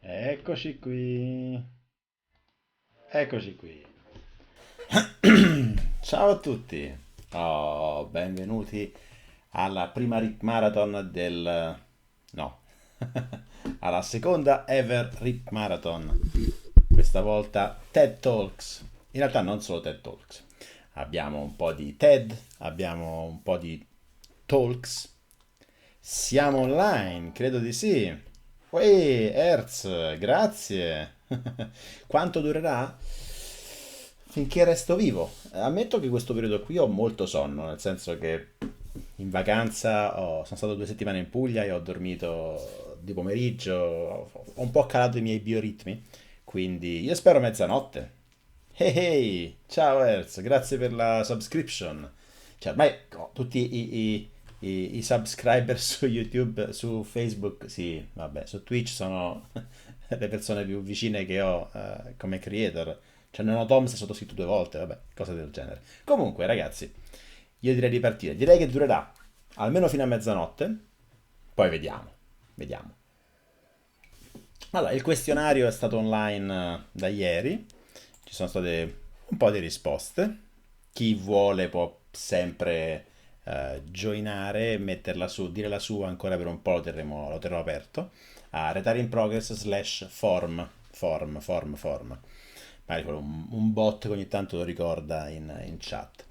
Eccoci qui, eccoci qui. Ciao a tutti, benvenuti alla prima Rip Marathon del... no, alla seconda ever Rip Marathon. Questa volta TED Talks. In realtà non solo TED Talks. Abbiamo un po' di TED, abbiamo un po' di Talks. Siamo online, credo di sì. Uè, Hertz, grazie. Quanto durerà? Finché resto vivo. Ammetto che questo periodo qui ho molto sonno, nel senso che in vacanza sono stato 2 settimane in Puglia e ho dormito di pomeriggio, ho un po' calato i miei bioritmi, quindi io spero mezzanotte. Hey, hey, ciao Hertz, grazie per la subscription. Cioè, ormai tutti i subscriber su YouTube, su Facebook, sì, vabbè, su Twitch sono le persone più vicine che ho come creator. Cioè, non ho Toms sottoscritto 2 volte, vabbè, cose del genere. Comunque, ragazzi, io direi di partire. Direi che durerà almeno fino a mezzanotte, poi vediamo, vediamo. Allora, il questionario è stato online da ieri, ci sono state un po' di risposte. Chi vuole può sempre joinare, metterla su, dire la sua ancora per un po', lo terrò aperto, a retire in progress slash form. Magari quello un bot che ogni tanto lo ricorda in chat.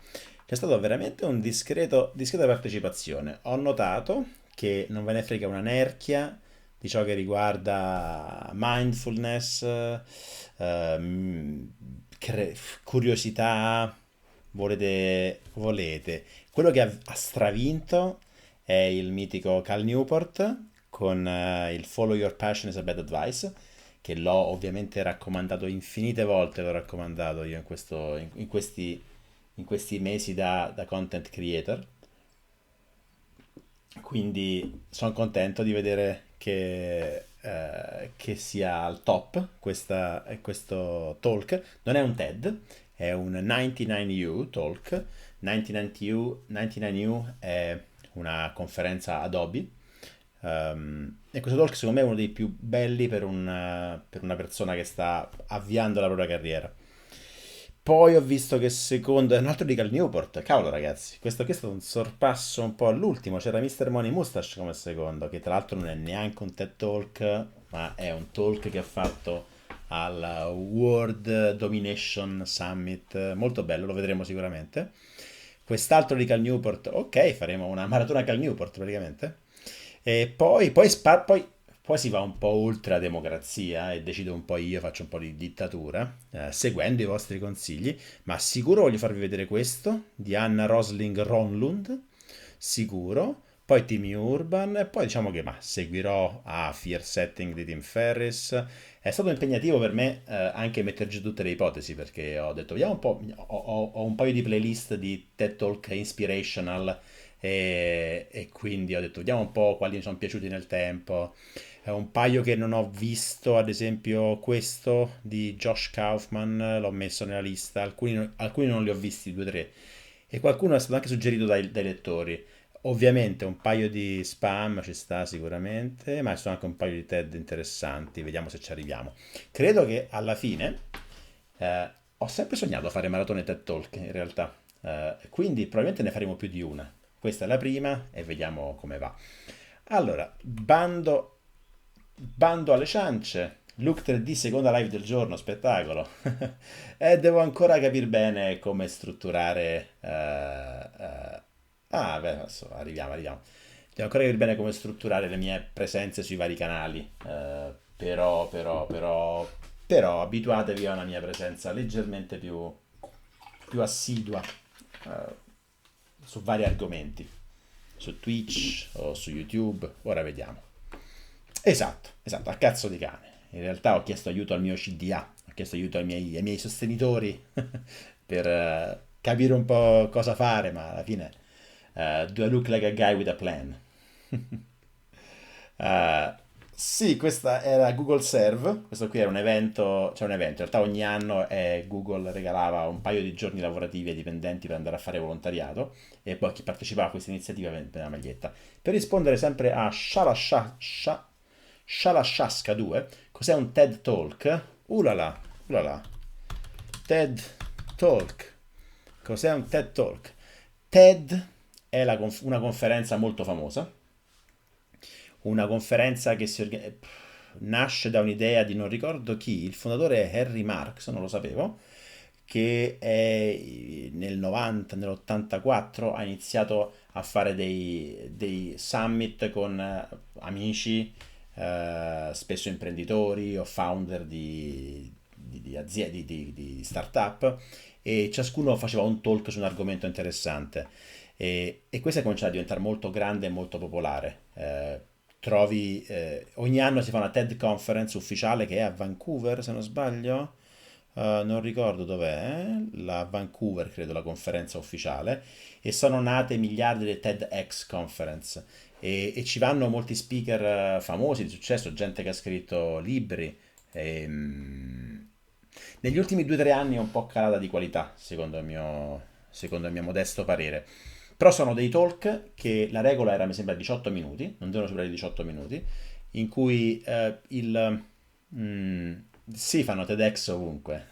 C'è stato veramente un discreta partecipazione. Ho notato che non ve ne frega una nerchia di ciò che riguarda mindfulness, ehm, curiosità, volete. Quello che ha stravinto è il mitico Cal Newport con il Follow Your Passion is a Bad Advice, che l'ho ovviamente raccomandato infinite volte, l'ho raccomandato io in questi mesi da content creator. Quindi sono contento di vedere che sia al top questo talk. Non è un TED, è un 99U talk. 99U è una conferenza Adobe. E questo talk secondo me è uno dei più belli per una persona che sta avviando la propria carriera. Poi ho visto che secondo è un altro di Cal Newport. Cavolo, ragazzi, questo è stato un sorpasso un po' all'ultimo. C'era Mr. Money Mustache come secondo, che tra l'altro non è neanche un TED Talk, ma è un talk che ha fatto al World Domination Summit. Molto bello, lo vedremo sicuramente. Quest'altro di Cal Newport, ok, faremo una maratona Cal Newport praticamente. E poi si va un po' oltre la democrazia e decido un po' io, faccio un po' di dittatura, seguendo i vostri consigli, ma sicuro voglio farvi vedere questo di Anna Rosling Rönnlund, sicuro. Poi Timmy Urban, e poi diciamo che seguirò a Fear Setting di Tim Ferriss. È stato impegnativo per me anche mettere giù tutte le ipotesi perché ho detto, vediamo un po', ho un paio di playlist di TED Talk inspirational e quindi ho detto, vediamo un po' quali mi sono piaciuti nel tempo. Un paio che non ho visto, ad esempio questo di Josh Kaufman, l'ho messo nella lista, alcuni non li ho visti, 2 o 3, e qualcuno è stato anche suggerito dai lettori. Ovviamente un paio di spam ci sta sicuramente, ma ci sono anche un paio di TED interessanti, vediamo se ci arriviamo. Credo che alla fine ho sempre sognato fare maratone TED Talk in realtà, quindi probabilmente ne faremo più di una. Questa è la prima e vediamo come va. Allora, bando alle ciance. Look 3D, seconda live del giorno, spettacolo. E devo ancora capire bene come strutturare. Beh, adesso arriviamo. Devo ancora capire bene come strutturare le mie presenze sui vari canali. Però, abituatevi a una mia presenza leggermente più assidua su vari argomenti, su Twitch o su YouTube. Ora vediamo. Esatto, a cazzo di cane. In realtà ho chiesto aiuto al mio CDA, ho chiesto aiuto ai miei sostenitori per capire un po' cosa fare, ma alla fine do I look like a guy with a plan? Eh, sì, questa era Google Serve, questo qui era un evento, cioè un evento, in realtà ogni anno Google regalava un paio di giorni lavorativi ai dipendenti per andare a fare volontariato e poi chi partecipava a questa iniziativa aveva una maglietta. Per rispondere sempre a Shalashaska 2, Cos'è un TED Talk? Ulala, ulala. TED Talk. Cos'è un TED Talk? TED è una conferenza molto famosa, una conferenza che nasce da un'idea di non ricordo chi, il fondatore è Harry Marx, non lo sapevo, che nel 90, nell'84 ha iniziato a fare dei summit con amici, spesso imprenditori o founder di aziende, di start-up, e ciascuno faceva un talk su un argomento interessante. E questa è cominciata a diventare molto grande e molto popolare. Ogni anno si fa una TED Conference ufficiale che è a Vancouver, se non sbaglio. Non ricordo dov'è, la Vancouver credo la conferenza ufficiale, e sono nate miliardi di TEDx Conference e ci vanno molti speaker famosi di successo, gente che ha scritto libri. Negli ultimi 2 o 3 anni è un po' calata di qualità, secondo il mio modesto parere. Però sono dei talk che la regola era, mi sembra, 18 minuti, non devono superare i 18 minuti, in cui sì, fanno TEDx ovunque,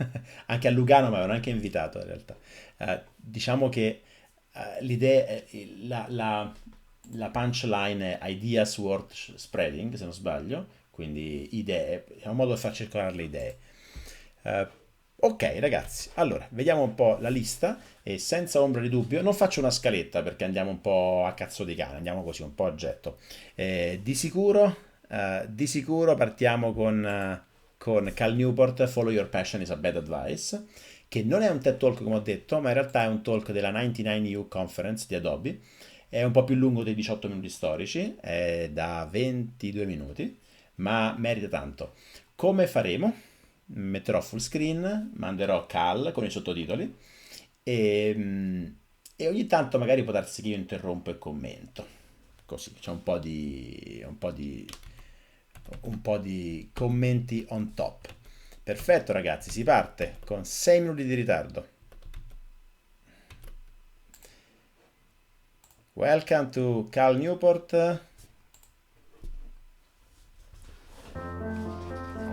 anche a Lugano mi avevano anche invitato in realtà. Diciamo che l'idea, la punchline è ideas worth spreading, se non sbaglio, quindi idee, è un modo per far circolare le idee. Eh, ok, ragazzi, allora vediamo un po' la lista e senza ombra di dubbio non faccio una scaletta perché andiamo un po' a cazzo di cane, andiamo così un po' a getto. Di sicuro partiamo con Cal Newport, Follow Your Passion is a Bad Advice, che non è un TED Talk come ho detto, ma in realtà è un talk della 99U Conference di Adobe. È un po' più lungo dei 18 minuti storici, è da 22 minuti, ma merita tanto. Come faremo? Metterò full screen, manderò Cal con i sottotitoli e ogni tanto magari può darsi che io interrompo e commento. Così c'è un po' di commenti on top. Perfetto ragazzi, si parte con 6 minuti di ritardo. Welcome to Cal Newport.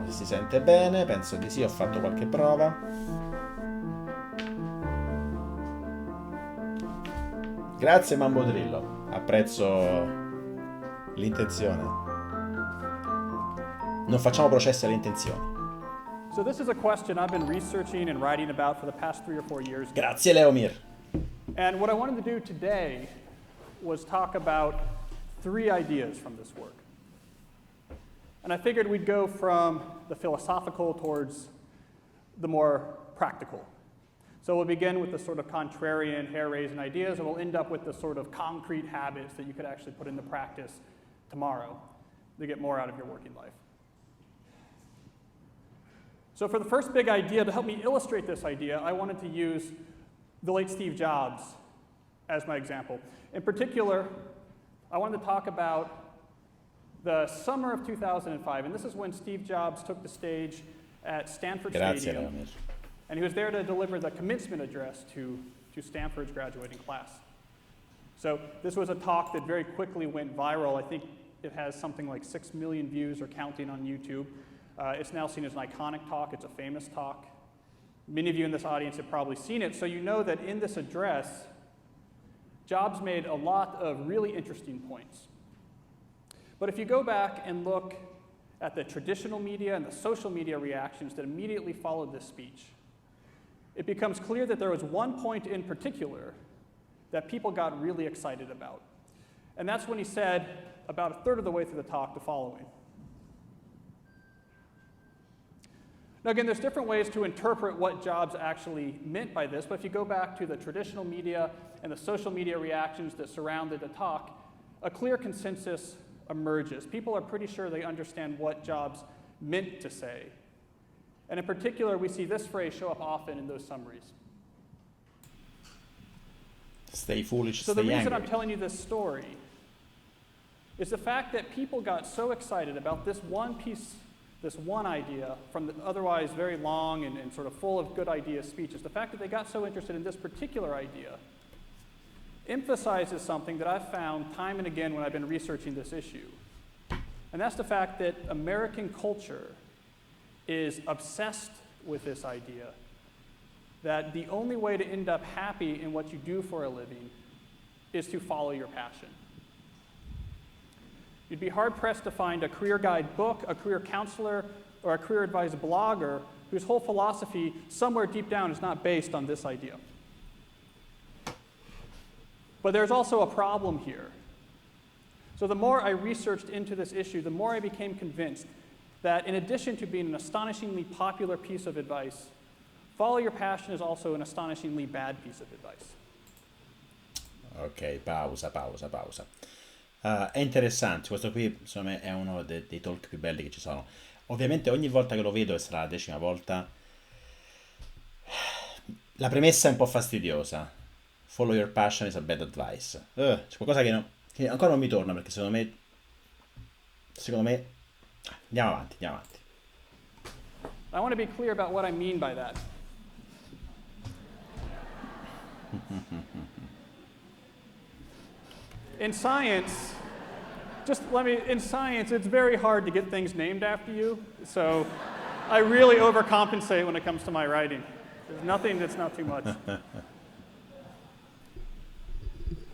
Si sente bene, penso di sì, ho fatto qualche prova. Grazie Mambo Drillo, apprezzo l'intenzione. Non facciamo processi alle intenzioni. So this is a question I've been researching and writing about for the past 3 or 4 years. Grazie Leomir. And what I wanted to do today was talk about 3 ideas from this work. And I figured we'd go from the philosophical towards the more practical. So we'll begin with the sort of contrarian, hair-raising ideas, and we'll end up with the sort of concrete habits that you could actually put into practice tomorrow to get more out of your working life. So for the first big idea, to help me illustrate this idea, I wanted to use the late Steve Jobs as my example. In particular, I wanted to talk about the summer of 2005, and this is when Steve Jobs took the stage at Stanford Stadium, Leomir. and he was there to deliver the commencement address to Stanford's graduating class. So this was a talk that very quickly went viral. I think it has something like 6 million views or counting on YouTube. It's now seen as an iconic talk. It's a famous talk. Many of you in this audience have probably seen it, so you know that in this address, Jobs made a lot of really interesting points. But if you go back and look at the traditional media and the social media reactions that immediately followed this speech, it becomes clear that there was one point in particular that people got really excited about. And that's when he said, about a third of the way through the talk, the following. Now again, there's different ways to interpret what Jobs actually meant by this, but if you go back to the traditional media and the social media reactions that surrounded the talk, a clear consensus emerges. People are pretty sure they understand what Jobs meant to say. And in particular, we see this phrase show up often in those summaries. Stay foolish, So stay the reason angry. I'm telling you this story is the fact that people got so excited about this one piece, this one idea from the otherwise very long and sort of full of good idea speeches. The fact that they got so interested in this particular idea emphasizes something that I've found time and again when I've been researching this issue. And that's the fact that American culture is obsessed with this idea that the only way to end up happy in what you do for a living is to follow your passion. You'd be hard-pressed to find a career guide book, a career counselor, or a career advice blogger whose whole philosophy somewhere deep down is not based on this idea. But there's also a problem here. So the more I researched into this issue, the more I became convinced that in addition to being an astonishingly popular piece of advice, follow your passion is also an astonishingly bad piece of advice. Ok, pausa. È interessante, questo qui secondo me è uno dei talk più belli che ci sono. Ovviamente ogni volta che lo vedo, e sarà la 10ª volta, la premessa è un po' fastidiosa. Follow your passion is a bad advice. C'è qualcosa che ancora non mi torna, perché secondo me andiamo avanti. I want to be clear about what I mean by that. In science, it's very hard to get things named after you, so I really overcompensate when it comes to my writing. There's nothing that's not too much.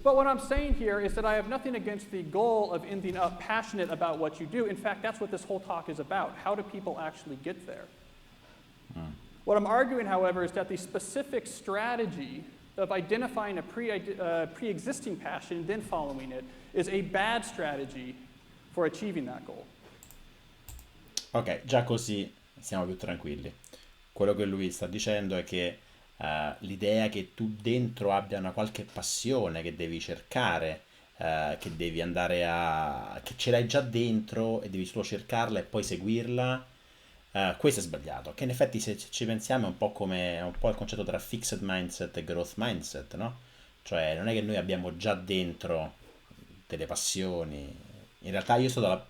But what I'm saying here is that I have nothing against the goal of ending up passionate about what you do. In fact, that's what this whole talk is about. How do people actually get there? What I'm arguing, however, is that the specific strategy of identifying a pre-existing passion and then following it is a bad strategy for achieving that goal. Ok, già così siamo più tranquilli. Quello che lui sta dicendo è che l'idea che tu dentro abbia una qualche passione che devi cercare, che devi andare che ce l'hai già dentro e devi solo cercarla e poi seguirla, questo è sbagliato. Che in effetti, se ci pensiamo, è un po' il concetto tra fixed mindset e growth mindset, no? Cioè non è che noi abbiamo già dentro delle passioni. In realtà io sto dalla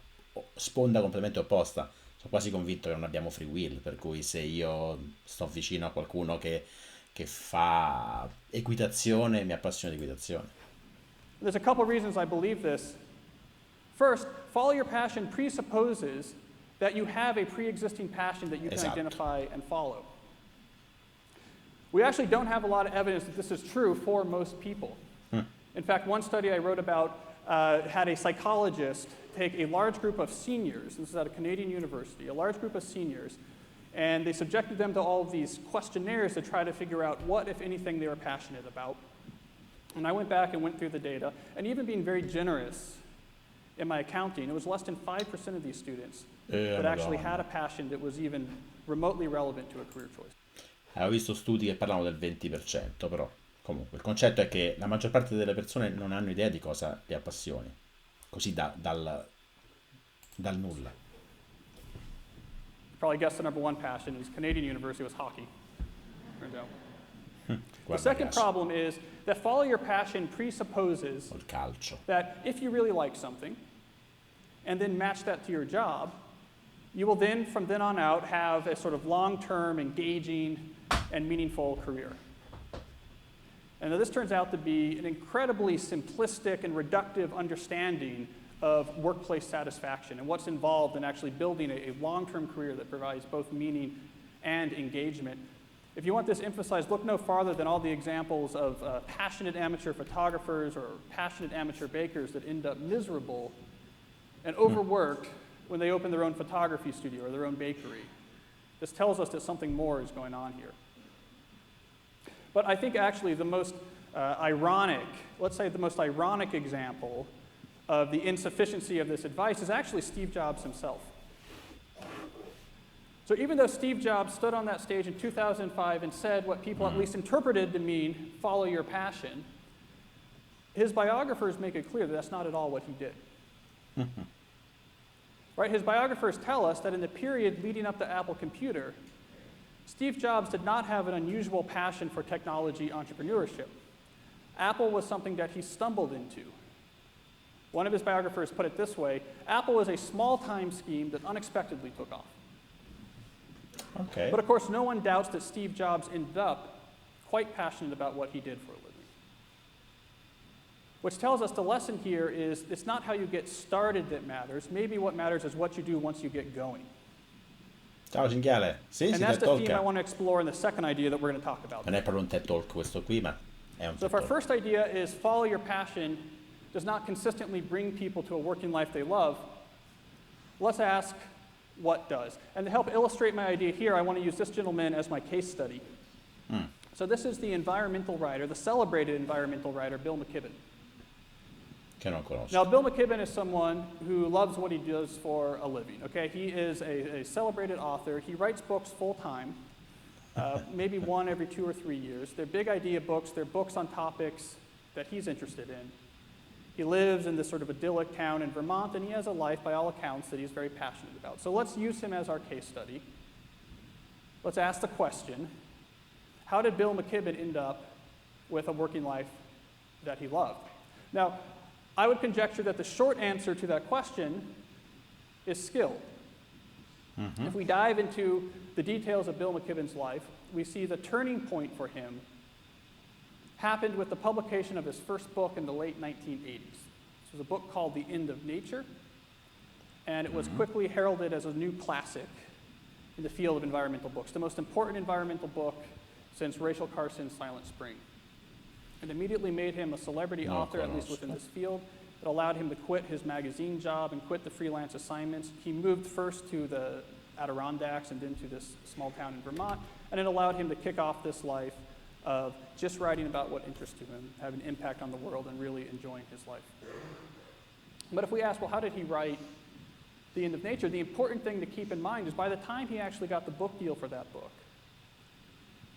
sponda completamente opposta. Sono quasi convinto che non abbiamo free will, per cui se io sto vicino a qualcuno che fa equitazione, mi appassiona di equitazione. There's a couple reasons I believe this. First, follow your passion presupposes that you have a pre-existing passion that you can identify and follow. We actually don't have a lot of evidence that this is true for most people. In fact, one study I wrote about had a psychologist take a large group of seniors, this is at a Canadian university, a large group of seniors, and they subjected them to all of these questionnaires to try to figure out what, if anything, they were passionate about. And I went back and went through the data, and even being very generous in my accounting, it was less than 5% of these students that actually had a passion that was even remotely relevant to a career choice. Ho visto studi che parlano del 20%, però comunque il concetto è che la maggior parte delle persone non hanno idea di cosa li appassioni, così dal nulla. Probably guessed the number one passion in Canadian university was hockey. Turns out. The second problem is that follow your passion presupposes that if you really like something and then match that to your job, you will then, from then on out, have a sort of long-term, engaging, and meaningful career. And this turns out to be an incredibly simplistic and reductive understanding of workplace satisfaction and what's involved in actually building a long-term career that provides both meaning and engagement. If you want this emphasized, look no farther than all the examples of passionate amateur photographers or passionate amateur bakers that end up miserable and overworked when they open their own photography studio or their own bakery. This tells us that something more is going on here. But I think actually the most ironic example of the insufficiency of this advice is actually Steve Jobs himself. So even though Steve Jobs stood on that stage in 2005 and said what people at least interpreted to mean follow your passion, his biographers make it clear that that's not at all what he did. Right? His biographers tell us that in the period leading up to Apple Computer, Steve Jobs did not have an unusual passion for technology entrepreneurship. Apple was something that he stumbled into. One of his biographers put it this way: Apple was a small-time scheme that unexpectedly took off. Okay. But of course, no one doubts that Steve Jobs ended up quite passionate about what he did for a living. Which tells us the lesson here is it's not how you get started that matters. Maybe what matters is what you do once you get going. Ciao cinghiale. Sì, And si that's TED the theme I Talk. want to explore in the second idea that we're going to talk about. Non è proprio un TED Talk questo qui, ma è un So TED if our Talk. first idea is follow your passion does not consistently bring people to a working life they love, let's ask what does. And to help illustrate my idea here, I want to use this gentleman as my case study. So this is the environmental writer, the celebrated environmental writer, Bill McKibben. Che non conosco. Now, Bill McKibben is someone who loves what he does for a living, okay? He is a celebrated author. He writes books full-time, maybe one every 2 or 3 years. They're big idea books. They're books on topics that he's interested in. He lives in this sort of idyllic town in Vermont, and he has a life, by all accounts, that he's very passionate about. So let's use him as our case study. Let's ask the question, how did Bill McKibben end up with a working life that he loved? Now, I would conjecture that the short answer to that question is skill. If we dive into the details of Bill McKibben's life, we see the turning point for him happened with the publication of his first book in the late 1980s. This was a book called The End of Nature, and it was quickly heralded as a new classic in the field of environmental books, the most important environmental book since Rachel Carson's Silent Spring. It immediately made him a celebrity author, at least within this field. It allowed him to quit his magazine job and quit the freelance assignments. He moved first to the Adirondacks and then to this small town in Vermont, and it allowed him to kick off this life of just writing about what interests him, having an impact on the world, and really enjoying his life. But if we ask, well, how did he write The End of Nature? The important thing to keep in mind is by the time he actually got the book deal for that book,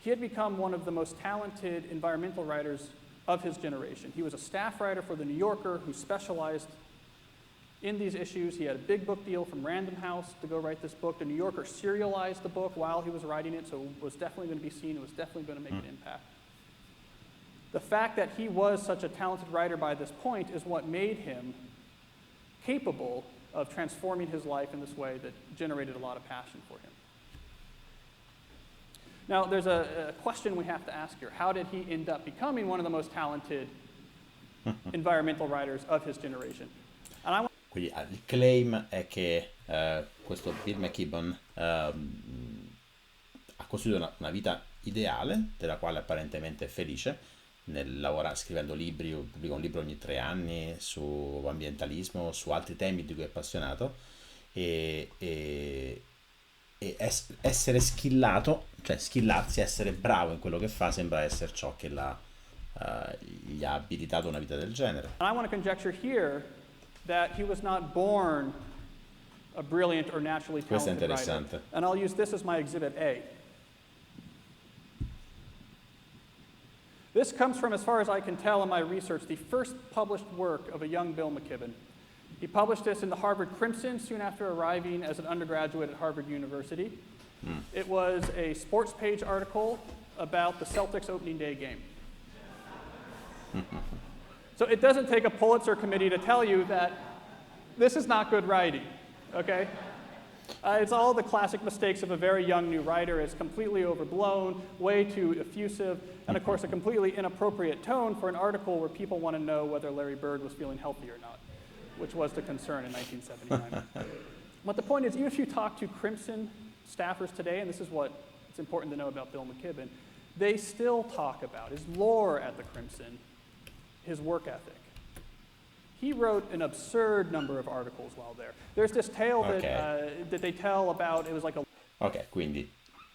he had become one of the most talented environmental writers of his generation. He was a staff writer for The New Yorker who specialized in these issues. He had a big book deal from Random House to go write this book. The New Yorker serialized the book while he was writing it, so it was definitely going to be seen. It was definitely going to make an impact. The fact that he was such a talented writer by this point is what made him capable of transforming his life in this way that generated a lot of passion for him. Now, there's a question we have to ask here. How did he end up becoming one of the most talented environmental writers of his generation? And I want Quindi il claim è che questo Bill McKibben ha costruito una vita ideale, della quale apparentemente è felice, scrivendo libri, pubblica un libro ogni 3 anni su ambientalismo, su altri temi di cui è appassionato, e essere skillato, cioè skillarsi, essere bravo in quello che fa, sembra essere ciò che gli ha abilitato una vita del genere. I want to conjecture here that he was not born a brilliant or naturally Questo è talented writer. interessante. And I'll use this as my exhibit A. This comes from, as far as I can tell in my research, the first published work of a young Bill McKibben. He published this in the Harvard Crimson soon after arriving as an undergraduate at Harvard University. It was a sports page article about the Celtics opening day game. So it doesn't take a Pulitzer committee to tell you that this is not good writing, okay? It's all the classic mistakes of a very young new writer. It's completely overblown, way too effusive, and of course a completely inappropriate tone for an article where people want to know whether Larry Bird was feeling healthy or not, which was the concern in 1979. But the point is, even if you talk to Crimson staffers today, and this is what it's important to know about Bill McKibben, they still talk about his lore at the Crimson, his work ethic. He wrote an absurd number of articles while there. There's this tale that they tell about, it was like a... Ok, quindi,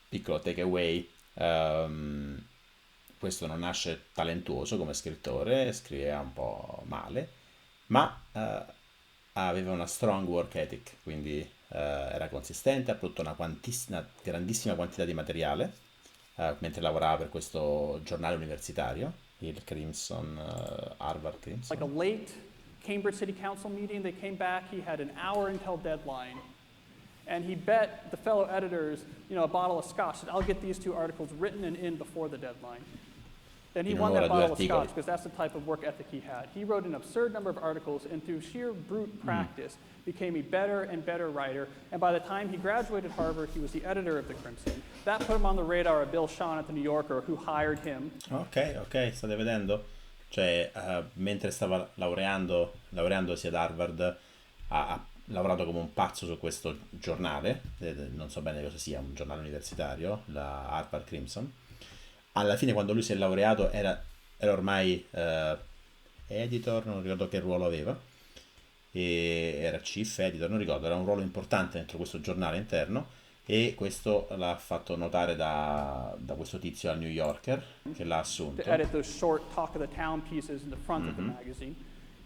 piccolo takeaway, questo non nasce talentuoso come scrittore, scriveva un po' male, ma aveva una strong work ethic, quindi era consistente, ha prodotto una grandissima quantità di materiale, mentre lavorava per questo giornale universitario, il Crimson, Harvard Crimson. Like a late Cambridge City Council meeting, they came back, he had an hour until deadline, and he bet the fellow editors, a bottle of scotch, that I'll get these 2 articles written and in before the deadline. And he won that bottle of scotch because that's the type of work ethic he had. He wrote an absurd number of articles and through sheer brute practice became a better and better writer. And by the time he graduated Harvard, he was the editor of the Crimson. That put him on the radar of Bill Shawn at the New Yorker, who hired him. Ok, state vedendo? Cioè, mentre stava laureandosi ad Harvard, ha lavorato come un pazzo su questo giornale, non so bene cosa sia, un giornale universitario, la Harvard Crimson. Alla fine, quando lui si è laureato, era ormai editor, non ricordo che ruolo aveva, e era chief editor, non ricordo, era un ruolo importante dentro questo giornale interno, e questo l'ha fatto notare da questo tizio al New Yorker che l'ha To assunto. edit those short talk of the town pieces in the front of the magazine.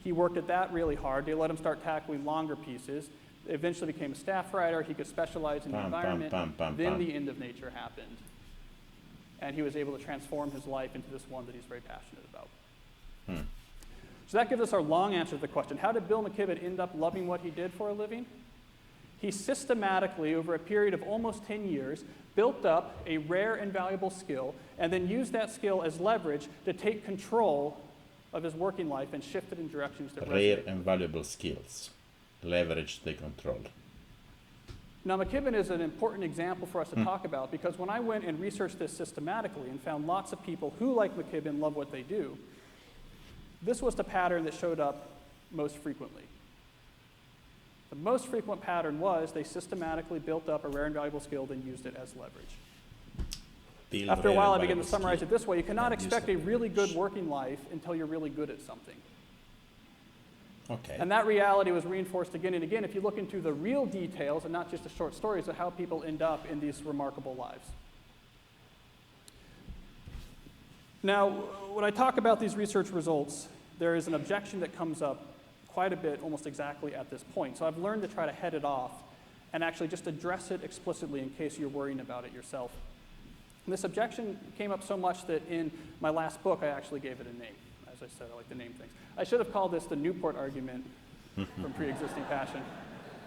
He worked at that really hard. They let him start tackling longer pieces. Eventually became a staff writer. He could specialize in the environment. Then the end of nature happened. And he was able to transform his life into this one that he's very passionate about. So that gives us our long answer to the question. How did Bill McKibben end up loving what he did for a living? He systematically, over a period of almost 10 years, built up a rare and valuable skill, and then used that skill as leverage to take control of his working life and shift it in directions that Rare resonate. and valuable skills. Leverage the control. Now, McKibben is an important example for us to talk about, because when I went and researched this systematically and found lots of people who, like McKibben, love what they do, this was the pattern that showed up most frequently. The most frequent pattern was they systematically built up a rare and valuable skill, then used it as leverage. Build After a rare while, I and began to valuable summarize skill. it this way. You cannot And use expect it a as really good leverage. working life until you're really good at something. Ok. And that reality was reinforced again and again if you look into the real details and not just the short stories of how people end up in these remarkable lives. Now, when I talk about these research results, there is an objection that comes up quite a bit almost exactly at this point. So I've learned to try to head it off and actually just address it explicitly in case you're worrying about it yourself. And this objection came up so much that in my last book I actually gave it a name. As I said, I like to name things. I should have called this the Newport argument from pre-existing passion,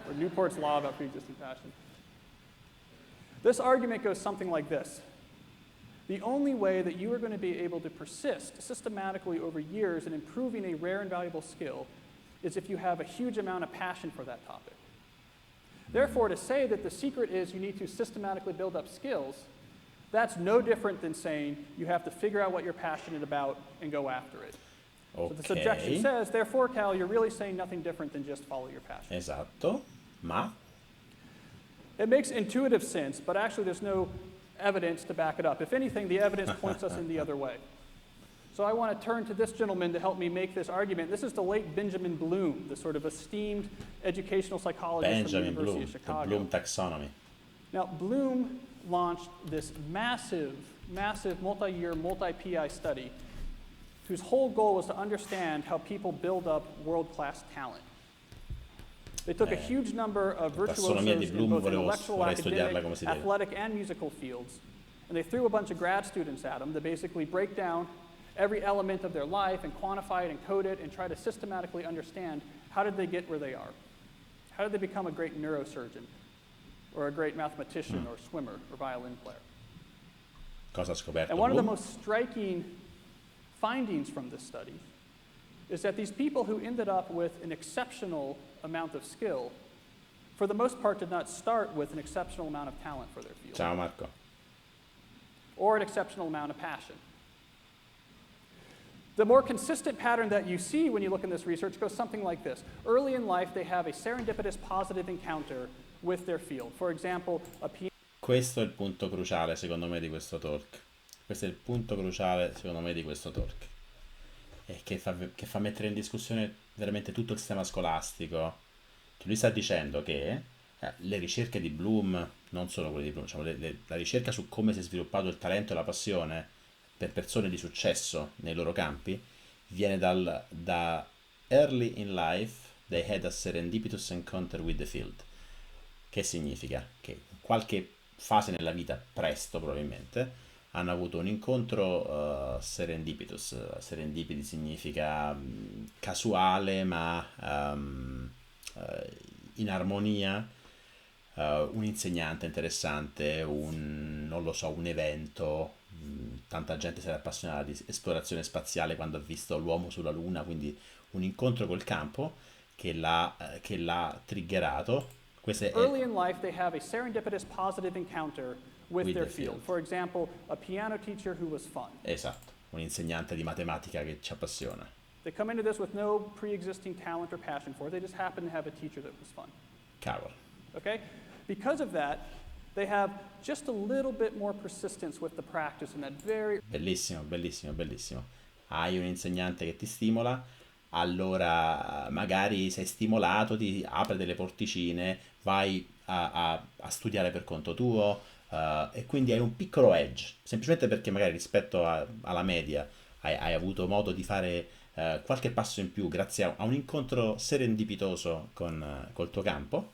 or Newport's law about pre-existing passion. This argument goes something like this. The only way that you are going to be able to persist systematically over years in improving a rare and valuable skill is if you have a huge amount of passion for that topic. Therefore, to say that the secret is you need to systematically build up skills, that's no different than saying you have to figure out what you're passionate about and go after it. So this objection Ok. says, therefore, Cal, you're really saying nothing different than just follow your passion. Esatto. Ma It makes intuitive sense, but actually there's no evidence to back it up. If anything, the evidence points us in the other way. So I want to turn to this gentleman to help me make this argument. This is the late Benjamin Bloom, the sort of esteemed educational psychologist from the Benjamin University Bloom, of the Chicago. Bloom taxonomy. Now, Bloom launched this massive multi-year, multi-PI study whose whole goal was to understand how people build up world-class talent. They took a huge number of tassonomia di virtuosos in Bloom both intellectual, vorrei studiarla come academic, si deve. athletic, and musical fields, and they threw a bunch of grad students at them to basically break down every element of their life and quantify it and code it and try to systematically understand how did they get where they are? How did they become a great neurosurgeon or a great mathematician or swimmer or violin player? Cosa ha scoperto And one of the Bloom? most striking findings from this study is that these people who ended up with an exceptional amount of skill, for the most part, did not start with an exceptional amount of talent for their field Ciao Marco. or an exceptional amount of passion. The more consistent pattern that you see when you look in this research goes something like this. Early in life, they have a serendipitous positive encounter with their field. For example, a piano Questo è il punto cruciale secondo me di questo talk. Questo è il punto cruciale secondo me di questo talk. E che fa mettere in discussione veramente tutto il sistema scolastico. Che lui sta dicendo che le ricerche di Bloom non sono quelle di Bloom, diciamo, la ricerca su come si è sviluppato il talento e la passione per persone di successo nei loro campi viene da early in life they had a serendipitous encounter with the field. Che significa? Che in qualche fase nella vita, presto probabilmente, hanno avuto un incontro serendipitous. Serendipity significa casuale ma in armonia, un insegnante interessante, non lo so, un evento. Tanta gente si era appassionata di esplorazione spaziale quando ha visto l'uomo sulla Luna, quindi un incontro col campo che l'ha triggerato. Early in life, they have a serendipitous positive encounter with their field. For example, a piano teacher who was fun. Esatto, un insegnante di matematica che ci appassiona. They come into this with no pre-existing talent or passion for it. They just happen to have a teacher that was fun. Cavolo. Okay? Because of that, they have just a little bit more persistence with the practice in that very... Bellissimo, bellissimo, bellissimo. Hai un insegnante che ti stimola, allora magari sei stimolato, ti apre delle porticine, vai a studiare per conto tuo, e quindi hai un piccolo edge, semplicemente perché magari rispetto alla media hai avuto modo di fare qualche passo in più grazie a un incontro serendipitoso col tuo campo,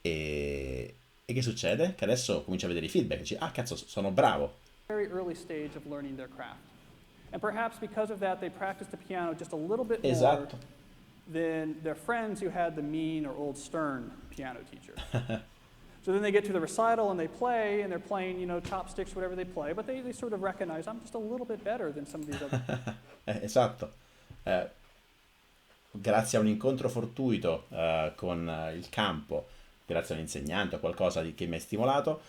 e che succede? Che adesso cominci a vedere i feedback, dici, ah cazzo, sono bravo. very early stage of learning their craft. And perhaps because of that, they practice the piano just a little bit more Esatto. than their friends who had the mean or old stern piano teacher. So then they get to the recital and they play, and they're playing, you know, chopsticks, whatever they play, but they sort of recognize, I'm just a little bit better than some of these other... Esatto. Grazie a un incontro fortuito con il campo, grazie a un insegnante o qualcosa che mi ha stimolato,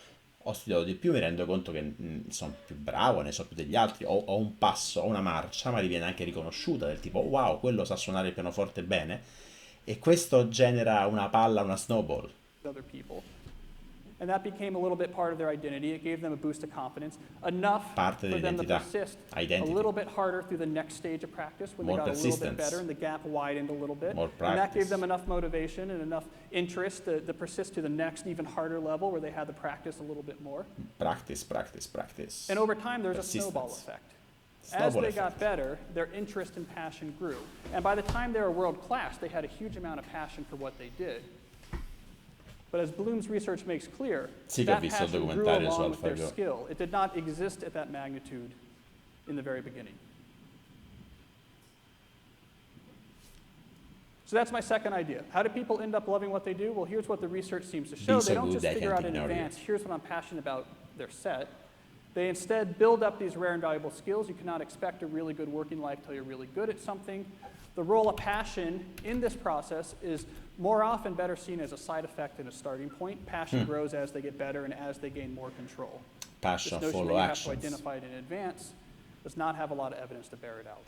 ho studiato di più, mi rendo conto che sono più bravo, ne so più degli altri, ho un passo, ho una marcia, ma viene anche riconosciuta, del tipo, wow, quello sa suonare il pianoforte bene, e questo genera una palla, una snowball. Other people. And that became a little bit part of their identity. It gave them a boost of confidence, enough Parte for them to dell'identità, persist identity. a little bit harder through the next stage of practice when More they got a little bit persistence. better and the gap widened a little bit. More And that gave practice. them enough motivation and enough interest to persist to the next, even harder level where they had to practice a little bit more. Practice, practice, practice. And over time, there's a Persistence. snowball effect. Snowball As they effect. got better, their interest and passion grew. And by the time they were world class, they had a huge amount of passion for what they did. But as Bloom's research makes clear, Sì, che ho that visto il passion grew documentario su along with their AlphaGo. skill. It did not exist at that magnitude in the very beginning. So that's my second idea. How do people end up loving what they do? Well, here's what the research seems to show. so They don't good just I figure can't out in ignore you. advance, here's what I'm passionate about, they're set. They instead build up these rare and valuable skills. You cannot expect a really good working life till you're really good at something. The role of passion in this process is more often better seen as a side effect than a starting point. Passion grows as they get better and as they gain more control. Passion, This notion that follow you have to actions. identify it in advance does not have a lot of evidence to bear it out.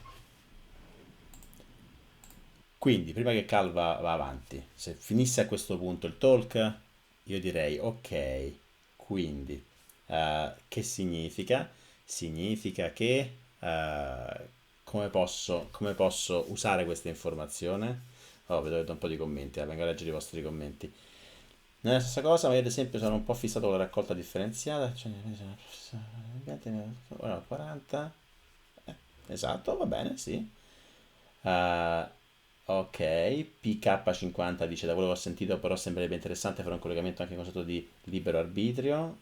Quindi, prima che Cal va avanti, se finisse a questo punto il talk, io direi, ok, quindi, che significa? Significa che come posso usare questa informazione? Oh, vedo che do un po' di commenti, vengo a leggere i vostri commenti. Non è la stessa cosa, ma io ad esempio sono un po' fissato con la raccolta differenziata, cioè, 40, esatto, va bene, sì. Ok, PK50 dice, da quello che ho sentito però sembrerebbe interessante fare un collegamento anche con il concetto di libero arbitrio.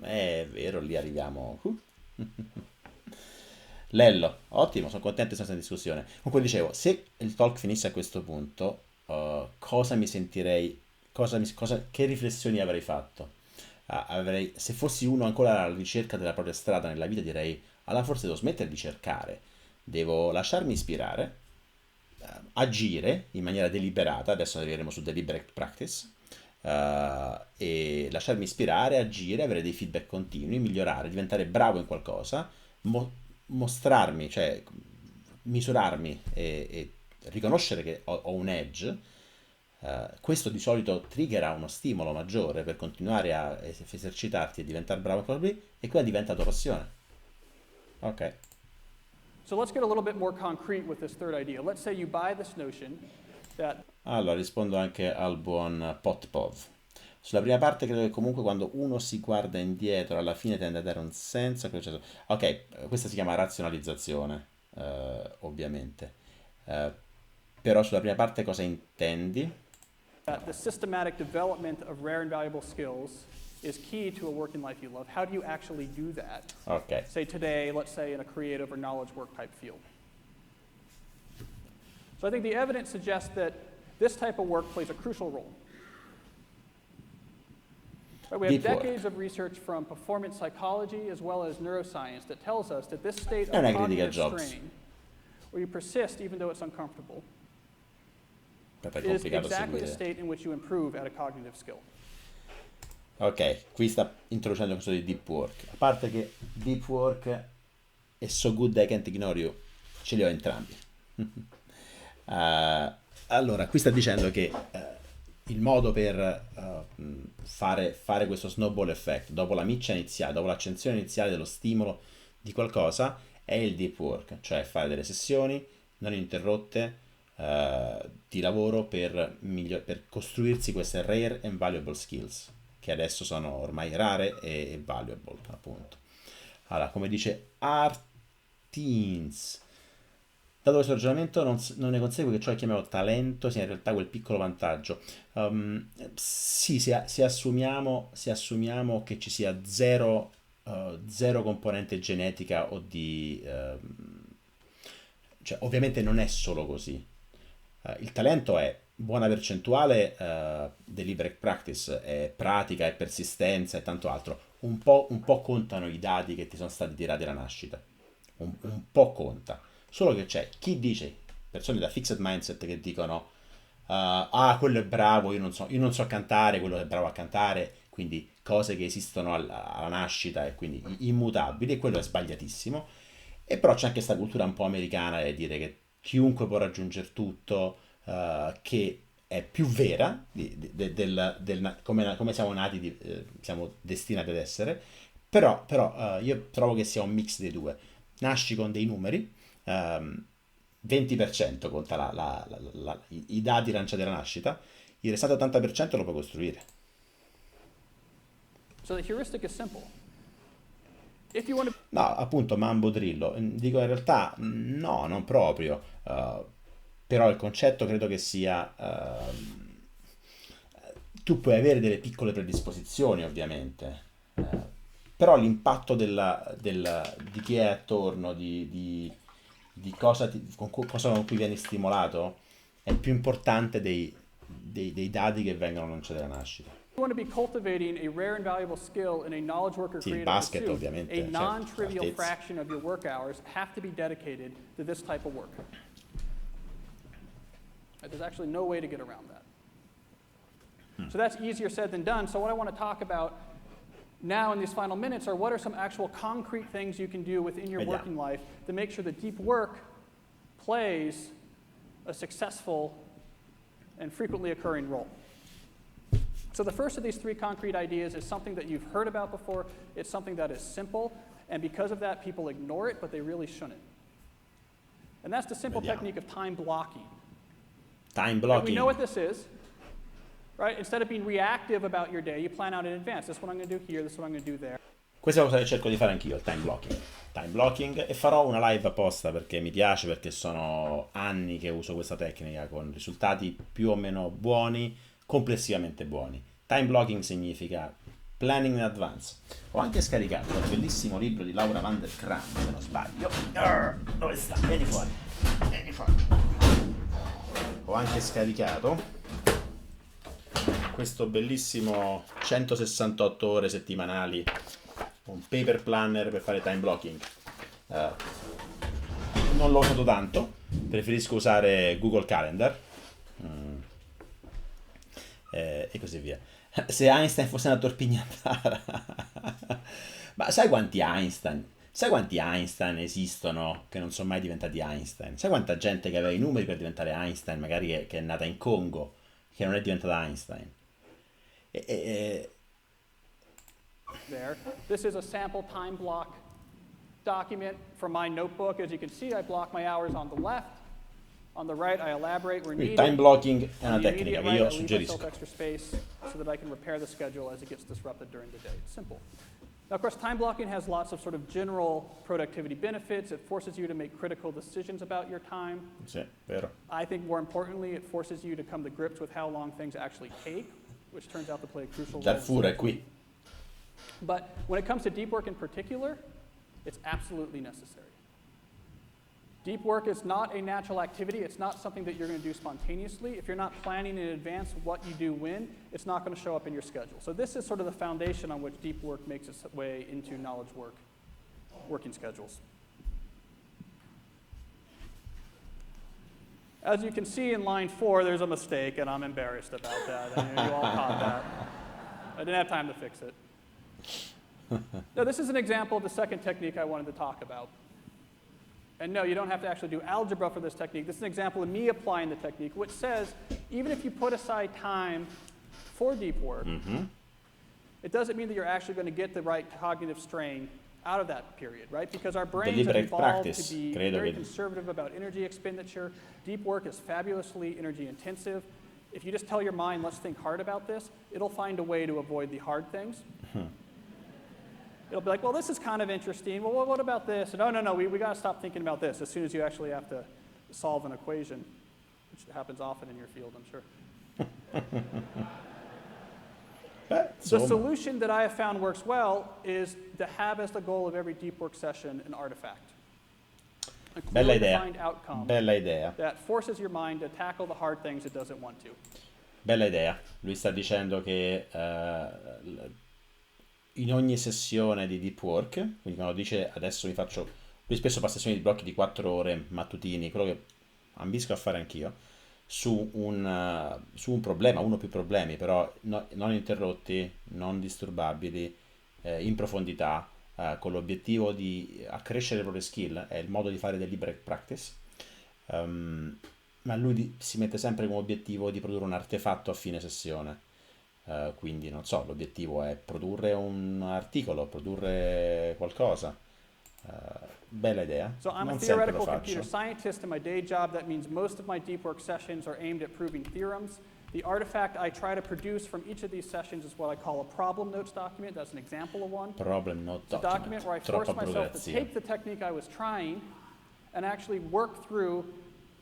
È vero, lì arriviamo. Lello, ottimo, sono contento di stare in discussione. Comunque dicevo, se il talk finisse a questo punto, cosa mi sentirei, che riflessioni avrei fatto? Se fossi uno ancora alla ricerca della propria strada nella vita, direi, allora forse devo smettere di cercare, devo lasciarmi ispirare, agire in maniera deliberata, adesso arriveremo su deliberate practice, e lasciarmi ispirare, agire, avere dei feedback continui, migliorare, diventare bravo in qualcosa, mostrarmi, cioè misurarmi e riconoscere che ho un edge. Questo di solito triggera uno stimolo maggiore per continuare a esercitarti e diventare bravo in quello lì, e quella diventa tua passione. Ok. So let's get a little bit more concrete with this third idea. Let's say you buy this notion that Allora, rispondo anche al buon Potpov. Sulla prima parte credo che comunque quando uno si guarda indietro alla fine tende a dare un senso a quel processo. Ok, questa si chiama razionalizzazione, ovviamente. Però sulla prima parte cosa intendi? the systematic development of rare and valuable skills is key to a working life you love. How do you actually do that? Ok, Say today, let's say in a creative or knowledge work type field. So I think the evidence suggests that this type of work plays a crucial role. Right, we have Deep work. decades of research from performance psychology as well as neuroscience that tells us that this state È of una critica a cognitive Jobs. strain, where you persist even though it's uncomfortable, è is complicato exactly the seguire. state in which you improve at a cognitive skill. Ok, qui sta introducendo il concetto di deep work. A parte che deep work è so good I can't ignore you, Ce li ho entrambi. Allora, qui sta dicendo che il modo per fare questo snowball effect, dopo la miccia iniziale, dopo l'accensione iniziale dello stimolo di qualcosa, è il deep work, cioè fare delle sessioni non interrotte di lavoro per costruirsi queste rare and valuable skills, che adesso sono ormai rare e valuable, appunto. Allora, come dice Artins, dato questo ragionamento non ne consegue che ciò che chiamiamo talento sia in realtà quel piccolo vantaggio. Sì, se assumiamo che ci sia zero componente genetica o di... cioè, ovviamente non è solo così. Il talento è buona percentuale, deliberate practice, è pratica, è persistenza e tanto altro. Un po' contano i dati che ti sono stati tirati alla nascita. Un po' conta. Solo che c'è chi dice, persone da fixed mindset che dicono quello è bravo, io non so cantare, quello è bravo a cantare, quindi cose che esistono alla nascita e quindi immutabili, e quello è sbagliatissimo. E però c'è anche questa cultura un po' americana di dire che chiunque può raggiungere tutto, che è più vera come siamo nati, siamo destinati ad essere, però io trovo che sia un mix dei due. Nasci con dei numeri, 20% conta i dati lanciati alla nascita, il restante 80% lo puoi costruire. So the heuristic is simple. If you want to No, appunto, Mambo Drillo. Dico in realtà no, non proprio. Però il concetto credo che sia... tu puoi avere delle piccole predisposizioni, ovviamente. Però l'impatto di chi è attorno, di cosa, cosa con cui vieni stimolato, è più importante dei dati che vengono lanciati alla nascita. want to be cultivating a rare and valuable skill in a knowledge work or Sì, il creative basket pursuit, ovviamente, a certo, non-trivial altezza. fraction of your work hours have to be dedicated to this type of work. There's actually no way to get around that. So that's easier said than done. So what I want to talk about now in these final minutes are what are some actual concrete things you can do within your Vediamo. working life to make sure that deep work plays a successful and frequently occurring role. So the first of these three concrete ideas is something that you've heard about before. It's something that is simple, and because of that, people ignore it, but they really shouldn't. And that's the simple Vediamo. technique of time blocking. Time Right, blocking. we know what this is, right? Instead of being reactive about your day, you plan out in advance. This is what I'm going to do here, this is what I'm going to do there. Questa è una cosa che cerco di fare anch'io, il time blocking. Time blocking, e farò una live apposta perché mi piace, perché sono anni che uso questa tecnica con risultati più o meno buoni, complessivamente buoni. Time blocking significa planning in advance. Ho anche scaricato un bellissimo libro di Laura Van der Kram, se non sbaglio. Dove sta? Vieni fuori. Vieni fuori. Ho anche scaricato questo bellissimo 168 ore settimanali, un paper planner per fare time blocking. Non l'ho usato tanto, preferisco usare Google Calendar e così via. Se Einstein fosse una torpignatara. Ma sai quanti Einstein esistono che non sono mai diventati Einstein? Sai quanta gente che aveva i numeri per diventare Einstein, magari che è nata in Congo, che non è diventata Einstein? There. This is a sample time block document from my notebook. As you can see, I block my hours on the left. On the right, I elaborate where Quindi needed. time blocking è una On the tecnica immediate che right, io I leave myself suggerisco. extra space so that I can repair the schedule as it gets disrupted during the day. It's simple. Now, of course, time blocking has lots of sort of general productivity benefits. It forces you to make critical decisions about your time. Sì, vero. I think more importantly, it forces you to come to grips with how long things actually take, which turns out to play a crucial role. Darfur è qui. But when it comes to deep work in particular, it's absolutely necessary. Deep work is not a natural activity. It's not something that you're going to do spontaneously. If you're not planning in advance what you do when, it's not going to show up in your schedule. So this is sort of the foundation on which deep work makes its way into knowledge work, working schedules. As you can see in line 4, there's a mistake, and I'm embarrassed about that. I mean, you all caught that. I didn't have time to fix it. Now, this is an example of the second technique I wanted to talk about. And no, you don't have to actually do algebra for this technique. This is an example of me applying the technique, which says even if you put aside time for deep work, it doesn't mean that you're actually going to get the right cognitive strain out of that period, right? Because our brains have evolved to be very conservative about energy expenditure. Deep work is fabulously energy intensive. If you just tell your mind, let's think hard about this, it'll find a way to avoid the hard things. It'll be like, well, this is kind of interesting. Well, what about this? No, we got to stop thinking about this as soon as you actually have to solve an equation, which happens often in your field, I'm sure. The solution that I have found works well is to have as the goal of every deep work session an artifact. A clearly defined outcome that forces your mind to tackle the hard things it doesn't want to. Bella idea. Lui sta dicendo che in ogni sessione di deep work, quindi quando dice adesso mi faccio, lui spesso fa sessioni di blocchi di 4 ore mattutini, quello che ambisco a fare anch'io, su un problema, uno o più problemi, però non interrotti, non disturbabili, in profondità, con l'obiettivo di accrescere le proprie skill, è il modo di fare deliberate practice, ma lui si mette sempre come obiettivo di produrre un artefatto a fine sessione. Quindi non so, l'obiettivo è produrre un articolo, produrre qualcosa. Bella idea. So I'm a theoretical computer scientist in my day job. That means most of my deep work sessions are aimed at proving theorems. The artifact I try to produce from each of these sessions is what I call a problem notes document. That's an example of one. Problem note document. It's a document where I force myself to take the technique I was trying and actually work through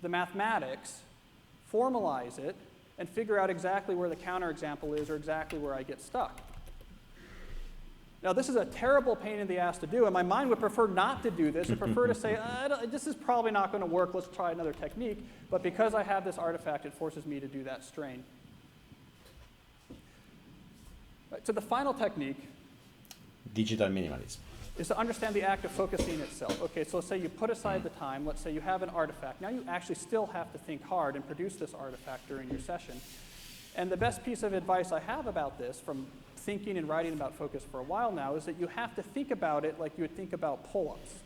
the mathematics, formalize it, and figure out exactly where the counterexample is or exactly where I get stuck. Now, this is a terrible pain in the ass to do, and my mind would prefer not to do this. It prefer to say, this is probably not going to work, let's try another technique. But because I have this artifact, it forces me to do that strain. Right, so the final technique, digital minimalism, is to understand the act of focusing itself. Okay, so let's say you put aside the time, let's say you have an artifact. Now you actually still have to think hard and produce this artifact during your session. And the best piece of advice I have about this, from thinking and writing about focus for a while now, is that you have to think about it like you would think about pull-ups.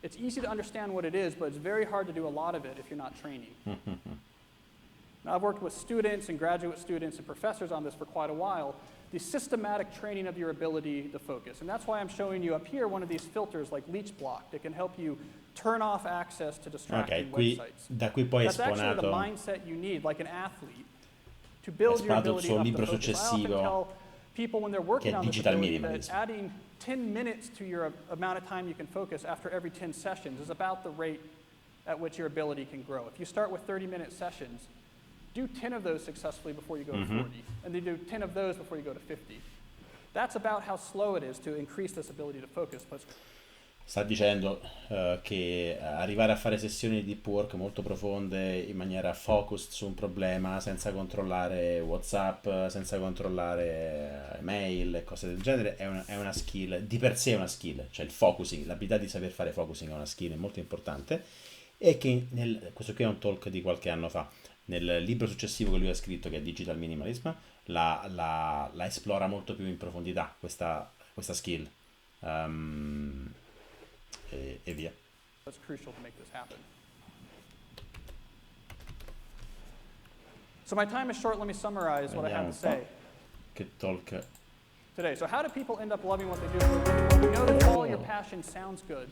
It's easy to understand what it is, but it's very hard to do a lot of it if you're not training. Now, I've worked with students and graduate students and professors on this for quite a while, the systematic training of your ability to focus. And that's why I'm showing you up here one of these filters like Leech Block that can help you turn off access to distracting websites. Da qui poi That's actually the mindset you need, like an athlete, to build your ability up to focus. I often tell people when they're working on this ability that adding 10 minutes to your amount of time you can focus after every 10 sessions is about the rate at which your ability can grow. If you start with 30-minute sessions, do 10 of those successfully before you go to 40, and then do 10 of those before you go to 50. That's about how slow it is to increase this ability to focus. Sta dicendo che arrivare a fare sessioni di deep work molto profonde in maniera focused su un problema, senza controllare WhatsApp, senza controllare mail e cose del genere, è una skill, di per sé è una skill, cioè il focusing, l'abilità di saper fare focusing è una skill molto importante, e che questo qui è un talk di qualche anno fa. Nel libro successivo che lui ha scritto, che è Digital Minimalism, la esplora molto più in profondità questa skill. E via. That's crucial to make this happen. So my time is short. Let me summarize what I have to say. Che talk today. So how do people end up loving what they do? We know that follow your passion sounds good,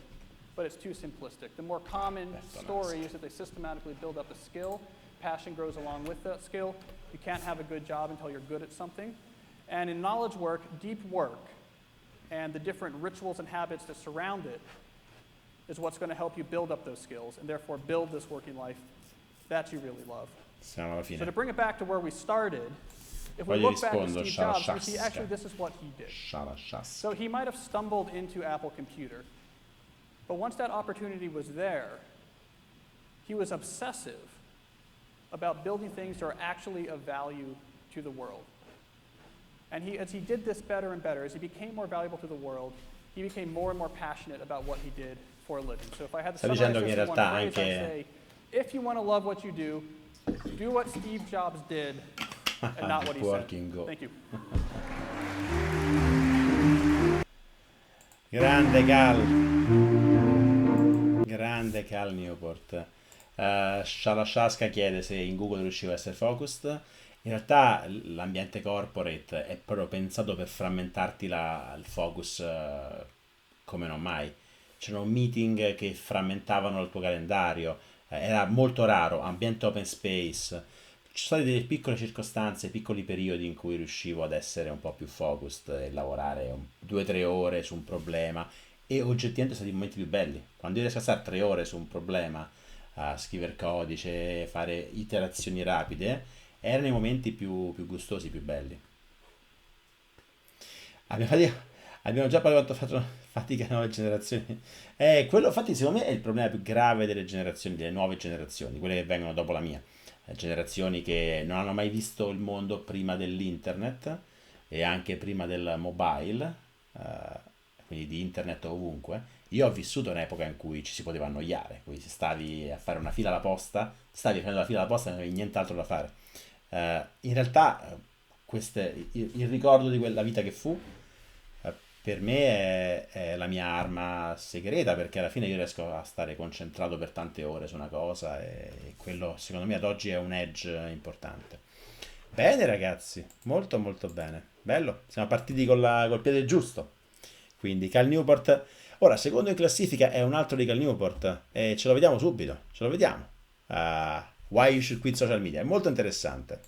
but it's too simplistic. The more common story is that they systematically build up a skill. Passion grows along with that skill. You can't have a good job until you're good at something. And in knowledge work, deep work, and the different rituals and habits that surround it is what's going to help you build up those skills and therefore build this working life that you really love. So to bring it back to where we started, if we look back at Steve Jobs, we see actually this is what he did. So he might have stumbled into Apple Computer, but once that opportunity was there, he was obsessive about building things that are actually of value to the world. And as he did this better and better, as he became more valuable to the world, he became more and more passionate about what he did for a living. So if I had to summarize this in one phrase, I'd say, if you want to love what you do what Steve Jobs did and not what he said. Thank you. Grande Gal. grande Cal Newport. Shalashaska chiede se in Google riuscivo a essere focused. In realtà l'ambiente corporate è proprio pensato per frammentarti il focus come non mai. C'erano meeting che frammentavano il tuo calendario, era molto raro, ambiente open space. Ci sono state delle piccole circostanze, piccoli periodi in cui riuscivo ad essere un po' più focused e lavorare 2 o 3 ore su un problema e oggettivamente sono stati i momenti più belli. Quando io riesco a stare 3 ore su un problema, a scrivere codice, fare iterazioni rapide, erano i momenti più gustosi, più belli. Abbiamo già parlato di quanto faccio fatica le nuove generazioni. Quello infatti secondo me è il problema più grave delle generazioni, delle nuove generazioni, quelle che vengono dopo la mia. Generazioni che non hanno mai visto il mondo prima dell'internet e anche prima del mobile, quindi di internet ovunque. Io ho vissuto un'epoca in cui ci si poteva annoiare, quindi se stavi a fare una fila alla posta, stavi facendo la fila alla posta e non avevi nient'altro da fare. In realtà il ricordo di quella vita che fu per me è la mia arma segreta perché alla fine io riesco a stare concentrato per tante ore su una cosa e quello secondo me ad oggi è un edge importante. Bene ragazzi, molto molto bene. Bello, siamo partiti col piede giusto. Quindi Cal Newport, ora secondo in classifica è un altro di Cal Newport e ce lo vediamo subito, ce lo vediamo. Why you should quit social media, è molto interessante.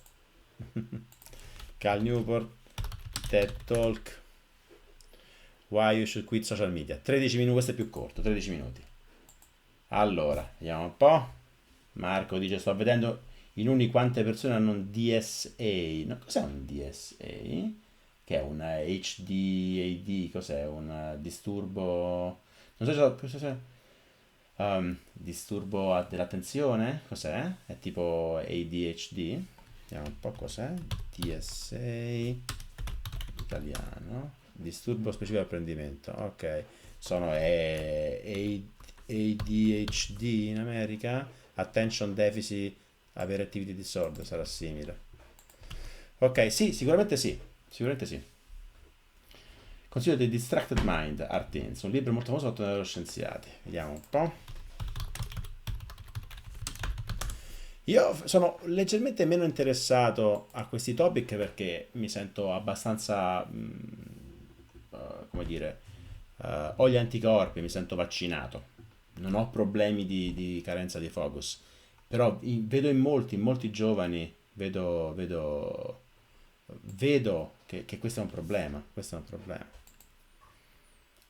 Cal Newport, TED Talk, Why you should quit social media. 13 minuti, questo è più corto, 13 minuti. Allora, vediamo un po'. Marco dice, sto vedendo in uni quante persone hanno un DSA. No, cos'è un DSA? Che è un HDAD, cos'è? Un disturbo... Non so se... disturbo dell'attenzione? Cos'è? È tipo ADHD? Vediamo un po' cos'è. DSA italiano. Disturbo specifico di apprendimento. Ok. Sono ADHD in America. Attention Deficit Hyperactivity Disorder. Sarà simile. Ok, sì, sicuramente sì. Sicuramente sì. Consiglio The Distracted Mind, Art Teens, un libro molto famoso fatto da neuroscienziati. Vediamo un po'. Io sono leggermente meno interessato a questi topic perché mi sento abbastanza, come dire, ho gli anticorpi, mi sento vaccinato, non ho problemi di carenza di focus, però vedo in molti giovani, vedo che questo è un problema, questo è un problema.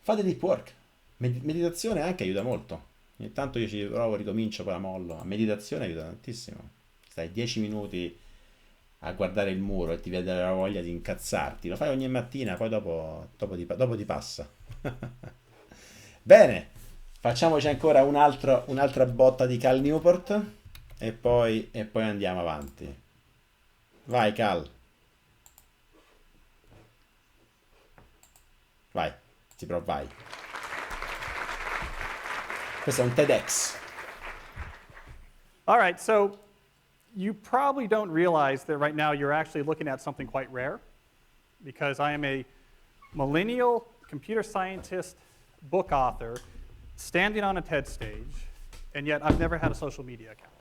Fate deep work, meditazione anche aiuta molto. Ogni tanto io ci provo, ricomincio, poi la mollo. La meditazione aiuta tantissimo. Stai 10 minuti a guardare il muro e ti viene la voglia di incazzarti. Lo fai ogni mattina, poi dopo ti passa. Bene, facciamoci ancora un'altra botta di Cal Newport e poi andiamo avanti. Vai Cal, vai, vai. Questo è un TEDx. All right, so you probably don't realize that right now you're actually looking at something quite rare because I am a millennial computer scientist, book author, standing on a TED stage, and yet I've never had a social media account.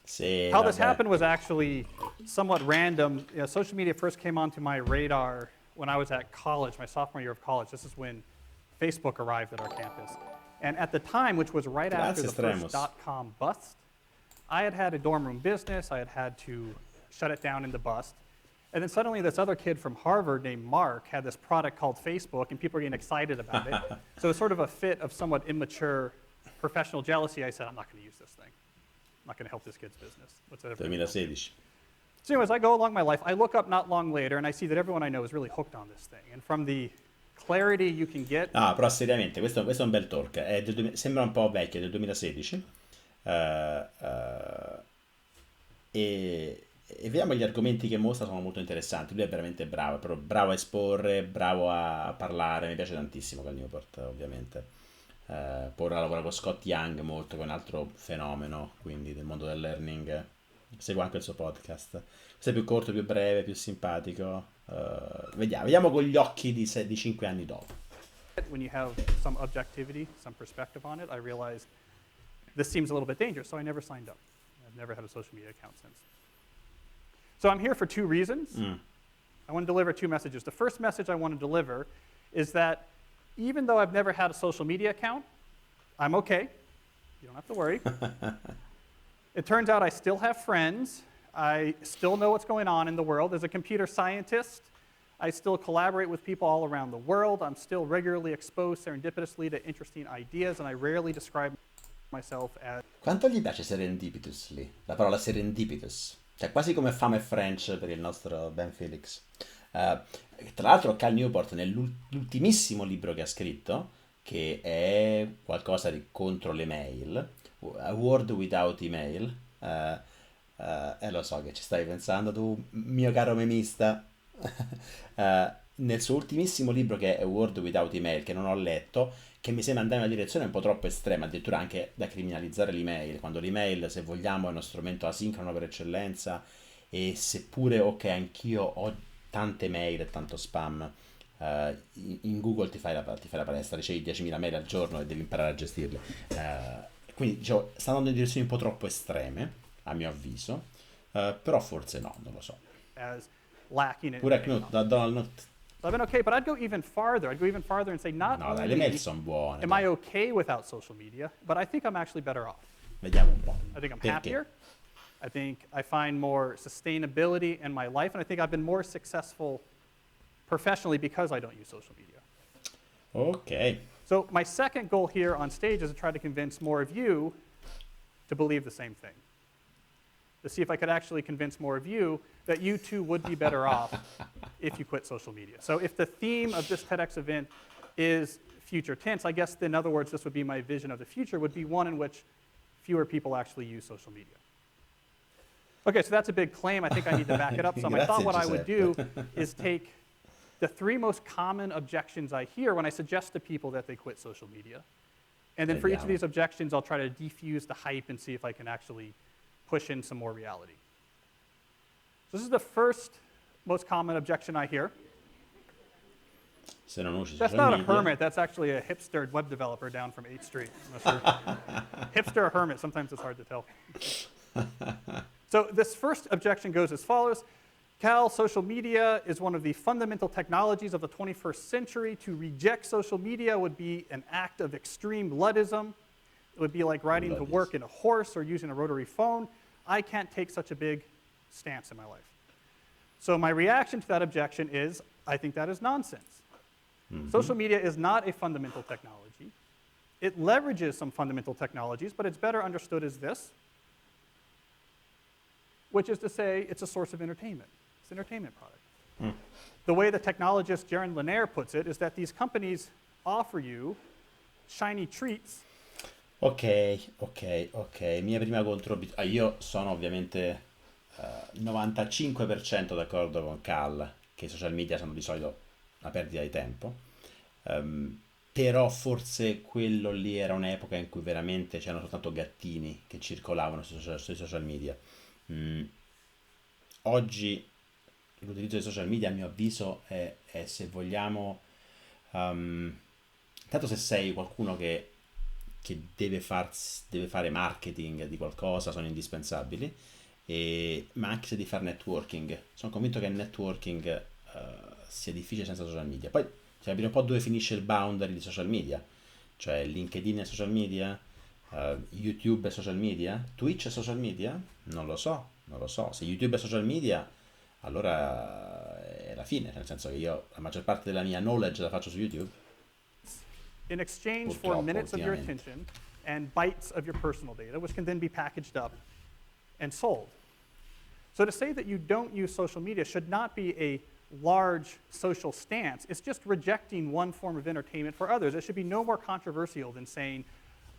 Sì, How this vabbè. happened was actually somewhat random. You know, social media first came onto my radar when I was at college, my sophomore year of college. This is when Facebook arrived at our campus. And at the time, which was right after the first dot-com bust, I had a dorm room business. I had to shut it down in the bust. And then suddenly this other kid from Harvard named Mark had this product called Facebook, and people were getting excited about it. So it's sort of a fit of somewhat immature professional jealousy. I said, I'm not going to use this thing. I'm not going to help this kid's business. What's that? 2016. So anyways, I go along my life. I look up not long later, and I see that everyone I know is really hooked on this thing. And from the clarity you can get... Ah, però seriamente, questo è un bel talk. Sembra un po' vecchio, è del 2016. E vediamo gli argomenti che mostra sono molto interessanti. Lui è veramente bravo, però bravo a esporre, bravo a parlare. Mi piace tantissimo Cal Newport, ovviamente. Poi ora lavora con Scott Young molto, che è un altro fenomeno, quindi del mondo del learning. Seguo anche il suo podcast. Questo è più corto, più breve, più simpatico. Vediamo con gli occhi di 5 anni dopo. When you have some objectivity, some perspective on it, I realized this seems a little bit dangerous, so I never signed up. I've never had a social media account since. So I'm here for two reasons. I want to deliver two messages. The first message I want to deliver is that even though I've never had a social media account, I'm okay. You don't have to worry. It turns out I still have friends. I still know what's going on in the world. As a computer scientist, I still collaborate with people all around the world. I'm still regularly exposed serendipitously to interesting ideas, and I rarely describe myself as... Quanto gli piace serendipitously? La parola serendipitous. Cioè quasi come fame French per il nostro Ben Felix. Tra l'altro Cal Newport nell'ultimissimo libro che ha scritto, che è qualcosa di contro le mail, A World Without Email, e lo so che ci stai pensando tu, mio caro memista. Nel suo ultimissimo libro, che è A World Without Email, che non ho letto, che mi sembra andare in una direzione un po' troppo estrema, addirittura anche da criminalizzare l'email, quando l'email, se vogliamo, è uno strumento asincrono per eccellenza, e seppure, ok, anch'io ho tante mail e tanto spam, in Google ti fai la palestra, ricevi 10.000 mail al giorno e devi imparare a gestirle. Quindi diciamo, sta andando in direzioni un po' troppo estreme, a mio avviso, però forse no, non lo so. As lacking in Pure Knut, da Donald Knut. I've been okay, but I'd go even farther. I'd go even farther and say not No, dai, only le mail sono buone. am I okay without social media, but I think I'm actually better off. Vediamo un po'. I think I'm Perché? happier. I think I find more sustainability in my life, and I think I've been more successful professionally because I don't use social media. Ok. So my second goal here on stage is to try to convince more of you to believe the same thing. To see if I could actually convince more of you that you too would be better off if you quit social media. So if the theme of this TEDx event is future tense, I guess in other words, this would be my vision of the future, would be one in which fewer people actually use social media. Okay, so that's a big claim. I think I need to back it up. So I thought what I would do is take the three most common objections I hear when I suggest to people that they quit social media. And then for each of these objections, I'll try to defuse the hype and see if I can actually push in some more reality. So this is the first most common objection I hear. Se non usi That's social not media. a hermit, that's actually a hipster web developer down from 8th Street. Hipster or hermit, sometimes it's hard to tell. So this first objection goes as follows. Cal, social media is one of the fundamental technologies of the 21st century. To reject social media would be an act of extreme Luddism. It would be like riding to work in a horse or using a rotary phone. I can't take such a big stance in my life. So my reaction to that objection is, I think that is nonsense. Social media is not a fundamental technology. It leverages some fundamental technologies, but it's better understood as this, which is to say it's a source of entertainment. It's an entertainment product. The way the technologist Jaron Lanier puts it is that these companies offer you shiny treats. Ok. Mia prima io sono ovviamente 95% d'accordo con Cal che i social media sono di solito una perdita di tempo. Però forse quello lì era un'epoca in cui veramente c'erano soltanto gattini che circolavano sui social media. Oggi l'utilizzo dei social media, a mio avviso, è se vogliamo, intanto se sei qualcuno che deve fare marketing di qualcosa, sono indispensabili, ma anche se devi fare networking. Sono convinto che il networking sia difficile senza social media. Poi ci capire un po' dove finisce il boundary di social media, cioè LinkedIn è social media, YouTube è social media, Twitch è social media? Non lo so. Se YouTube è social media, allora è la fine, nel senso che io la maggior parte della mia knowledge la faccio su YouTube. In exchange for minutes of your attention and bytes of your personal data, which can then be packaged up and sold. So to say that you don't use social media should not be a large social stance. It's just rejecting one form of entertainment for others. It should be no more controversial than saying,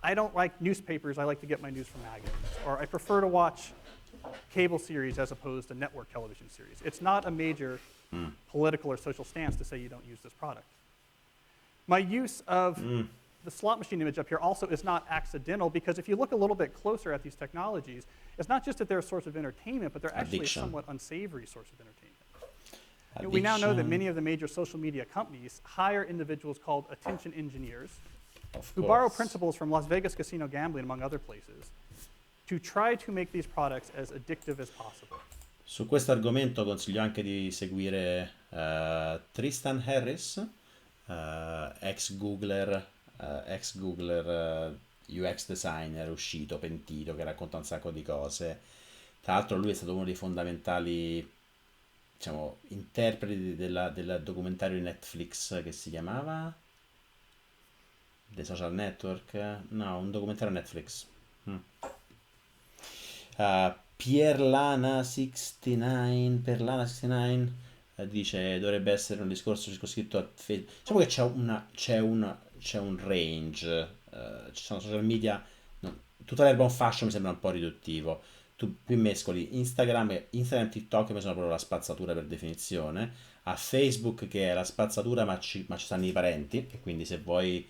I don't like newspapers, I like to get my news from magazines. Or I prefer to watch cable series as opposed to network television series. It's not a major political or social stance to say you don't use this product. My use of the slot machine image up here also is not accidental, because if you look a little bit closer at these technologies, it's not just that they're a source of entertainment, but they're actually a somewhat unsavory source of entertainment. We now know that Addiction, many of the major social media companies hire individuals called attention engineers of who borrow course. principles from Las Vegas casino gambling, among other places, to try to make these products as addictive as possible. Su questo argomento consiglio anche di seguire Tristan Harris, ex Googler, UX designer, uscito, pentito, che racconta un sacco di cose. Tra l'altro lui è stato uno dei fondamentali, diciamo, interpreti del documentario di Netflix che si chiamava The Social Network? No, un documentario Netflix. Mm. Perlana69 dice dovrebbe essere un discorso circoscritto a Facebook. Diciamo che c'è un range, ci sono social media, no, tutta l'erba un fascio mi sembra un po' riduttivo. Tu più mescoli Instagram e TikTok che sono proprio la spazzatura per definizione, a Facebook che è la spazzatura ma ci stanno i parenti e quindi se vuoi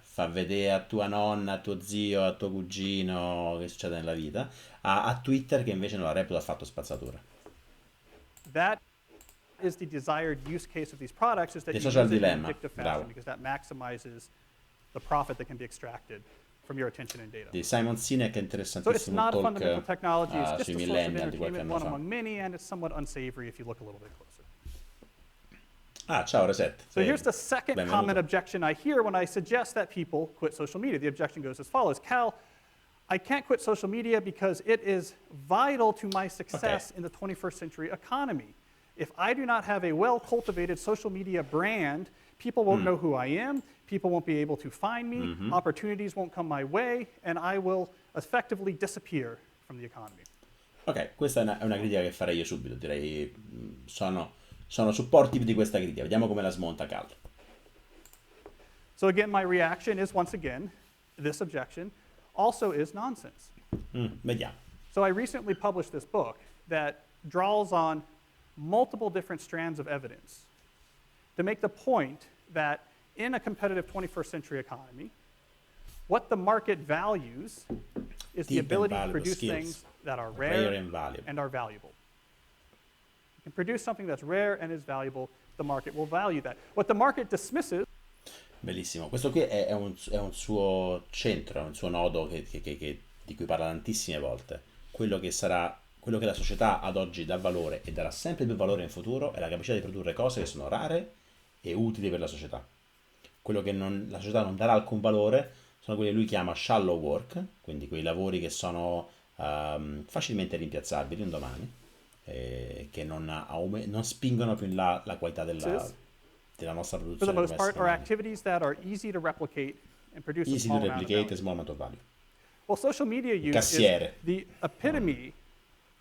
far vedere a tua nonna, a tuo zio, a tuo cugino che succede nella vita, a Twitter che invece non la reputa affatto spazzatura. That is the desired use case of these products, is that The you social use it in an dilemma, addictive bravo. fashion because that maximizes the profit that can be extracted from your attention and data. Di Simon Sinek è So it's interessantissimo un not a talk fundamental technology, it's just sui a source of millennial di qualche entertainment, anno one fa. among many, and it's somewhat unsavory if you look a little bit closer. Ah, ciao Reset. So here's the second common Benvenuto. objection I hear when I suggest that people quit social media. The objection goes as follows: Cal, I can't quit social media because it is vital to my success in the 21st century economy. If I do not have a well-cultivated social media brand, people won't know who I am, people won't be able to find me, opportunities won't come my way, and I will effectively disappear from the economy. Ok, questa è una critica che farei io subito, direi sono supportive di questa critica, vediamo come la smonta Cal. So again, my reaction is, once again, this objection also is nonsense. Vediamo. So I recently published this book that draws on multiple different strands of evidence to make the point that in a competitive 21st century economy, what the market values is the Deep and ability to valuable produce skills. things that are Rare rare and valuable. and are valuable. You can produce something that's rare and is valuable, the market will value that. What the market dismisses. Bellissimo, questo qui è un suo centro, è un suo nodo di cui parla tantissime volte. Quello che la società ad oggi dà valore e darà sempre più valore in futuro è la capacità di produrre cose che sono rare e utili per la società. Quello che la società non darà alcun valore sono quelli che lui chiama shallow work, quindi quei lavori che sono facilmente rimpiazzabili un domani, che non spingono più in là la qualità della nostra For the produzione most come part, esseri are umani. activities that are easy to replicate and produce a Easy to small amount of replicate value. a small amount of value. Well, social media use Cassiere. is the epitome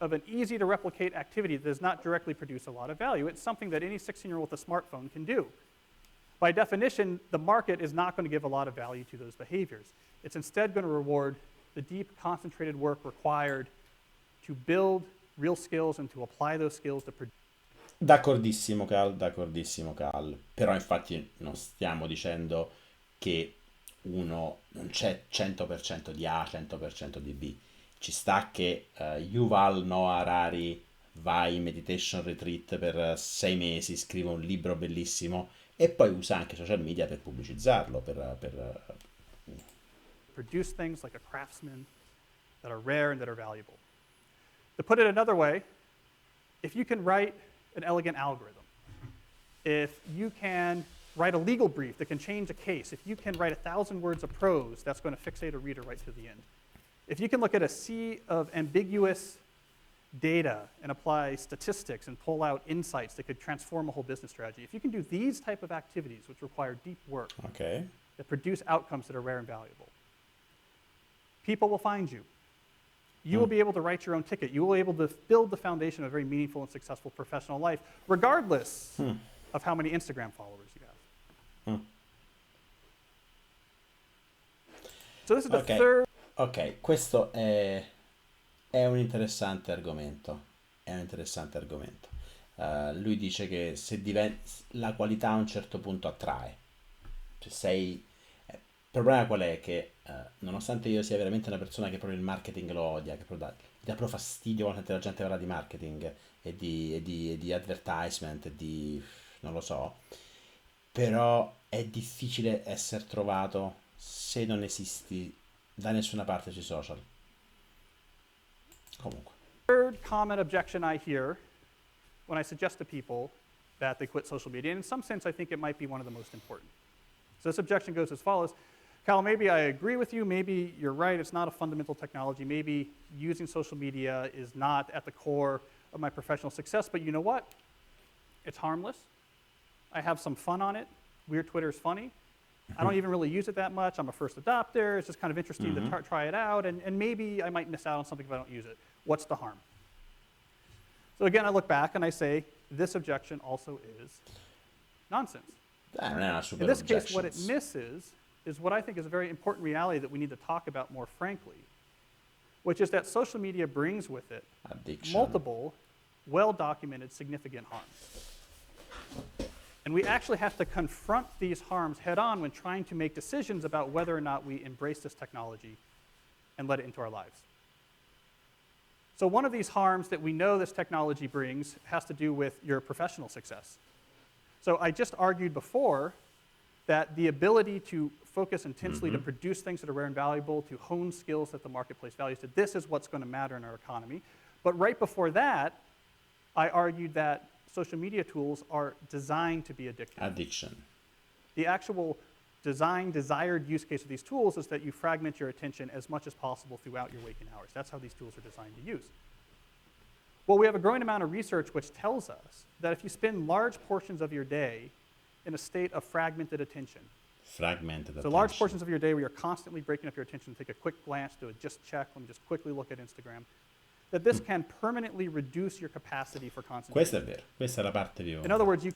of an easy to replicate activity that does not directly produce a lot of value. It's something that any 16-year-old with a smartphone can do. By definition, the market is not going to give a lot of value to those behaviors. It's instead going to reward the deep, concentrated work required to build real skills and to apply those skills to produce. D'accordissimo Cal, però infatti non stiamo dicendo che non c'è 100% di A, 100% di B. Ci sta che Yuval Noah Harari va in meditation retreat per 6 mesi, scrive un libro bellissimo e poi usa anche social media per pubblicizzarlo, Produce things like a craftsman that are rare and that are valuable. To put it another way, if you can write an elegant algorithm, if you can write a legal brief that can change a case, if you can write 1,000 words of prose that's going to fixate a reader right to the end, if you can look at a sea of ambiguous data and apply statistics and pull out insights that could transform a whole business strategy, if you can do these type of activities which require deep work ok? that produce outcomes that are rare and valuable, people will find you. You will be able to write your own ticket. You will be able to build the foundation of a very meaningful and successful professional life, regardless of how many Instagram followers you have. So this is the third. Ok, questo è un interessante argomento. Lui dice che se la qualità a un certo punto attrae. Cioè il problema qual è? Che nonostante io sia veramente una persona che proprio il marketing lo odia, che proprio dà proprio fastidio quando sente la gente parla di marketing e di advertisement e di non lo so, però è difficile essere trovato se non esisti da nessuna parte sui social. Comunque. Third common objection I hear when I suggest to people that they quit social media, and in some sense I think it might be one of the most important. So this objection goes as follows. Cal, maybe I agree with you, maybe you're right, it's not a fundamental technology, maybe using social media is not at the core of my professional success, but you know what? It's harmless. I have some fun on it. Weird Twitter is funny. I don't even really use it that much. I'm a first adopter. It's just kind of interesting to try it out, and maybe I might miss out on something if I don't use it. What's the harm? So again, I look back and I say, this objection also is nonsense. Non è una super In this case, what it objections. misses is what I think is a very important reality that we need to talk about more frankly, which is that social media brings with it Addiction. multiple, well-documented, significant harms. And we actually have to confront these harms head-on when trying to make decisions about whether or not we embrace this technology and let it into our lives. So one of these harms that we know this technology brings has to do with your professional success. So I just argued before that the ability to focus intensely to produce things that are rare and valuable, to hone skills that the marketplace values, that this is what's going to matter in our economy. But right before that, I argued that social media tools are designed to be addictive. Addiction. The actual desired use case of these tools is that you fragment your attention as much as possible throughout your waking hours. That's how these tools are designed to use. Well, we have a growing amount of research which tells us that if you spend large portions of your day in a state of fragmented attention, Fragmented so attention. large portions of your day where you're constantly breaking up your attention, take a quick glance, do a just check, let me just quickly look at Instagram, that this can permanently reduce your capacity for concentration. Questo è vero, questa è la parte più... In other words, you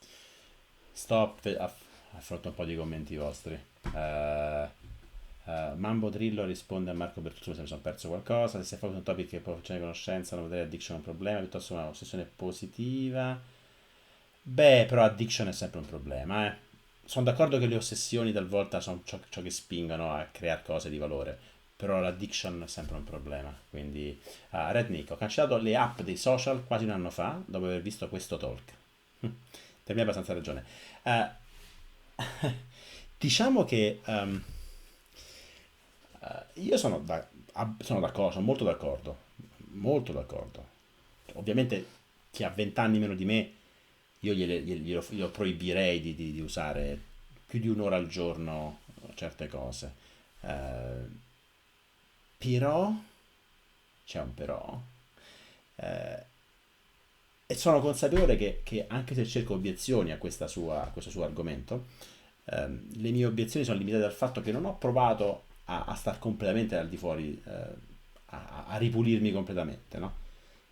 Stop, affronto un po' di commenti vostri. Mambo Drillo risponde a Marco Bertuzzo se mi sono perso qualcosa. Se si è fatto un topic che può facere conoscenza, non vedere addiction è un problema, piuttosto una ossessione positiva. Beh, però addiction è sempre un problema, eh. Sono d'accordo che le ossessioni talvolta sono ciò che spingono a creare cose di valore, però l'addiction è sempre un problema. Quindi, Red Nick, ho cancellato le app dei social quasi un anno fa dopo aver visto questo talk. Per me hai abbastanza ragione. Diciamo che io sono d'accordo, sono molto d'accordo, molto d'accordo. Ovviamente chi ha 20 anni meno di me, io glielo proibirei di usare più di un'ora al giorno certe cose. Però, c'è un però, e sono consapevole che anche se cerco obiezioni a questo suo argomento, le mie obiezioni sono limitate dal fatto che non ho provato a star completamente al di fuori, a ripulirmi completamente, no?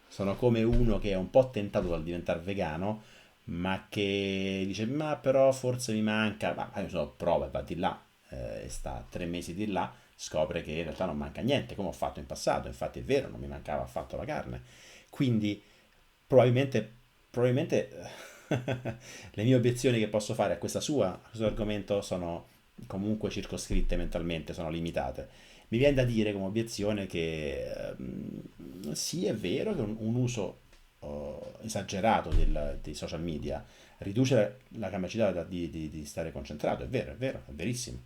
Sono come uno che è un po' tentato dal diventare vegano, ma che dice, ma però forse mi manca, ma prova, va di là, e sta 3 mesi di là, scopre che in realtà non manca niente, come ho fatto in passato. Infatti è vero, non mi mancava affatto la carne. Quindi probabilmente le mie obiezioni che posso fare a questo argomento sono comunque circoscritte mentalmente, sono limitate. Mi viene da dire come obiezione che sì, è vero che un uso esagerato dei social media riduce la capacità di stare concentrato, è vero, è verissimo.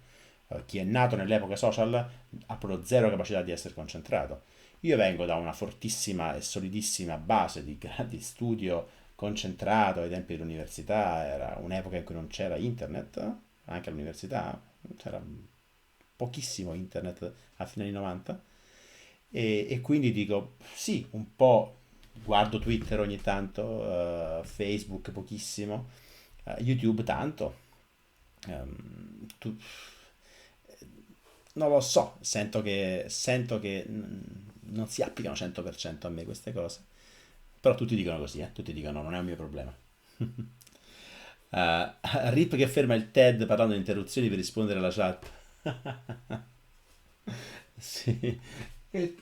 Chi è nato nell'epoca social ha proprio zero capacità di essere concentrato. Io vengo da una fortissima e solidissima base di studio concentrato ai tempi dell'università, era un'epoca in cui non c'era internet, anche all'università c'era pochissimo internet a fine anni 90, e quindi dico sì, un po' guardo Twitter ogni tanto, Facebook pochissimo, YouTube tanto. Non lo so, sento che non si applicano 100% a me queste cose, però tutti dicono così, tutti dicono non è un mio problema. Rip che ferma il TED parlando di interruzioni per rispondere alla chat. Sì.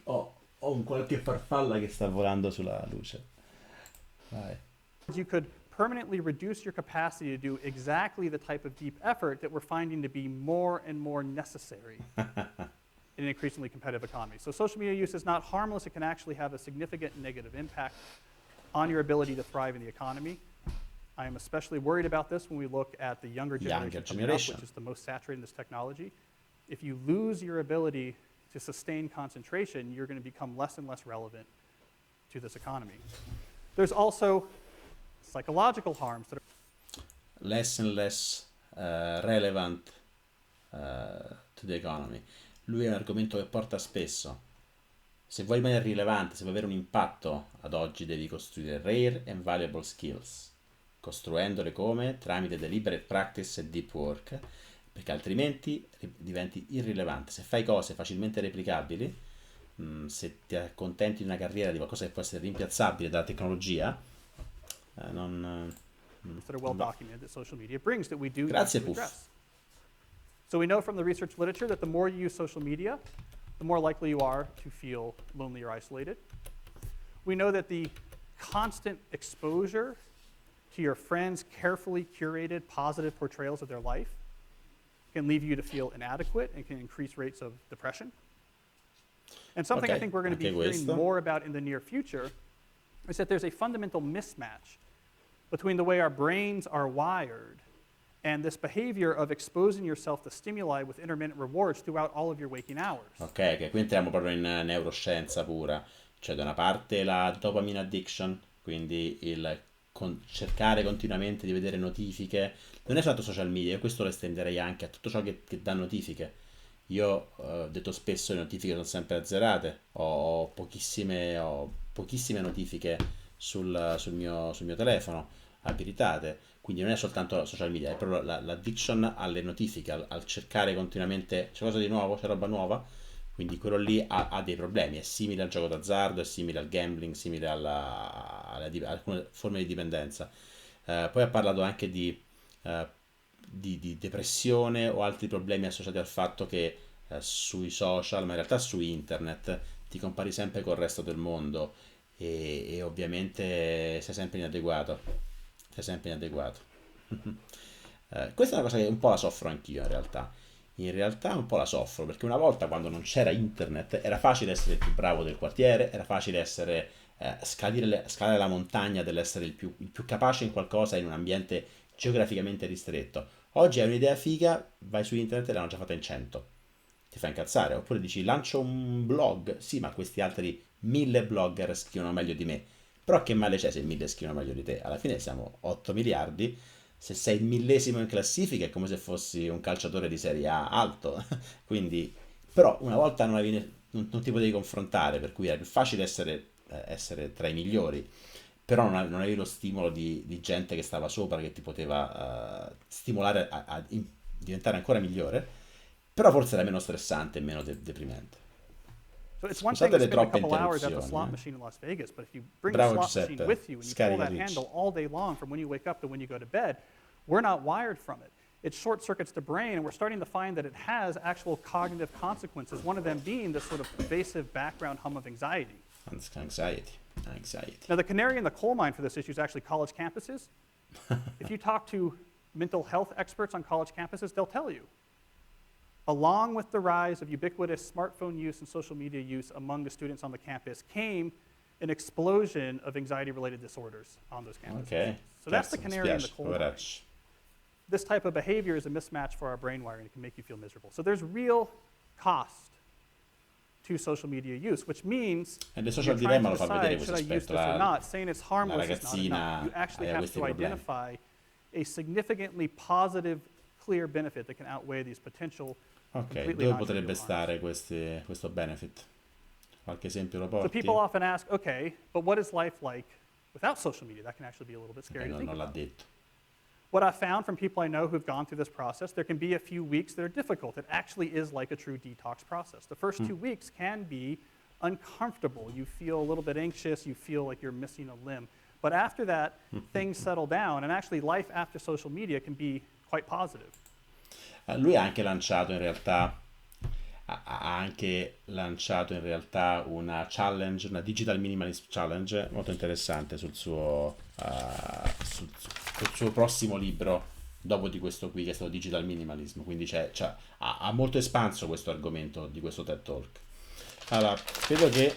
Ho un qualche farfalla che sta volando sulla luce. Vai. You could permanently reduce your capacity to do exactly the type of deep effort that we're finding to be more and more necessary in in an increasingly competitive economy. So social media use is not harmless. It can actually have a significant negative impact on your ability to thrive in the economy. I am especially worried about this when we look at the younger generation coming up, which is the most saturated in this technology. If you lose your ability to sustain concentration, you're going to become less and less relevant to this economy. There's also psychological harms that are Less and less relevant to the economy. Lui è un argomento che porta spesso. Se vuoi rimanere rilevante, se vuoi avere un impatto ad oggi, devi costruire rare and valuable skills. Costruendole come? Tramite deliberate practice e deep work, perché altrimenti diventi irrilevante. Se fai cose facilmente replicabili, se ti accontenti di una carriera di qualcosa che può essere rimpiazzabile dalla tecnologia, non... that are well documented that social media brings that we do Grazie, need to Puff. address. So we know from the research literature that the more you use social media, the more likely you are to feel lonely or isolated. We know that the constant exposure to your friends' carefully curated positive portrayals of their life can leave you to feel inadequate and can increase rates of depression. And something I think we're going to be hearing more about in the near future is that there's a fundamental mismatch between the way our brains are wired and this behavior of exposing yourself to stimuli with intermittent rewards throughout all of your waking hours. Ok, che qui entriamo proprio in neuroscienza pura. Cioè, da una parte la dopamine addiction, quindi il cercare continuamente di vedere notifiche. Non è soltanto social media, io questo lo estenderei anche a tutto ciò che dà notifiche. Io ho detto spesso le notifiche sono sempre azzerate, ho pochissime notifiche sul mio telefono abilitate, quindi non è soltanto social media, è proprio l'addiction alle notifiche, al cercare continuamente c'è cosa di nuovo, c'è roba nuova, quindi quello lì ha dei problemi, è simile al gioco d'azzardo, è simile al gambling, simile a alcune forme di dipendenza. Poi ha parlato anche di depressione o altri problemi associati al fatto che sui social, ma in realtà su internet, ti compari sempre col resto del mondo e ovviamente sei sempre inadeguato. Questa è una cosa che un po' la soffro anch'io in realtà. In realtà un po' la soffro perché una volta, quando non c'era internet, era facile essere il più bravo del quartiere, era facile essere scalare la montagna dell'essere il più capace in qualcosa in un ambiente geograficamente ristretto. Oggi hai un'idea figa, vai su internet e l'hanno già fatta in 100. Ti fa incazzare. Oppure dici lancio un blog, sì, ma questi altri 1000 blogger scrivono meglio di me. Però che male c'è se 1000 scrivono meglio di te? Alla fine siamo 8 miliardi. Se sei il millesimo in classifica è come se fossi un calciatore di Serie A alto. Quindi, però una volta non ti potevi confrontare, per cui era più facile essere tra i migliori. Però non avevi lo stimolo di gente che stava sopra, che ti poteva stimolare a diventare ancora migliore. Però forse era meno stressante e meno deprimente. So it's one thing to Scusate le spend a troppe couple hours at the interruzioni. slot machine in Las Vegas, but if you bring Bravo, the slot Giuseppe. machine with you and you Scarica pull that Rich. handle all day long from when you wake up to when you go to bed, we're not wired from it. It short circuits the brain, and we're starting to find that it has actual cognitive consequences, one of them being this sort of pervasive background hum of anxiety. Anxiety. Now, the canary in the coal mine for this issue is actually college campuses. If you talk to mental health experts on college campuses, they'll tell you, along with the rise of ubiquitous smartphone use and social media use among the students on the campus came an explosion of anxiety-related disorders on those campuses. Ok. So that's the Cazzo, mi canary in the spiace, coal mine. poveracci. This type of behavior is a mismatch for our brain wiring. It can make you feel miserable. So there's real cost to social media use, which means E le you're social trying dilemma to lo fa vedere decide, questo should I use aspetto. this or not? Saying it's harmless is not ragazzina enough. You actually aveva have questi to problemi. identify a significantly positive, clear benefit that can outweigh these potential Ok, completely dove non-trivial potrebbe harms. stare questo benefit? Qualche esempio lo So porti? people often ask, okay, but what is life like without social media? That can actually be a little bit scary to think Non l'ha about. detto. What I've found from people I know who've gone through this process, there can be a few weeks that are difficult. It actually is like a true detox process. The first 2 weeks can be uncomfortable. You feel a little bit anxious. You feel like you're missing a limb. But after that, things settle down. And actually, life after social media can be quite positive. Lui ha anche lanciato in realtà una challenge, una digital minimalism challenge molto interessante sul suo prossimo libro dopo di questo qui che è stato digital minimalism, quindi ha molto espanso questo argomento di questo TED Talk. Allora, credo che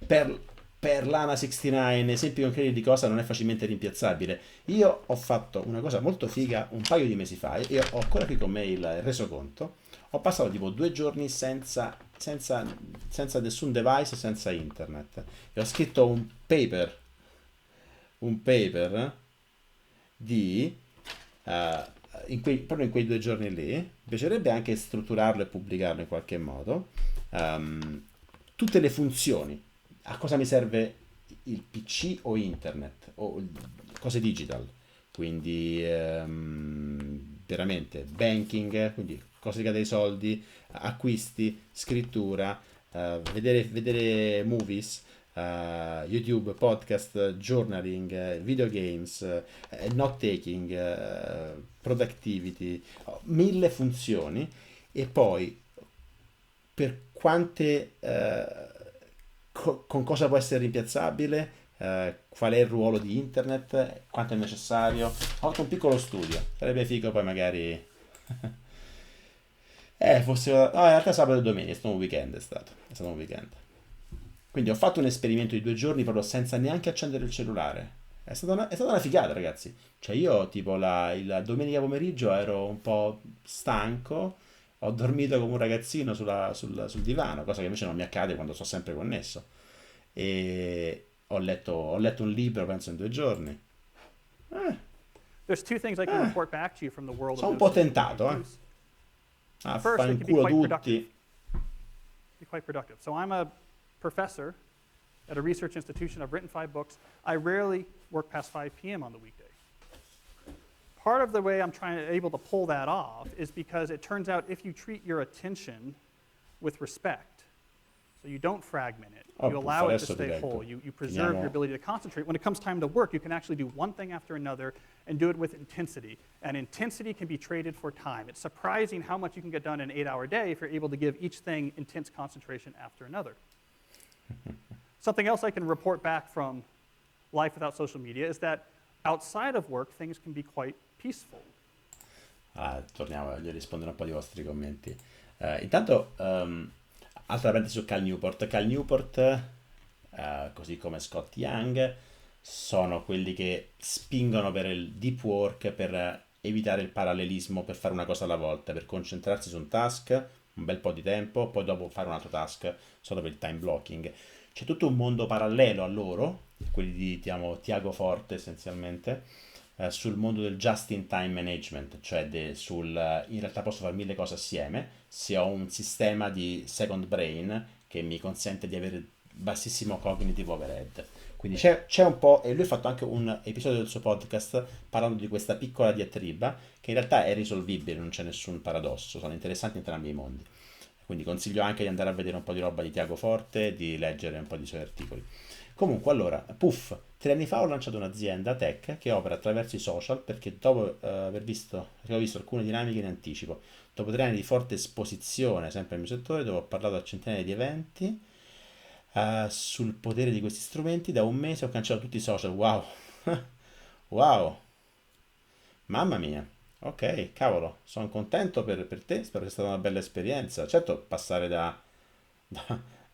per, per l'ANA 69 esempi concreti di cosa non è facilmente rimpiazzabile. Io ho fatto una cosa molto figa un paio di mesi fa, e ho ancora qui con me il resoconto. Ho passato tipo 2 giorni senza nessun device, senza internet. E ho scritto un paper di proprio in quei 2 giorni lì. Mi piacerebbe anche strutturarlo e pubblicarlo in qualche modo. Ehm, Tutte le funzioni. A cosa mi serve il PC o internet o cose digital. Quindi veramente banking, quindi cose legate ai soldi, acquisti, scrittura, vedere movies, YouTube, podcast, journaling, videogames, note taking, productivity, mille funzioni. E poi per quante con cosa può essere rimpiazzabile, qual è il ruolo di internet, quanto è necessario. Ho fatto un piccolo studio, sarebbe figo poi magari fosse no, in realtà sabato e domenica, è stato un weekend, è stato un weekend. Quindi ho fatto un esperimento di 2 giorni proprio senza neanche accendere il cellulare. È stata una figata, ragazzi. Cioè io tipo il domenica pomeriggio ero un po' stanco, ho dormito come un ragazzino sul divano, cosa che invece non mi accade quando sono sempre connesso. E ho letto un libro, penso, in 2 giorni. Eh, There's two things I can report back to you from the world of Sono un no po' social media tentato, use. a First, fare it in can be culo quite productive. tutti. Be quite productive. So I'm a professor at a research institution. I've written 5 books. I rarely work past 5 p.m. on the weekday. Part of the way I'm able to pull that off is because it turns out if you treat your attention with respect, so you don't fragment it, you allow it to Adesso ti stay whole, leggo. you preserve your Finiamo. ability to concentrate. When it comes time to work, you can actually do one thing after another and do it with intensity. And intensity can be traded for time. It's surprising how much you can get done in an 8-hour day if you're able to give each thing intense concentration after another. Something else I can report back from life without social media is that outside of work, things can be quite peaceful. Torniamo, gli rispondono un po' di vostri commenti. Intanto, altra parentesi su Cal Newport. Cal Newport, così come Scott Young, sono quelli che spingono per il deep work, per evitare il parallelismo, per fare una cosa alla volta, per concentrarsi su un task un bel po' di tempo, poi dopo fare un altro task, solo per il time blocking. C'è tutto un mondo parallelo a loro, quelli di diciamo, Tiago Forte essenzialmente, sul mondo del just-in-time management, cioè in realtà posso fare mille cose assieme se ho un sistema di second brain che mi consente di avere bassissimo cognitive overhead. Quindi c'è un po', e lui ha fatto anche un episodio del suo podcast parlando di questa piccola diatriba che in realtà è risolvibile, non c'è nessun paradosso, sono interessanti entrambi i mondi. Quindi consiglio anche di andare a vedere un po' di roba di Tiago Forte, di leggere un po' di suoi articoli. Comunque, allora, puff, 3 anni fa ho lanciato un'azienda tech che opera attraverso i social perché dopo perché ho visto alcune dinamiche in anticipo. Dopo 3 anni di forte esposizione, sempre nel mio settore, dove ho parlato a centinaia di eventi sul potere di questi strumenti, da un mese ho cancellato tutti i social. Wow, wow, mamma mia. Ok, cavolo, sono contento per te, spero sia stata una bella esperienza. Certo, passare da,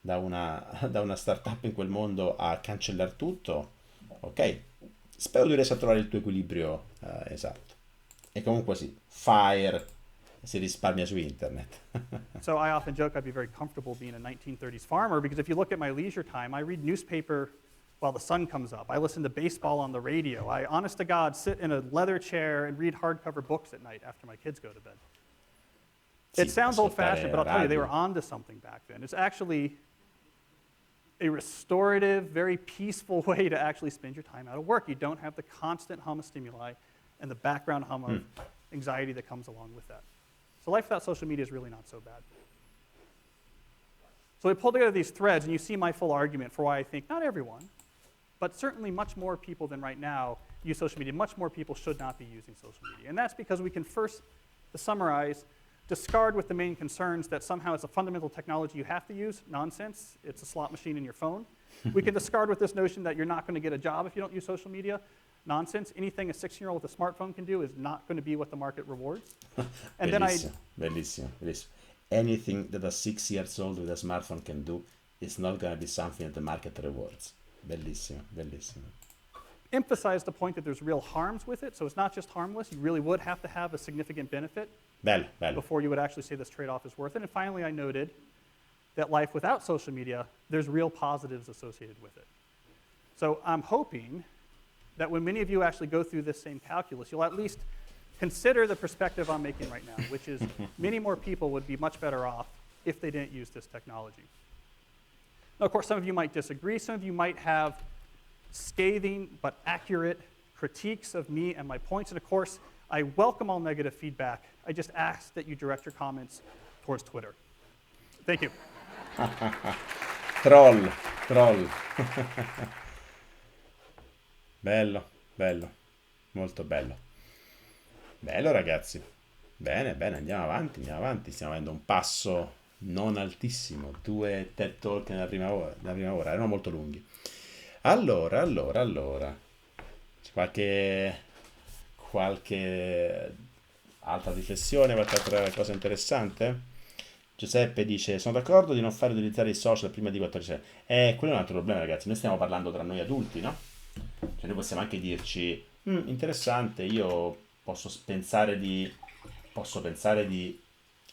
da una startup in quel mondo a cancellare tutto, ok, spero tu riesca a trovare il tuo equilibrio esatto. E comunque sì, fire si risparmia su internet. So I often joke I'd be very comfortable being a 1930s farmer because if you look at my leisure time, I read newspaper while the sun comes up. I listen to baseball on the radio. I, honest to God, sit in a leather chair and read hardcover books at night after my kids go to bed. It Sì, sounds old-fashioned, but I'll tell you, they were radio. onto something back then. It's actually a restorative, very peaceful way to actually spend your time out of work. You don't have the constant hum of stimuli and the background hum of anxiety that comes along with that. So life without social media is really not so bad. So we pulled together these threads, and you see my full argument for why I think not everyone, but certainly much more people than right now use social media. Much more people should not be using social media. And that's because we can first, to summarize, discard with the main concerns that somehow it's a fundamental technology you have to use. Nonsense. It's a slot machine in your phone. We can discard with this notion that you're not going to get a job if you don't use social media. nonsense. Anything a 16-year-old with a smartphone can do is not going to be what the market rewards. And then Bellissimo, bellissimo, bellissimo. Anything that a 6 years old with a smartphone can do is not going to be something that the market rewards. Bellissimo, bellissimo. emphasize the point that there's real harms with it, so it's not just harmless. You really would have to have a significant benefit Bello, bello. before you would actually say this trade-off is worth it. And finally, I noted that life without social media, there's real positives associated with it. So I'm hoping that when many of you actually go through this same calculus, you'll at least consider the perspective I'm making right now, which is many more people would be much better off if they didn't use this technology. Now, of course, some of you might disagree. Some of you might have scathing but accurate critiques of me and my points. And of course, I welcome all negative feedback. I just ask that you direct your comments towards Twitter. Thank you. Troll, troll. Bello, bello, molto bello. Bello ragazzi. Bene, bene, andiamo avanti. Stiamo avendo un passo non altissimo. 2 TED Talk nella prima ora, erano molto lunghi. Allora. C'è qualche altra riflessione, qualche altra cosa interessante? Giuseppe dice, sono d'accordo di non fare utilizzare i social prima di 14 anni. Quello è un altro problema, ragazzi. Noi stiamo parlando tra noi adulti, no? Cioè noi possiamo anche dirci, interessante, io posso pensare di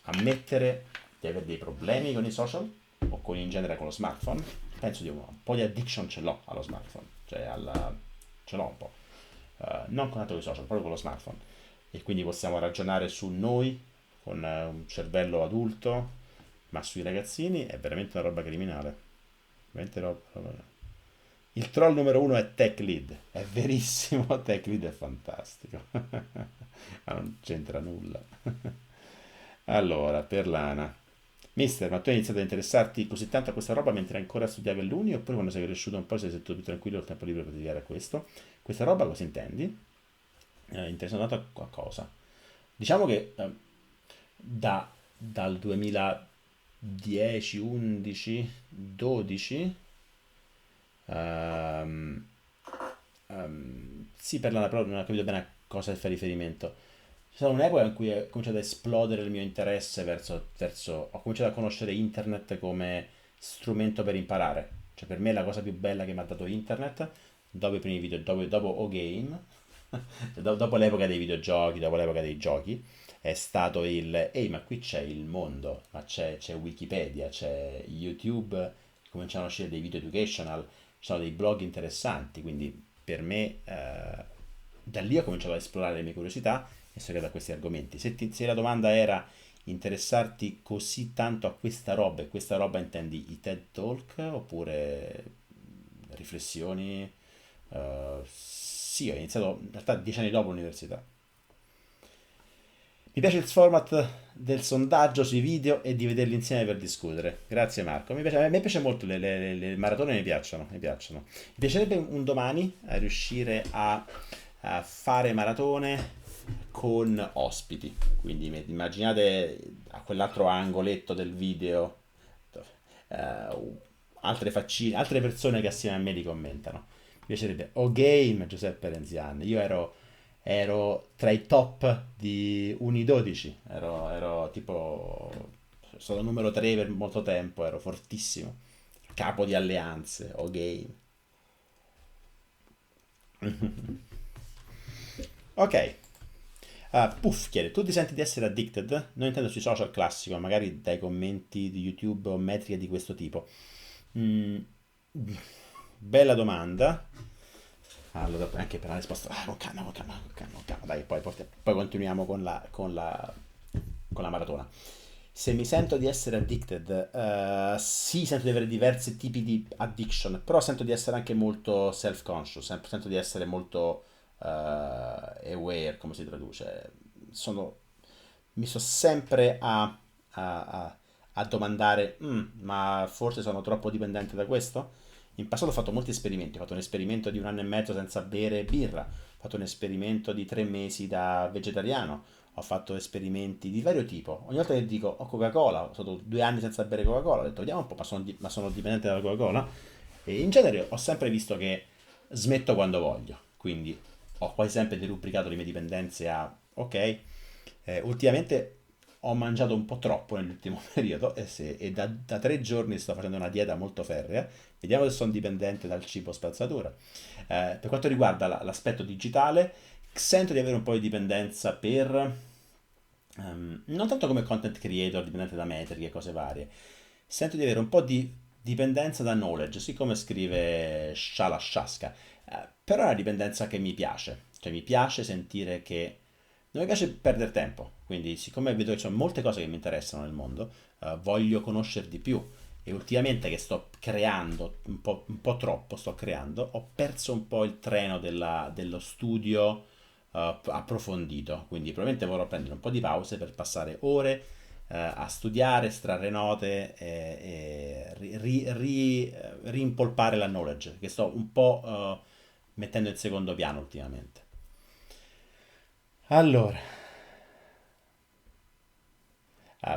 ammettere di avere dei problemi con i social o in genere con lo smartphone. Penso di un po' di addiction ce l'ho allo smartphone, cioè ce l'ho un po'. Non con i social, proprio con lo smartphone. E quindi possiamo ragionare su noi con un cervello adulto, ma sui ragazzini è veramente una roba criminale. Veramente roba. Il troll numero 1 è Tech Lead, è verissimo, Tech Lead è fantastico, ma non c'entra nulla. Allora, Perlana. Mister, ma tu hai iniziato ad interessarti così tanto a questa roba mentre ancora studiavi all'uni oppure quando sei cresciuto un po' sei sentito più tranquillo il tempo libero per dedicare a questo? Questa roba cosa intendi? Interessante a cosa? Diciamo che dal 2010, 11, 12 sì, Perlana, però non ho capito bene a cosa fa riferimento. C'è stata un'epoca in cui è cominciato ad esplodere il mio interesse ho cominciato a conoscere internet come strumento per imparare. Cioè per me la cosa più bella che mi ha dato internet, dopo i primi video, dopo O-Game, dopo l'epoca dei videogiochi, dopo l'epoca dei giochi, è stato ehi, ma qui c'è il mondo, ma c'è Wikipedia, c'è YouTube, cominciano a uscire dei video educational, ci sono dei blog interessanti, quindi per me da lì ho cominciato a esplorare le mie curiosità e sono arrivato a questi argomenti. Se la domanda era interessarti così tanto a questa roba, e questa roba intendi i TED Talk oppure riflessioni? Sì, ho iniziato in realtà 10 anni dopo l'università. Mi piace il format del sondaggio sui video e di vederli insieme per discutere. Grazie Marco. A me piace molto, le maratone mi piacciono. Mi piacerebbe un domani riuscire a fare maratone con ospiti. Quindi immaginate a quell'altro angoletto del video altre faccine, altre persone che assieme a me li commentano. Mi piacerebbe game Giuseppe Renzian. Io ero tra i top di Uni 12, ero tipo, sono stato numero 3 per molto tempo, ero fortissimo, capo di alleanze, game. Ok. Puff chiede, tu ti senti di essere addicted? Non intendo sui social classico, magari dai commenti di YouTube o metriche di questo tipo. Bella domanda. Allora, anche per la risposta, con calma, dai, poi continuiamo con la maratona. Se mi sento di essere addicted, sì, sento di avere diversi tipi di addiction, però sento di essere anche molto self-conscious, sento di essere molto aware, come si traduce. Mi sto sempre a domandare, ma forse sono troppo dipendente da questo? In passato ho fatto molti esperimenti, ho fatto un esperimento di 1 anno e mezzo senza bere birra, ho fatto un esperimento di 3 mesi da vegetariano, ho fatto esperimenti di vario tipo. Ogni volta che dico ho Coca-Cola, ho stato 2 anni senza bere Coca-Cola, ho detto vediamo un po', ma sono dipendente dalla Coca-Cola? E in genere ho sempre visto che smetto quando voglio, quindi ho quasi sempre derubricato le mie dipendenze a, ok, ultimamente ho mangiato un po' troppo nell'ultimo periodo e da 3 giorni sto facendo una dieta molto ferrea. Vediamo se sono dipendente dal cibo spazzatura. Per quanto riguarda l'aspetto digitale, sento di avere un po' di dipendenza non tanto come content creator, dipendente da metriche e cose varie, sento di avere un po' di dipendenza da knowledge, siccome scrive Shala Shaska, però è una dipendenza che mi piace, cioè mi piace sentire che non mi piace perdere tempo, quindi siccome vedo che ci sono molte cose che mi interessano nel mondo, voglio conoscere di più e ultimamente che sto creando un po' troppo, sto creando, ho perso un po' il treno dello studio approfondito, quindi probabilmente vorrò prendere un po' di pause per passare ore a studiare, estrarre note e rimpolpare la knowledge che sto un po' mettendo in secondo piano ultimamente. Allora,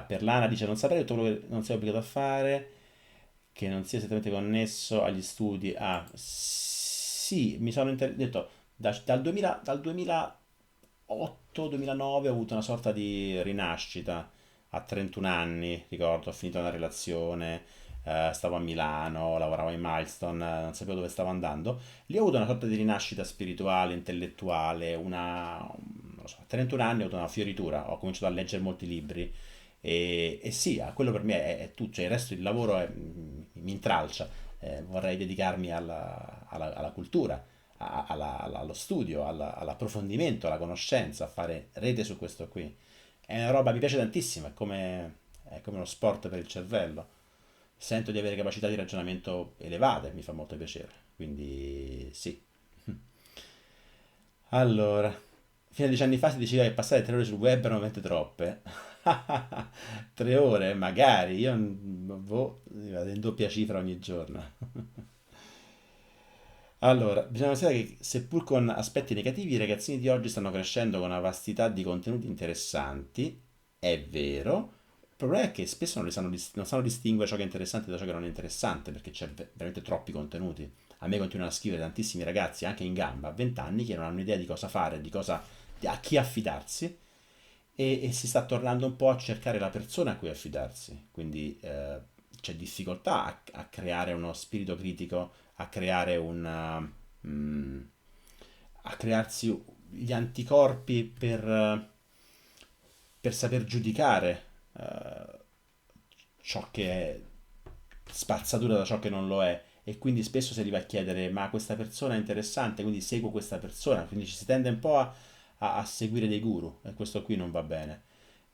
per Lana dice non saprei tutto quello che non sei obbligato a fare, che non sia esattamente connesso agli studi. Ah, sì, mi sono detto dal 2008-2009 ho avuto una sorta di rinascita a 31 anni, ricordo, ho finito una relazione, stavo a Milano, lavoravo in Milestone, non sapevo dove stavo andando. Lì ho avuto una sorta di rinascita spirituale, intellettuale, non lo so, a 31 anni ho avuto una fioritura, ho cominciato a leggere molti libri e sì, quello per me è tutto, cioè il resto del lavoro mi intralcia. Vorrei dedicarmi alla cultura, allo studio, all'approfondimento, alla conoscenza, a fare rete su questo qui. È una roba, mi piace tantissimo, è come uno sport per il cervello. Sento di avere capacità di ragionamento elevate, mi fa molto piacere. Quindi sì. Allora, fino a 10 anni fa si diceva che passare 3 ore sul web erano veramente troppe. 3 ore, magari, io vado in doppia cifra ogni giorno. Allora, bisogna considerare che seppur con aspetti negativi, i ragazzini di oggi stanno crescendo con una vastità di contenuti interessanti, è vero. Il problema è che spesso non sanno distinguere ciò che è interessante da ciò che non è interessante, perché c'è veramente troppi contenuti. A me continuano a scrivere tantissimi ragazzi, anche in gamba, a 20 anni, che non hanno idea di cosa fare, a chi affidarsi, e si sta tornando un po' a cercare la persona a cui affidarsi. Quindi c'è difficoltà a creare uno spirito critico, a creare a crearsi gli anticorpi per saper giudicare eh, ciò che è spazzatura da ciò che non lo è. E quindi spesso si arriva a chiedere: ma questa persona è interessante, quindi seguo questa persona. Quindi ci si tende un po' a seguire dei guru, e questo qui non va bene.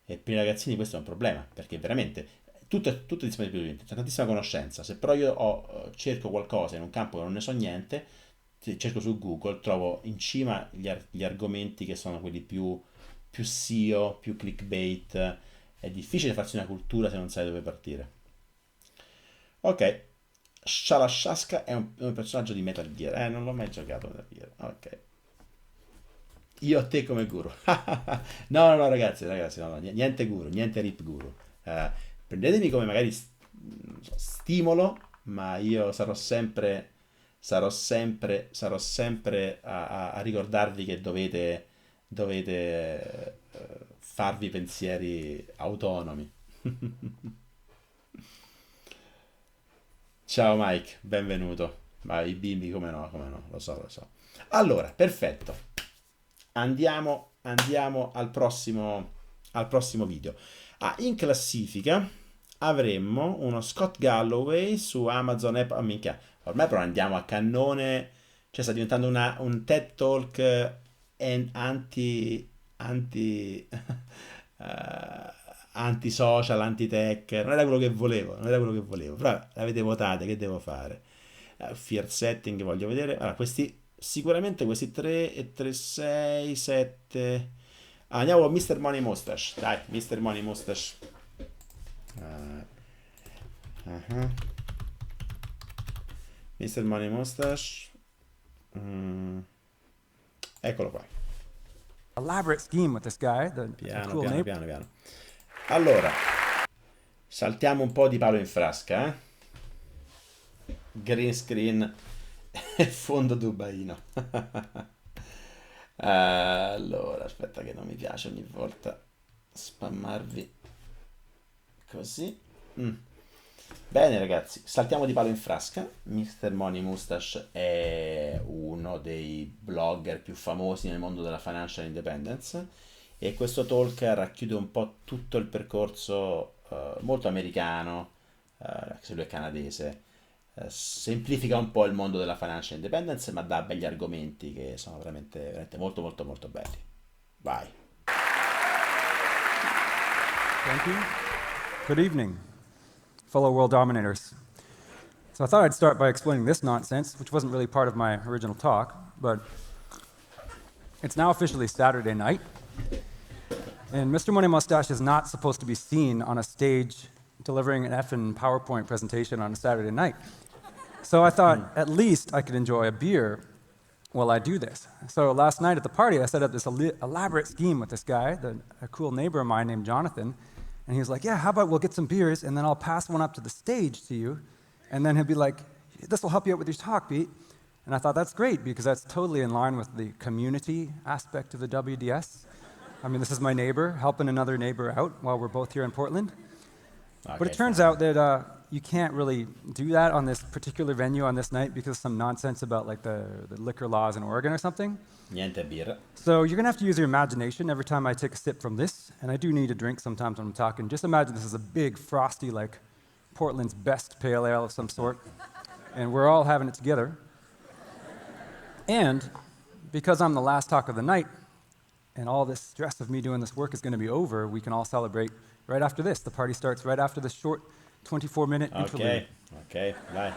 E per i ragazzini questo è un problema, perché veramente tutto è disponibile, c'è tantissima conoscenza. Se però io cerco qualcosa in un campo che non ne so niente, se cerco su Google, trovo in cima gli argomenti che sono quelli più SEO, più clickbait. È difficile farsi una cultura se non sai dove partire. Ok, Shalashaska è un personaggio di Metal Gear. Non l'ho mai giocato a Metal Gear. Ok. Io a te come guru. No, no, no, ragazzi, no, no, niente guru, niente rip guru. Eh, Prendetemi come magari non so, stimolo, ma io sarò sempre a ricordarvi che dovete farvi pensieri autonomi. Ciao Mike, benvenuto. Ma i bimbi come no, lo so. Allora, perfetto. Andiamo al prossimo video. In classifica avremmo uno Scott Galloway su Amazon App. Oh, minchia, ormai però andiamo a cannone. Cioè, sta diventando un TED Talk anti, eh, anti-social, anti-tech. Non era quello che volevo, non era quello che volevo. Però l'avete votate, che devo fare? Fear setting, voglio vedere. Allora, sicuramente questi 3 e 3, 6, 7. Andiamo con Mr. Money Mustache. Dai, Mr. Money Mustache. Uh, uh-huh. Mr. Money Mustache. Mm, Eccolo qua. Elaborate scheme with this guy, the Piano, cool piano, name. piano, piano. Allora, saltiamo un po' di palo in frasca, eh? Green screen e fondo tubaino. Allora, aspetta che non mi piace ogni volta spammarvi così. Mm. Bene ragazzi, saltiamo di palo in frasca. Mr. Money Mustache è uno dei blogger più famosi nel mondo della financial independence e questo talk racchiude un po' tutto il percorso molto americano, se lui è canadese, semplifica un po' il mondo della financial independence ma dà begli argomenti che sono veramente, veramente molto molto molto belli. Vai. Thank you. Good evening, fellow world dominators. So I thought I'd start by explaining this nonsense, which wasn't really part of my original talk, but it's now officially Saturday night, and Mr. Money Mustache is not supposed to be seen on a stage delivering an effing PowerPoint presentation on a Saturday night. So I thought at least I could enjoy a beer while I do this. So last night at the party, I set up this elaborate scheme with this guy, a cool neighbor of mine named Jonathan, and he was like, yeah, how about we'll get some beers, and then I'll pass one up to the stage to you, and then he'll be like, this will help you out with your talk, Pete. And I thought, that's great, because that's totally in line with the community aspect of the WDS. I mean, this is my neighbor helping another neighbor out while we're both here in Portland. But it turns out that you can't really do that on this particular venue on this night because of some nonsense about like the liquor laws in Oregon or something. Niente birra. So you're gonna have to use your imagination every time I take a sip from this, and I do need a drink sometimes when I'm talking. Just imagine this is a big, frosty, like Portland's best pale ale of some sort, and we're all having it together. And because I'm the last talk of the night, and all this stress of me doing this work is gonna be over, we can all celebrate right after this. The party starts right after this short 24-minute interlude. Ok, vai.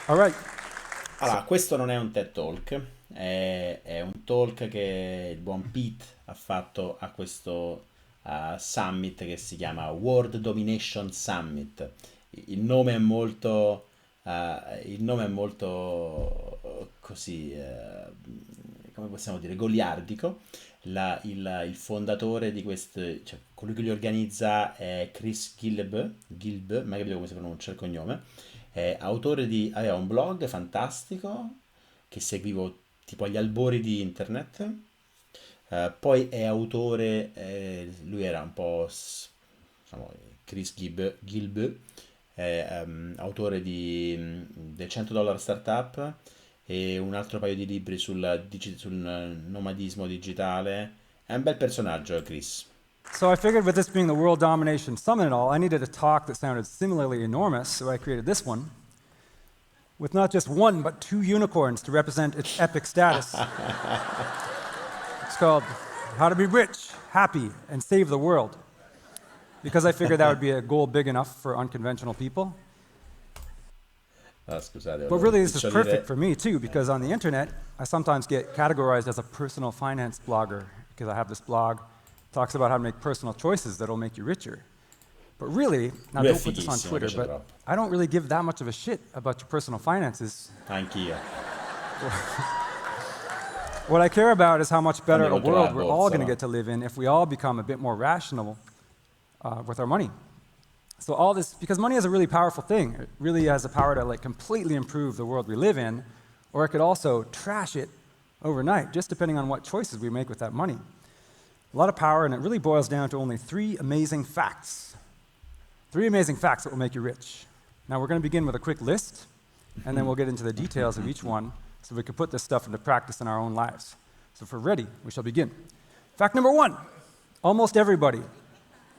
All right. Allora, questo non è un TED Talk, è un talk che il buon Pete ha fatto a questo summit che si chiama World Domination Summit. Il nome è molto, così, come possiamo dire, goliardico. Il fondatore di questo, cioè colui che li organizza è Chris Gilb, mai capito come si pronuncia il cognome, è autore aveva un blog fantastico che seguivo tipo agli albori di internet, poi è autore, lui era un po', diciamo, Chris Gilb, è autore del $100 Startup e un altro paio di libri sul nomadismo digitale. È un bel personaggio, Chris. So I figured with this being the World Domination Summit and all, I needed a talk that sounded similarly enormous, so I created this one, with not just one, but 2 unicorns to represent its epic status. It's called How to Be Rich, Happy, and Save the World, because I figured that would be a goal big enough for unconventional people. Scusate, But really, this is perfect for me, too, because on the internet, I sometimes get categorized as a personal finance blogger, because I have this blog talks about how to make personal choices that'll make you richer. But really, now don't put this on Twitter, but I don't really give that much of a shit about your personal finances. Anch'io. What I care about is how much better a world we're all going to get to live in if we all become a bit more rational with our money. So all this, because money is a really powerful thing. It really has the power to like completely improve the world we live in, or it could also trash it overnight, just depending on what choices we make with that money. A lot of power, and it really boils down to only 3 amazing facts. 3 amazing facts that will make you rich. Now we're going to begin with a quick list, and then we'll get into the details of each one so we can put this stuff into practice in our own lives. So if we're ready, we shall begin. Fact number 1, almost everybody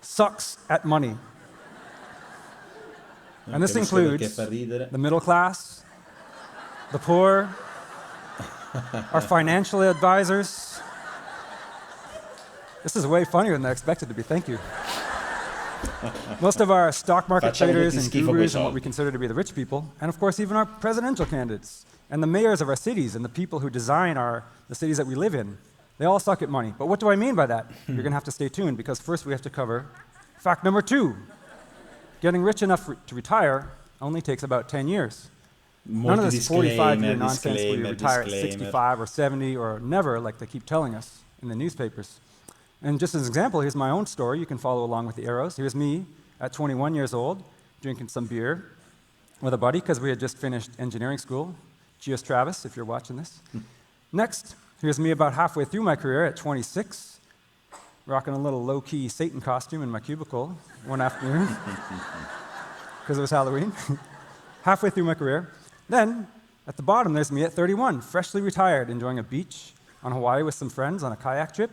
sucks at money. And this includes the middle class, the poor, our financial advisors. This is way funnier than I expected to be, thank you. Most of our stock market traders and gurus and what we consider to be the rich people, and of course even our presidential candidates, and the mayors of our cities, and the people who design the cities that we live in, they all suck at money. But what do I mean by that? You're going to have to stay tuned, because first we have to cover fact number 2. Getting rich enough to retire only takes about 10 years. None of this 45-year nonsense where you retire at 65 or 70 or never, like they keep telling us in the newspapers. And just as an example, here's my own story. You can follow along with the arrows. Here's me at 21 years old, drinking some beer with a buddy because we had just finished engineering school, Cheers, Travis, if you're watching this. Next, here's me about halfway through my career at 26, rocking a little low-key Satan costume in my cubicle one afternoon, because it was Halloween. Halfway through my career. Then, at the bottom, there's me at 31, freshly retired, enjoying a beach on Hawaii with some friends on a kayak trip.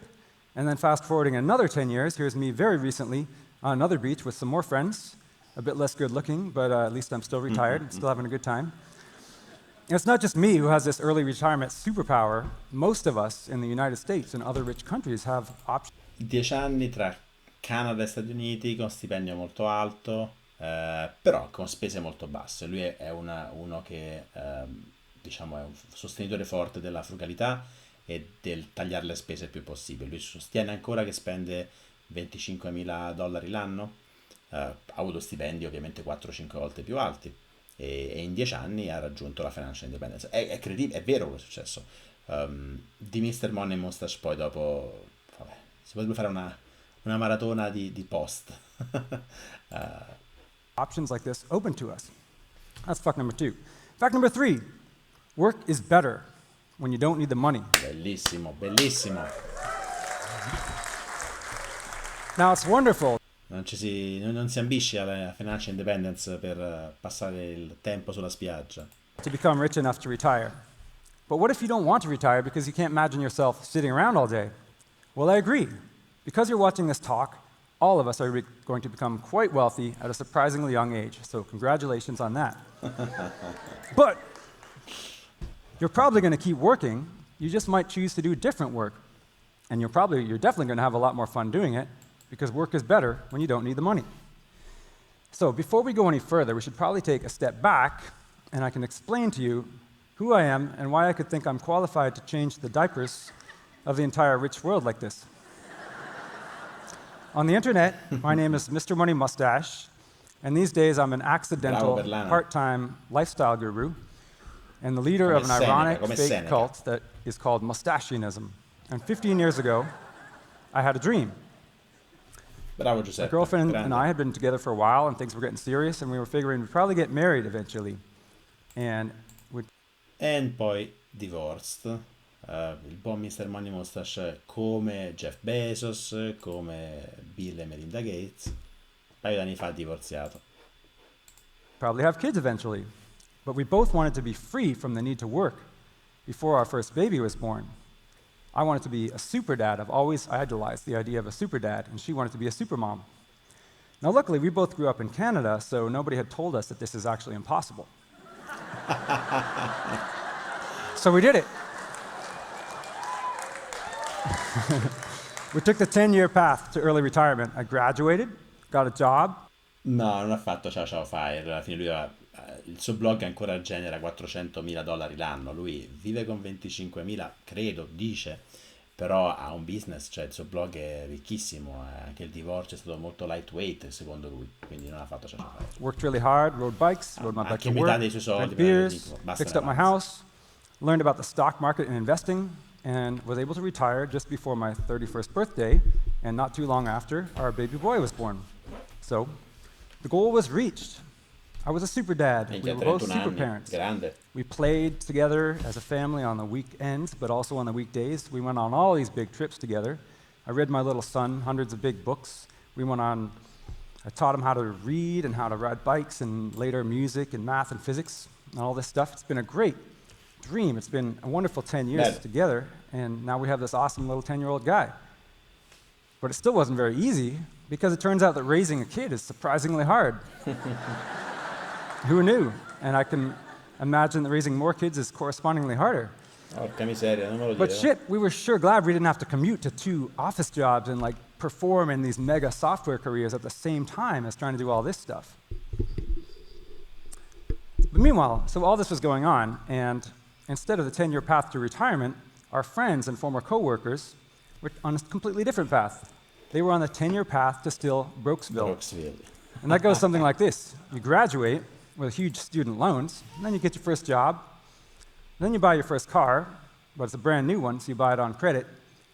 And then fast-forwarding another 10 years, here's me very recently on another beach with some more friends, a bit less good-looking, but at least I'm still retired, still having a good time. And it's not just me who has this early retirement superpower. Most of us in the United States and other rich countries have options. 10 anni tra Canada e Stati Uniti con stipendio molto alto, però con spese molto basse. Lui è uno che diciamo è un sostenitore forte della frugalità e del tagliare le spese il più possibile. Lui sostiene ancora che spende $25,000 l'anno, ha avuto stipendi ovviamente 4-5 volte più alti e in 10 anni ha raggiunto la financial independence. È credibile, è vero quello che è successo. Di Mr. Money Mustache poi dopo, vabbè, si potrebbe fare una maratona di post. Options like this open to us. That's fact number 2. Fact number 3, work is better when you don't need the money. Bellissimo, bellissimo. Now it's wonderful. Non si ambisce alla financial independence per passare il tempo sulla spiaggia. To become rich enough to retire. But what if you don't want to retire because you can't imagine yourself sitting around all day? Well, I agree. Because you're watching this talk, all of us are going to become quite wealthy at a surprisingly young age. So congratulations on that. But you're probably going to keep working. You just might choose to do different work. And you're definitely going to have a lot more fun doing it because work is better when you don't need the money. So before we go any further, we should probably take a step back and I can explain to you who I am and why I could think I'm qualified to change the diapers of the entire rich world like this. On the internet, my name is Mr. Money Mustache, and these days I'm an accidental, part-time lifestyle guru and the leader of an ironic fake cult that is called mustachianism. And 15 years ago, I had a dream. Bravo, Giuseppe. My girlfriend Grande. and I had been together for a while, and things were getting serious, and we were figuring we'd probably get married eventually. And poi divorced. Il buon Mr. Money Mustache, come Jeff Bezos, come Bill e Melinda Gates, un paio d'anni fa divorziato. probably have kids eventually. But we both wanted to be free from the need to work before our first baby was born. I wanted to be a super dad. I've always idolized the idea of a super dad, and she wanted to be a super mom. Now, luckily, we both grew up in Canada, so nobody had told us that this is actually impossible. So we did it. We took the 10-year path to early retirement. I graduated, got a job. No, non ha fatto ciao fire. Alla fine lui il suo blog ancora genera $400,000 l'anno. Lui vive con 25.000, credo, dice, però ha un business, cioè il suo blog è ricchissimo. Anche il divorzio è stato molto lightweight, secondo lui, quindi non ha fatto ciao fire. Worked really hard, rode bikes, rode my bike Anche to metà work, dei suoi soldi drank beers, basta fixed up my house, learned about the stock market and investing, and was able to retire just before my 31st birthday, and not too long after, our baby boy was born. So, the goal was reached. I was a super dad. We were both super parents. Grande. We played together as a family on the weekends, but also on the weekdays. We went on all these big trips together. I read my little son hundreds of big books. I taught him how to read and how to ride bikes and later music and math and physics and all this stuff. It's been a great dream. It's been a wonderful 10 years together, and now we have this awesome little 10-year-old guy. But it still wasn't very easy because it turns out that raising a kid is surprisingly hard. Who knew? And I can imagine that raising more kids is correspondingly harder. Porca miseria, non me lo But dire. shit, we were sure glad we didn't have to commute to 2 office jobs and like perform in these mega software careers at the same time as trying to do all this stuff. But meanwhile, so all this was going on, and instead of the 10-year path to retirement, our friends and former coworkers were on a completely different path. They were on the 10-year path to still Brokesville. And that goes something like this. You graduate with huge student loans, and then you get your first job, then you buy your first car, but it's a brand new one, so you buy it on credit,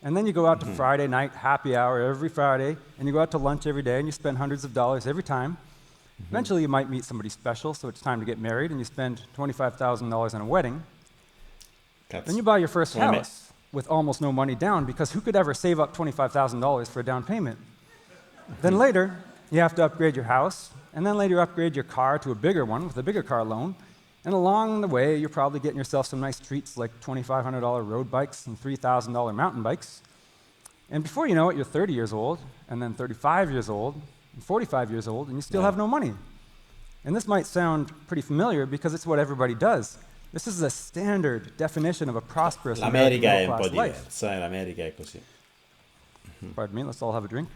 and then you go out to Friday night happy hour every Friday, and you go out to lunch every day, and you spend hundreds of dollars every time. Eventually, you might meet somebody special, so it's time to get married, and you spend $25,000 on a wedding, Then Cazzo. you buy your first Come me. house with almost no money down, because who could ever save up $25,000 for a down payment? Then later, you have to upgrade your house, and then later upgrade your car to a bigger one with a bigger car loan. And along the way, you're probably getting yourself some nice treats like $2,500 road bikes and $3,000 mountain bikes. And before you know it, you're 30 years old, and then 35 years old, and 45 years old, and you still have no money. And this might sound pretty familiar because it's what everybody does. This is a standard definition of a prosperous American L'America è un po' middle-class life. diversa, l'America è così. Pardon me, let's all have a drink.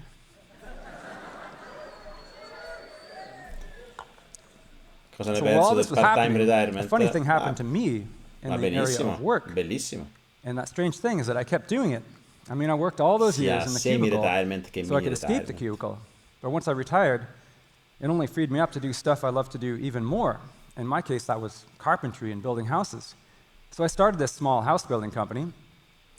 Cosa ne So while penso this del was part-time happening, retirement? a funny thing happened to me in Va the area benissimo, of work. bellissimo. And that strange thing is that I kept doing it. I mean, I worked all those Sia years in the cubicle semi-retirement che so I could escape the mini-retirement. cubicle. But once I retired, it only freed me up to do stuff I love to do even more. In my case, that was carpentry and building houses. So I started this small house building company,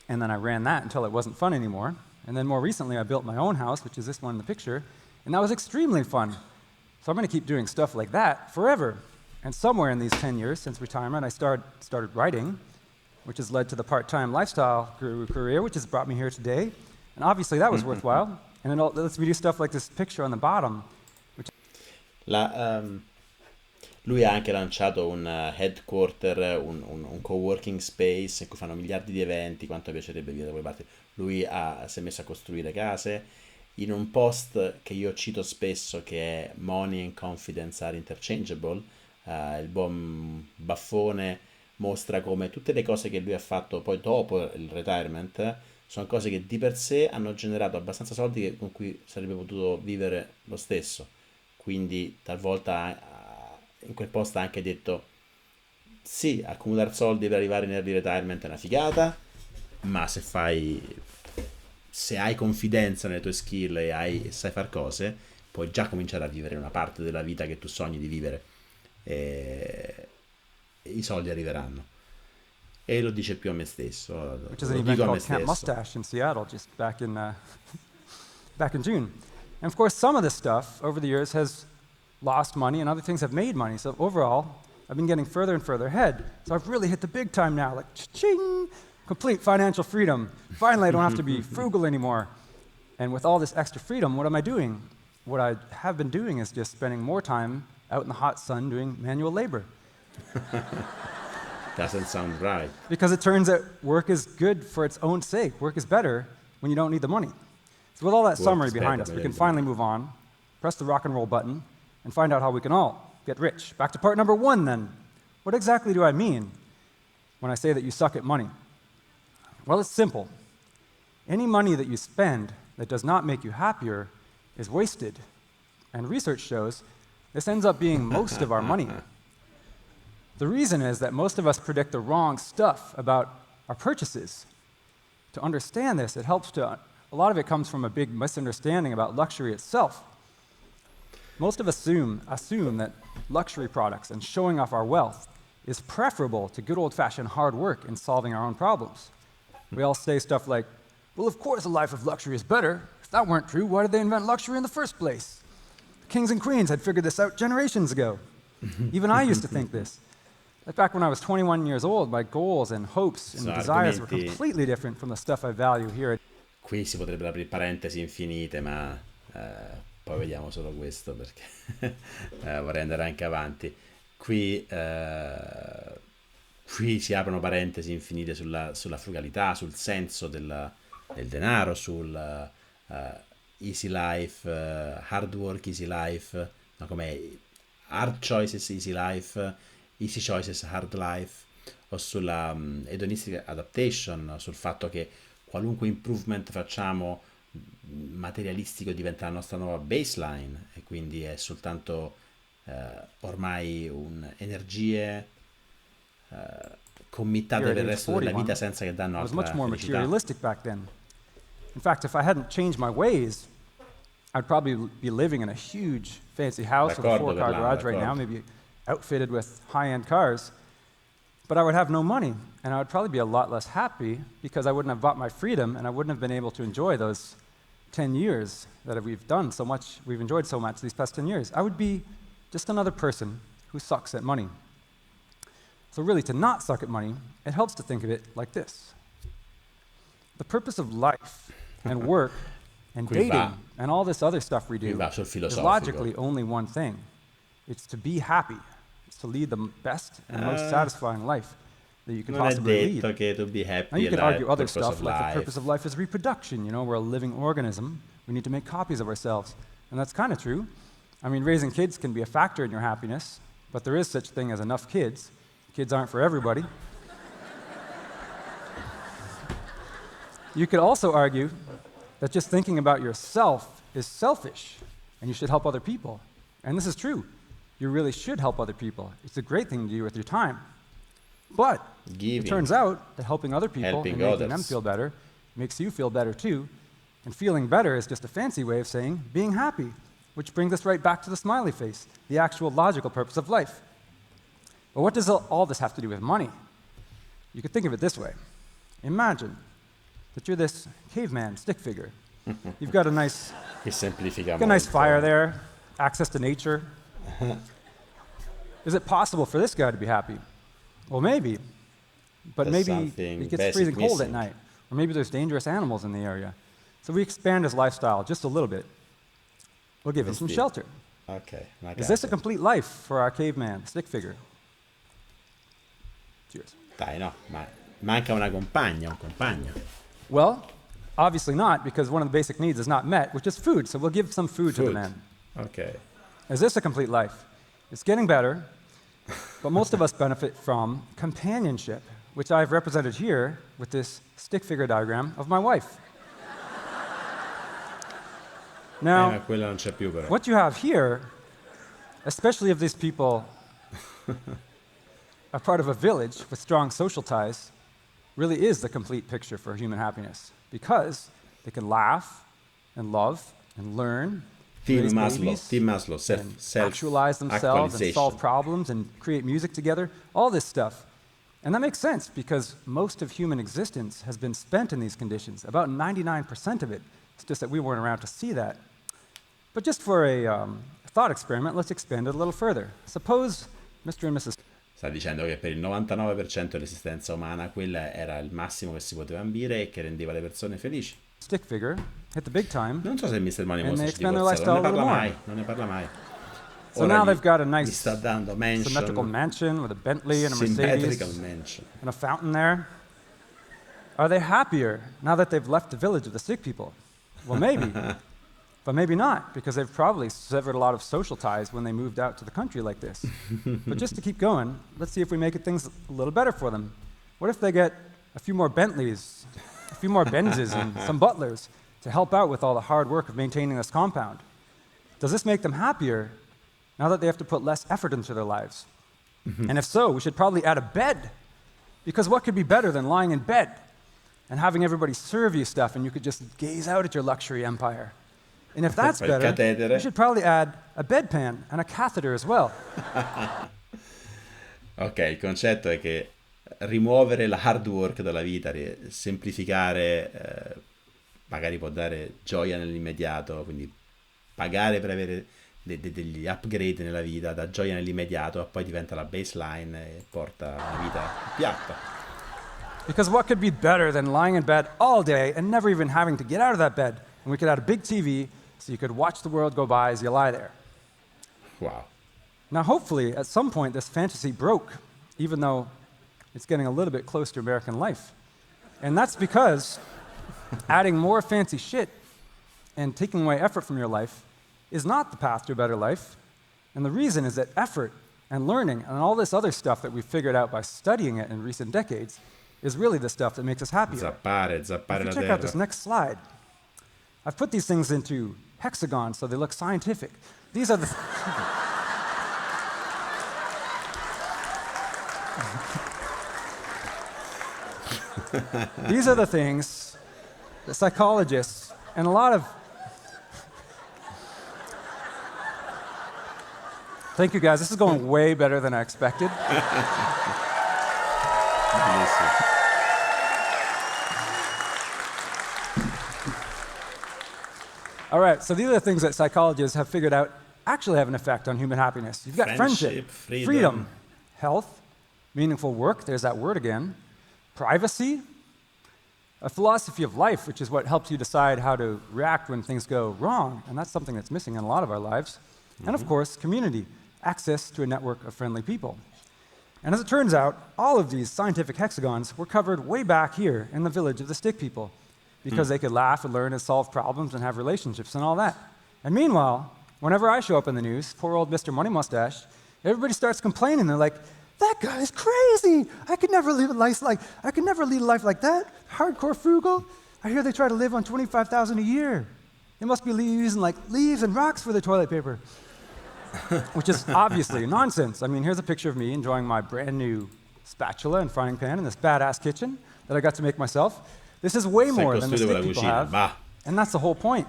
and then I ran that until it wasn't fun anymore. And then more recently, I built my own house, which is this one in the picture, and that was extremely fun. So I'm going to keep doing stuff like that forever. And somewhere in these 10 years since retirement, I started writing, which has led to the part-time lifestyle career, which has brought me here today. And obviously that was worthwhile. And it lets me do stuff like this picture on the bottom. Lui ha anche lanciato un headquarter, un coworking space in cui fanno miliardi di eventi, quanto piacerebbe via da quelle parti. Lui si è messo a costruire case. In un post che io cito spesso, che è Money and Confidence are interchangeable, il buon Baffone mostra come tutte le cose che lui ha fatto poi dopo il retirement sono cose che di per sé hanno generato abbastanza soldi con cui sarebbe potuto vivere lo stesso. Quindi talvolta in quel post ha anche detto sì, accumulare soldi per arrivare nel retirement è una figata, ma se hai confidenza nelle tue skill e sai far cose, puoi già cominciare a vivere una parte della vita che tu sogni di vivere. E i soldi arriveranno. E lo dice più a me stesso. Which is Lo an event dico a me called Camp stesso. Mustache in Seattle just back in June. And of course, some of this stuff over the years has lost money and other things have made money. So overall, I've been getting further and further ahead. So I've really hit the big time now, like cha-ching, complete financial freedom. Finally, I don't have to be frugal anymore. And with all this extra freedom, what am I doing? What I have been doing is just spending more time out in the hot sun doing manual labor. Doesn't sound right. Because it turns out work is good for its own sake. Work is better when you don't need the money. So with all that summary is behind better us, we when can you finally move on, press the rock and roll button, and find out how we can all get rich. Back to part number one then. What exactly do I mean when I say that you suck at money? Well, it's simple. Any money that you spend that does not make you happier is wasted. And research shows this ends up being most of our money. The reason is that most of us predict the wrong stuff about our purchases. To understand this, a lot of it comes from a big misunderstanding about luxury itself. Most of us assume that luxury products and showing off our wealth is preferable to good old-fashioned hard work in solving our own problems. We all say stuff like, well, of course a life of luxury is better. If that weren't true, why did they invent luxury in the first place? The kings and queens had figured this out generations ago. Even I used to think this. Back when I was 21 years old, my goals and hopes and desires were completely different from the stuff I value here. Qui si potrebbero aprire parentesi infinite, ma poi vediamo solo questo perché vorrei andare anche avanti. Qui si aprono parentesi infinite sulla frugalità, sul senso del denaro, sul easy life, hard work, easy life, no, come hard choices, easy life, easy choices, hard life, o sulla hedonistic adaptation, sul fatto che qualunque improvement facciamo materialistico diventa la nostra nuova baseline e quindi è soltanto ormai energie committate per il resto della vita senza che danno altra much more felicità. materialistic back then. In fact, if I hadn't changed my ways, I'd probably be living in a huge fancy house with a 4-car garage right now, maybe outfitted with high-end cars. But I would have no money, and I would probably be a lot less happy because I wouldn't have bought my freedom and I wouldn't have been able to enjoy those 10 years that we've enjoyed so much these past 10 years. I would be just another person who sucks at money. So really, to not suck at money, it helps to think of it like this. The purpose of life and work and Qui va. dating and all this other stuff we Qui do va sul is filosofico. logically only one thing. It's to be happy. It's to lead the best and most satisfying life that you can Non è possibly detto lead. che to be happy Now you è could la argue other purpose stuff, of like the life. purpose of life is reproduction. You know, we're a living organism. We need to make copies of ourselves. And that's kind of true. I mean, raising kids can be a factor in your happiness, but there is such thing as enough kids. Kids aren't for everybody. You could also argue that just thinking about yourself is selfish, and you should help other people. And this is true. You really should help other people. It's a great thing to do with your time. But Giving. it turns out that helping other people Helping and making them others. feel better makes you feel better too. And feeling better is just a fancy way of saying being happy, which brings us right back to the smiley face, the actual logical purpose of life. But what does all this have to do with money? You could think of it this way. Imagine that you're this caveman stick figure. You've got a nice, Che semplifica got a nice molto. fire there, access to nature. Is it possible for this guy to be happy? Well, maybe. But There's maybe something it gets basic freezing cold at missing. night. Or maybe there's dangerous animals in the area. So we expand his lifestyle just a little bit. We'll give him some Indeed. shelter. Ok, una Is this a casa. complete life for our caveman stick figure? Cheers. Dai, no, ma manca una compagna, un compagno. Well, obviously not, because one of the basic needs is not met, which is food. So we'll give some food to the Food. man. Ok. Is this a complete life? It's getting better, but most of us benefit from companionship, which I've represented here with this stick figure diagram of my wife. Ma Now, quella non c'è più però. what you have here, especially if these people are part of a village with strong social ties, really is the complete picture for human happiness, because they can laugh and love and learn, Team raise Maslow, babies, Team Maslow, and actualize themselves and solve self-actualization. problems and create music together, all this stuff. And that makes sense because most of human existence has been spent in these conditions, about 99% of it. It's just that we weren't around to see that. But just for a thought experiment, let's expand it a little further. Suppose Mr. and Mrs. Sta dicendo che per il 99% dell'esistenza umana quella era il massimo che si poteva ambire e che rendeva le persone felici. Stick figure hit the big time. Non so se Mr. Money And Monster they ci expand their divorziato, lifestyle non ne a little parla more. mai, non ne parla mai. So Ora now gli- they've got a gli nice sta dando symmetrical mansion with a Bentley and a symmetrical Mercedes mansion. and a fountain there. Are they happier now that they've left the village of the sick people? Well, maybe. But maybe not, because they've probably severed a lot of social ties when they moved out to the country like this. But just to keep going, let's see if we make things a little better for them. What if they get a few more Bentleys, a few more Benzes, and some butlers to help out with all the hard work of maintaining this compound? Does this make them happier now that they have to put less effort into their lives? And if so, we should probably add a bed, because what could be better than lying in bed and having everybody serve you stuff and you could just gaze out at your luxury empire? And if that's Fai il better, catetere. we should probably add a bedpan and a catheter as well. Ok, il concetto è che rimuovere la hard work dalla vita, semplificare, magari può dare gioia nell'immediato, quindi pagare per avere degli upgrade nella vita, dà gioia nell'immediato, e poi diventa la baseline e porta una vita piatta. Because what could be better than lying in bed all day and never even having to get out of that bed? And we could add a big TV so you could watch the world go by as you lie there. Wow. Now, hopefully, at some point, this fantasy broke, even though it's getting a little bit close to American life. And that's because adding more fancy shit and taking away effort from your life is not the path to a better life. And the reason is that effort and learning and all this other stuff that we've figured out by studying it in recent decades is really the stuff that makes us happier. Zappare If la you check out this terra. next slide, I've put these things into hexagons so they look scientific. These are the these are the things that psychologists and a lot of Thank you guys. This is going way better than I expected. Bellissimo. All right, so these are the things that psychologists have figured out actually have an effect on human happiness. You've got friendship, Friendship, freedom. health, Meaningful work, there's that word again. Privacy. A philosophy of life, which is what helps you decide how to react when things go wrong, and that's something that's missing in a lot of our lives. And of course, community, access to a network of friendly people. And as it turns out, all of these scientific hexagons were covered way back here in the village of the stick people, because they could laugh and learn and solve problems and have relationships and all that. And meanwhile, whenever I show up in the news, poor old Mr. Money Mustache, everybody starts complaining. They're like, that guy's crazy. I could never lead a life like that. Hardcore frugal. I hear they try to live on $25,000 a year. They must be using like leaves and rocks for their toilet paper, which is obviously nonsense. I mean, here's a picture of me enjoying my brand new spatula and frying pan in this badass kitchen that I got to make myself. This is way more than the stick people have, and that's the whole point.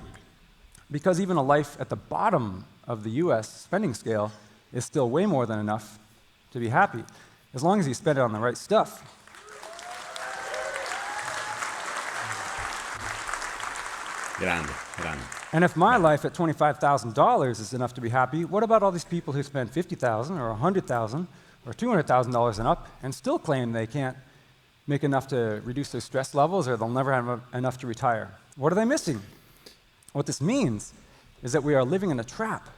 Because even a life at the bottom of the US spending scale is still way more than enough to be happy, as long as you spend it on the right stuff. Grande, grande. And if my life at $25,000 is enough to be happy, what about all these people who spend $50,000 or $100,000 or $200,000 and up and still claim they can't make enough to reduce their stress levels or they'll never have enough to retire? What are they missing? What this means is that we are living in a trap.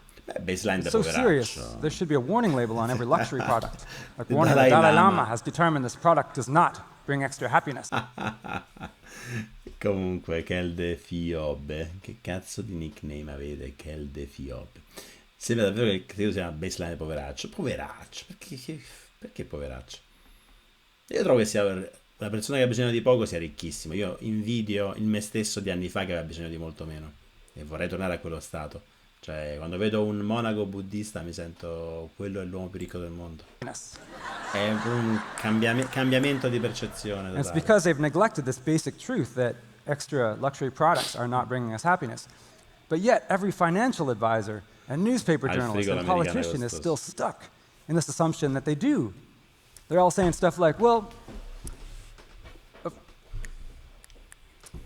Baseline It's so serious. There should be a warning label on every luxury product. Like warning, the Dalai Lama has determined this product does not bring extra happiness. Comunque, Kelde Fiobbe, che cazzo di nickname avete, Kelde Fiobbe? Sembra davvero che credo sia una baseline poveraccio. Poveraccio, perché poveraccio? Io trovo che sia una persona che ha bisogno di poco sia ricchissimo. Io invidio il me stesso di anni fa che aveva bisogno di molto meno e vorrei tornare a quello stato. Cioè, quando vedo un monaco buddista mi sento quello è l'uomo più ricco del mondo. È un cambiamento di percezione. And it's because they've neglected this basic truth that extra luxury products are not bringing us happiness. But yet, every financial advisor and newspaper journalist and politician is still stuck in this assumption that they do. They're all saying stuff like, well, I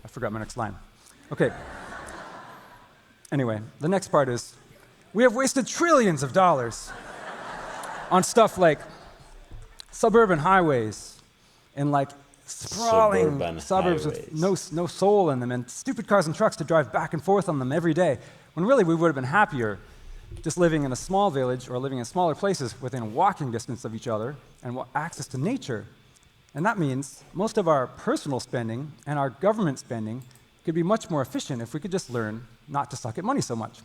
forgot my next line. Okay. Anyway, the next part is, we have wasted trillions of dollars on stuff like suburban highways and like sprawling suburbs with no soul in them and stupid cars and trucks to drive back and forth on them every day, when really we would have been happier just living in a small village or living in smaller places within walking distance of each other and access to nature. And that means most of our personal spending and our government spending could be much more efficient if we could just learn not to suck at money so much.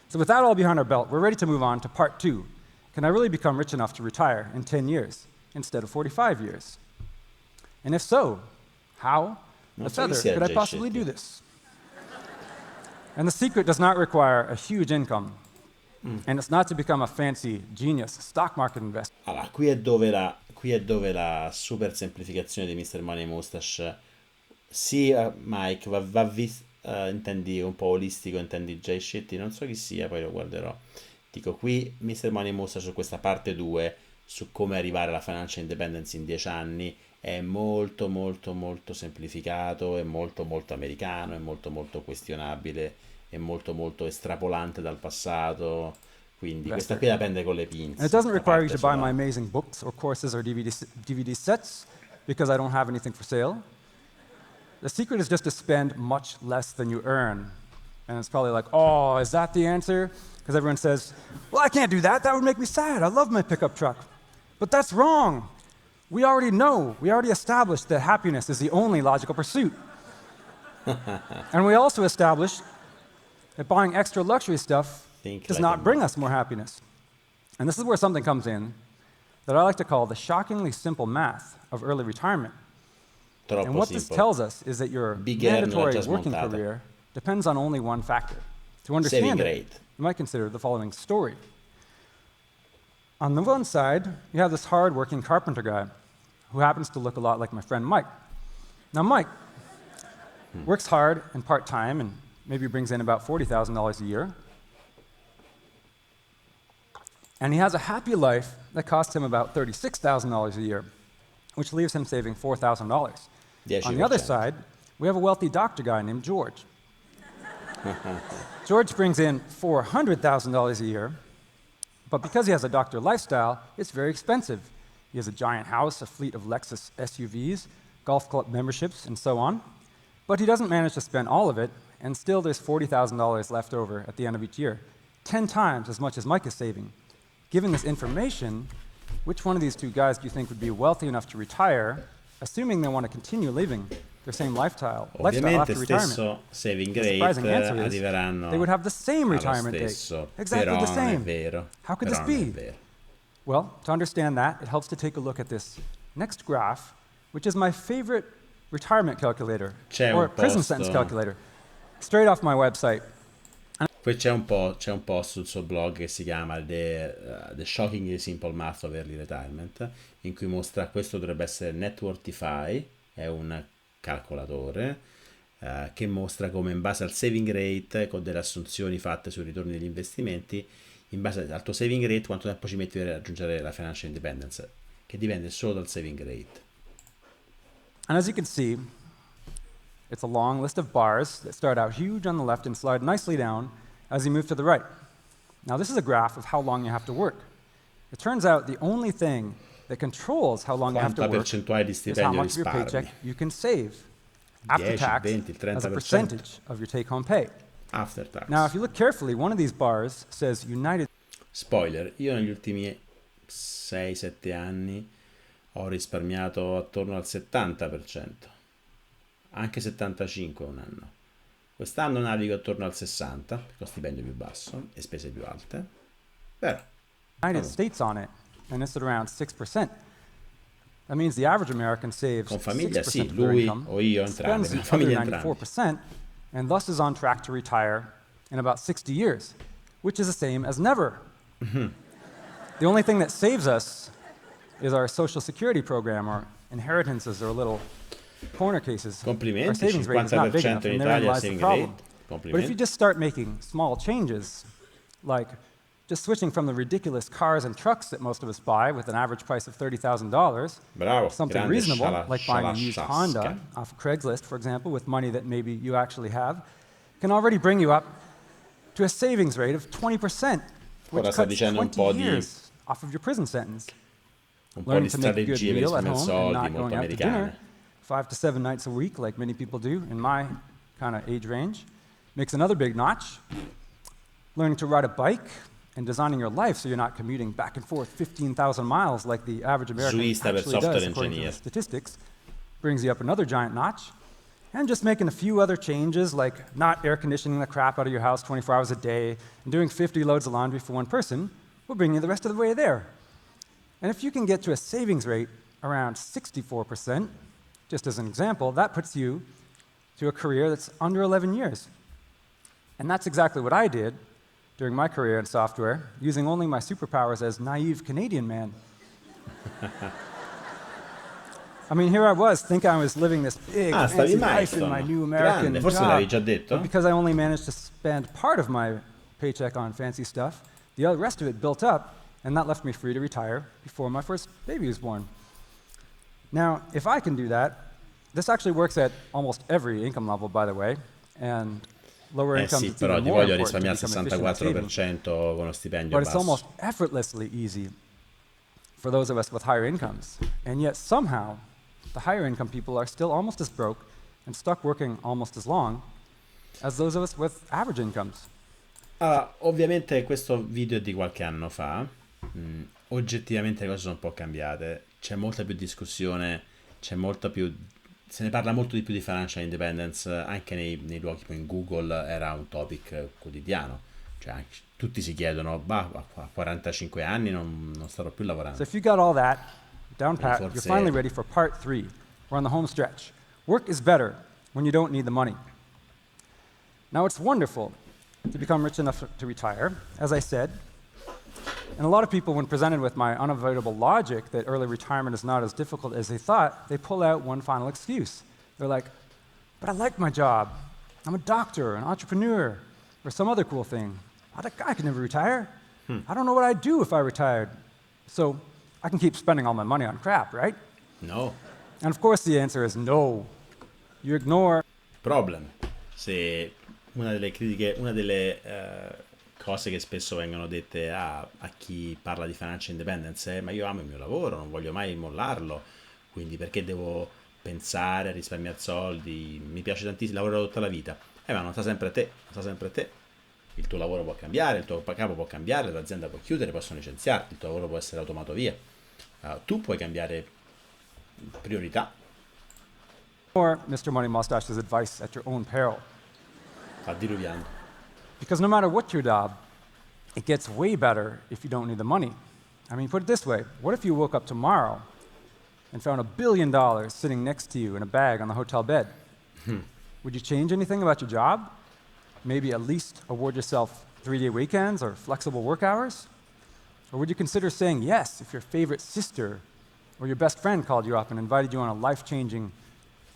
So with that all behind our belt, we're ready to move on to part 2. Can I really become rich enough to retire in 10 years instead of 45 years? And if so, how the feather could I possibly do this? And the secret does not require a huge income. And it's not to become a fancy genius stock market investor. Allora, qui è dove la super semplificazione di Mr. Money Mustache. Sì, Mike, va visto. Intendi un po' olistico, intendi Jay Shetty, non so chi sia, poi lo guarderò. Dico, qui Mr. Money Mustache su questa parte 2 su come arrivare alla financial independence in 10 anni è molto molto molto semplificato, è molto molto americano, è molto molto questionabile, è molto molto estrapolante dal passato, quindi questa qui la prende con le pinze. And it doesn't require you to buy my amazing books or courses or DVD sets because I don't have anything for sale. The secret is just to spend much less than you earn. And it's probably like, oh, is that the answer? Because everyone says, well, I can't do that. That would make me sad. I love my pickup truck. But that's wrong. We already know, we already established that happiness is the only logical pursuit. And we also established that buying extra luxury stuff does not bring us more happiness. And this is where something comes in that I like to call the shockingly simple math of early retirement. And what this tells us is that your mandatory working career depends on only one factor. To understand it, you might consider the following story. On the one side, you have this hard-working carpenter guy who happens to look a lot like my friend Mike. Now, Mike works hard and part-time and maybe brings in about $40,000 a year. And he has a happy life that costs him about $36,000 a year, which leaves him saving $4,000. On the other side, we have a wealthy doctor guy named George. George brings in $400,000 a year, but because he has a doctor lifestyle, it's very expensive. He has a giant house, a fleet of Lexus SUVs, golf club memberships, and so on. But he doesn't manage to spend all of it, and still there's $40,000 left over at the end of each year, 10 times as much as Mike is saving. Given this information, which one of these two guys do you think would be wealthy enough to retire, assuming they want to continue living their same lifestyle Ovviamente after retirement? stesso saving The rate surprising answer is arriveranno they would have the same allo retirement date. stesso, Exactly però the non è same. vero. How could Però this non è be? vero. Well, to understand that, it helps to take a look at this next graph, which is my favorite retirement calculator, C'è or un prison posto- sentence calculator, straight off my website. Poi c'è un post sul suo blog che si chiama The Shockingly Simple Math of Early Retirement, in cui mostra questo dovrebbe essere Networtify, è un calcolatore che mostra come in base al saving rate, con delle assunzioni fatte sui ritorni degli investimenti, in base al tuo saving rate quanto tempo ci metti per raggiungere la financial independence, che dipende solo dal saving rate. And as you can see, it's a long list of bars that start out huge on the left and slide nicely down as you move to the right. Now, this is a graph of how long you have to work. It turns out the only thing that controls how long you have to Quanta work percentuale di is how stipendio much of your risparmi? paycheck you can save after 10, tax 20, il as a 30%. percentage of your take-home pay. After tax. Now, if you look carefully, one of these bars says United Spoiler, io negli ultimi 6-7 anni ho risparmiato attorno al 70%, anche 75% un anno. Quest'anno navigo attorno al 60%, perché ho stipendio più basso e spese più alte. Però, States on it, and it's at around 6%. That means the average American saves con famiglia 6% sì, of their lui income, o io entrambi, spends con the famiglia other entrambi. 94%, and thus is on track to retire in about 60 years, which is the same as never. The only thing that saves us is our social security program, or inheritances, or little corner cases. Our Complimenti, savings rate is not big 50% enough, in and therein Italia lies the saving problem. rate. But if you Complimenti. just start making small changes, like just switching from the ridiculous cars and trucks that most of us buy with an average price of $30,000, Bravo, something grande reasonable, sciala- like buying a used scialasciasca. Honda off of Craigslist, for example, with money that maybe you actually have, can already bring you up to a savings rate of 20%, which Ora sta cuts dicendo un 20 po' di- years off of your prison sentence. Un po' Learning di to make a good strategie per meal at risparmiare home and soldi, not molto going out to dinner americane. 5 to 7 nights a week, like many people do in my kind of age range, makes another big notch. Learning to ride a bike and designing your life so you're not commuting back and forth 15,000 miles like the average American Suista per actually software does, according to the engineer. statistics, brings you up another giant notch. And just making a few other changes, like not air conditioning the crap out of your house 24 hours a day and doing 50 loads of laundry for one person, will bring you the rest of the way there. And if you can get to a savings rate around 64%, just as an example, that puts you to a career that's under 11 years. And that's exactly what I did during my career in software, using only my superpowers as naive Canadian man. I mean, here I was, thinking I was living this big, stavi fancy in life in my Milestone. new American Grande, forse job. l'avevi già detto? But because I only managed to spend part of my paycheck on fancy stuff, the other rest of it built up, and that left me free to retire before my first baby was born. Now, if I can do that, this actually works at almost every income level, by the way, and lower incomes Sì, it's però even ti more voglio important to risparmiare il become efficient at saving. 64% con uno stipendio But it's basso. almost effortlessly easy for those of us with higher incomes. And yet somehow, the higher income people are still almost as broke and stuck working almost as long as those of us with average incomes. Allora, ovviamente questo video è di qualche anno fa. Oggettivamente le cose sono un po' cambiate. C'è molta più discussione, c'è molta più... Se ne parla molto di più di financial independence anche nei luoghi come in Google era un topic quotidiano. Cioè, tutti si chiedono, a 45 anni non starò più lavorando. So if you got all that down pat, you're Forse- finally ready for part 3. We're on the home stretch. Work is better when you don't need the money. Now, it's wonderful to become rich enough to retire, as I said. And a lot of people, when presented with my unavoidable logic that early retirement is not as difficult as they thought, they pull out one final excuse. They're like, but I like my job. I'm a doctor, an entrepreneur, or some other cool thing. I could never retire. I don't know what I'd do if I retired. So I can keep spending all my money on crap, right? No. And of course the answer is no. You ignore Problem. Se una delle critiche, una delle cose che spesso vengono dette a chi parla di financial independence, ma io amo il mio lavoro, non voglio mai mollarlo, quindi perché devo pensare a risparmiare soldi? Mi piace tantissimo, lavoro tutta la vita. Ma non sta sempre a te, non sta sempre a te. Il tuo lavoro può cambiare, il tuo capo può cambiare, l'azienda può chiudere, possono licenziarti, il tuo lavoro può essere automato via. Tu puoi cambiare priorità. Or Mr. Money Mustache's advice at your own peril. Sta diluviando. Because no matter what your job, it gets way better if you don't need the money. I mean, put it this way. What if you woke up tomorrow and found $1 billion sitting next to you in a bag on the hotel bed? Would you change anything about your job? Maybe at least award yourself 3-day weekends or flexible work hours? Or would you consider saying yes if your favorite sister or your best friend called you up and invited you on a life-changing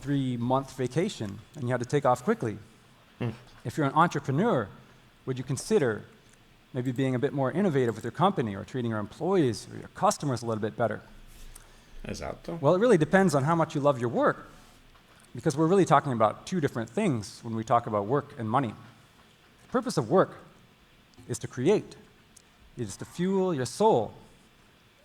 3-month vacation and you had to take off quickly? If you're an entrepreneur, would you consider maybe being a bit more innovative with your company or treating your employees or your customers a little bit better? Esatto. Well, it really depends on how much you love your work, because we're really talking about two different things when we talk about work and money. The purpose of work is to create. It is to fuel your soul.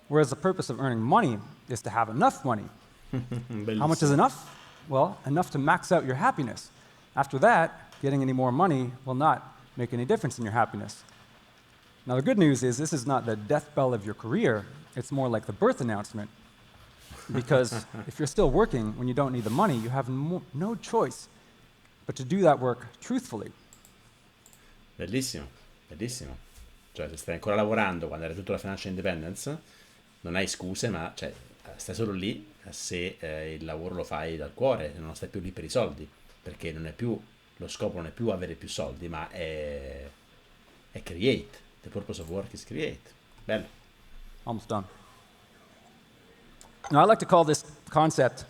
Whereas the purpose of earning money is to have enough money. How much is enough? Well, enough to max out your happiness. After that, getting any more money will not make any difference in your happiness. Now, the good news is this is not the death bell of your career. It's more like the birth announcement. Because if you're still working when you don't need the money, you have no choice but to do that work truthfully. Bellissimo, bellissimo. Cioè, se stai ancora lavorando quando hai raggiunto la financial independence, non hai scuse, ma cioè, stai solo lì se il lavoro lo fai dal cuore, non stai più lì per i soldi, perché non è più, lo scopo non è più avere più soldi, ma è create. The purpose of work is create. Bello. Almost done. Now, I like to call this concept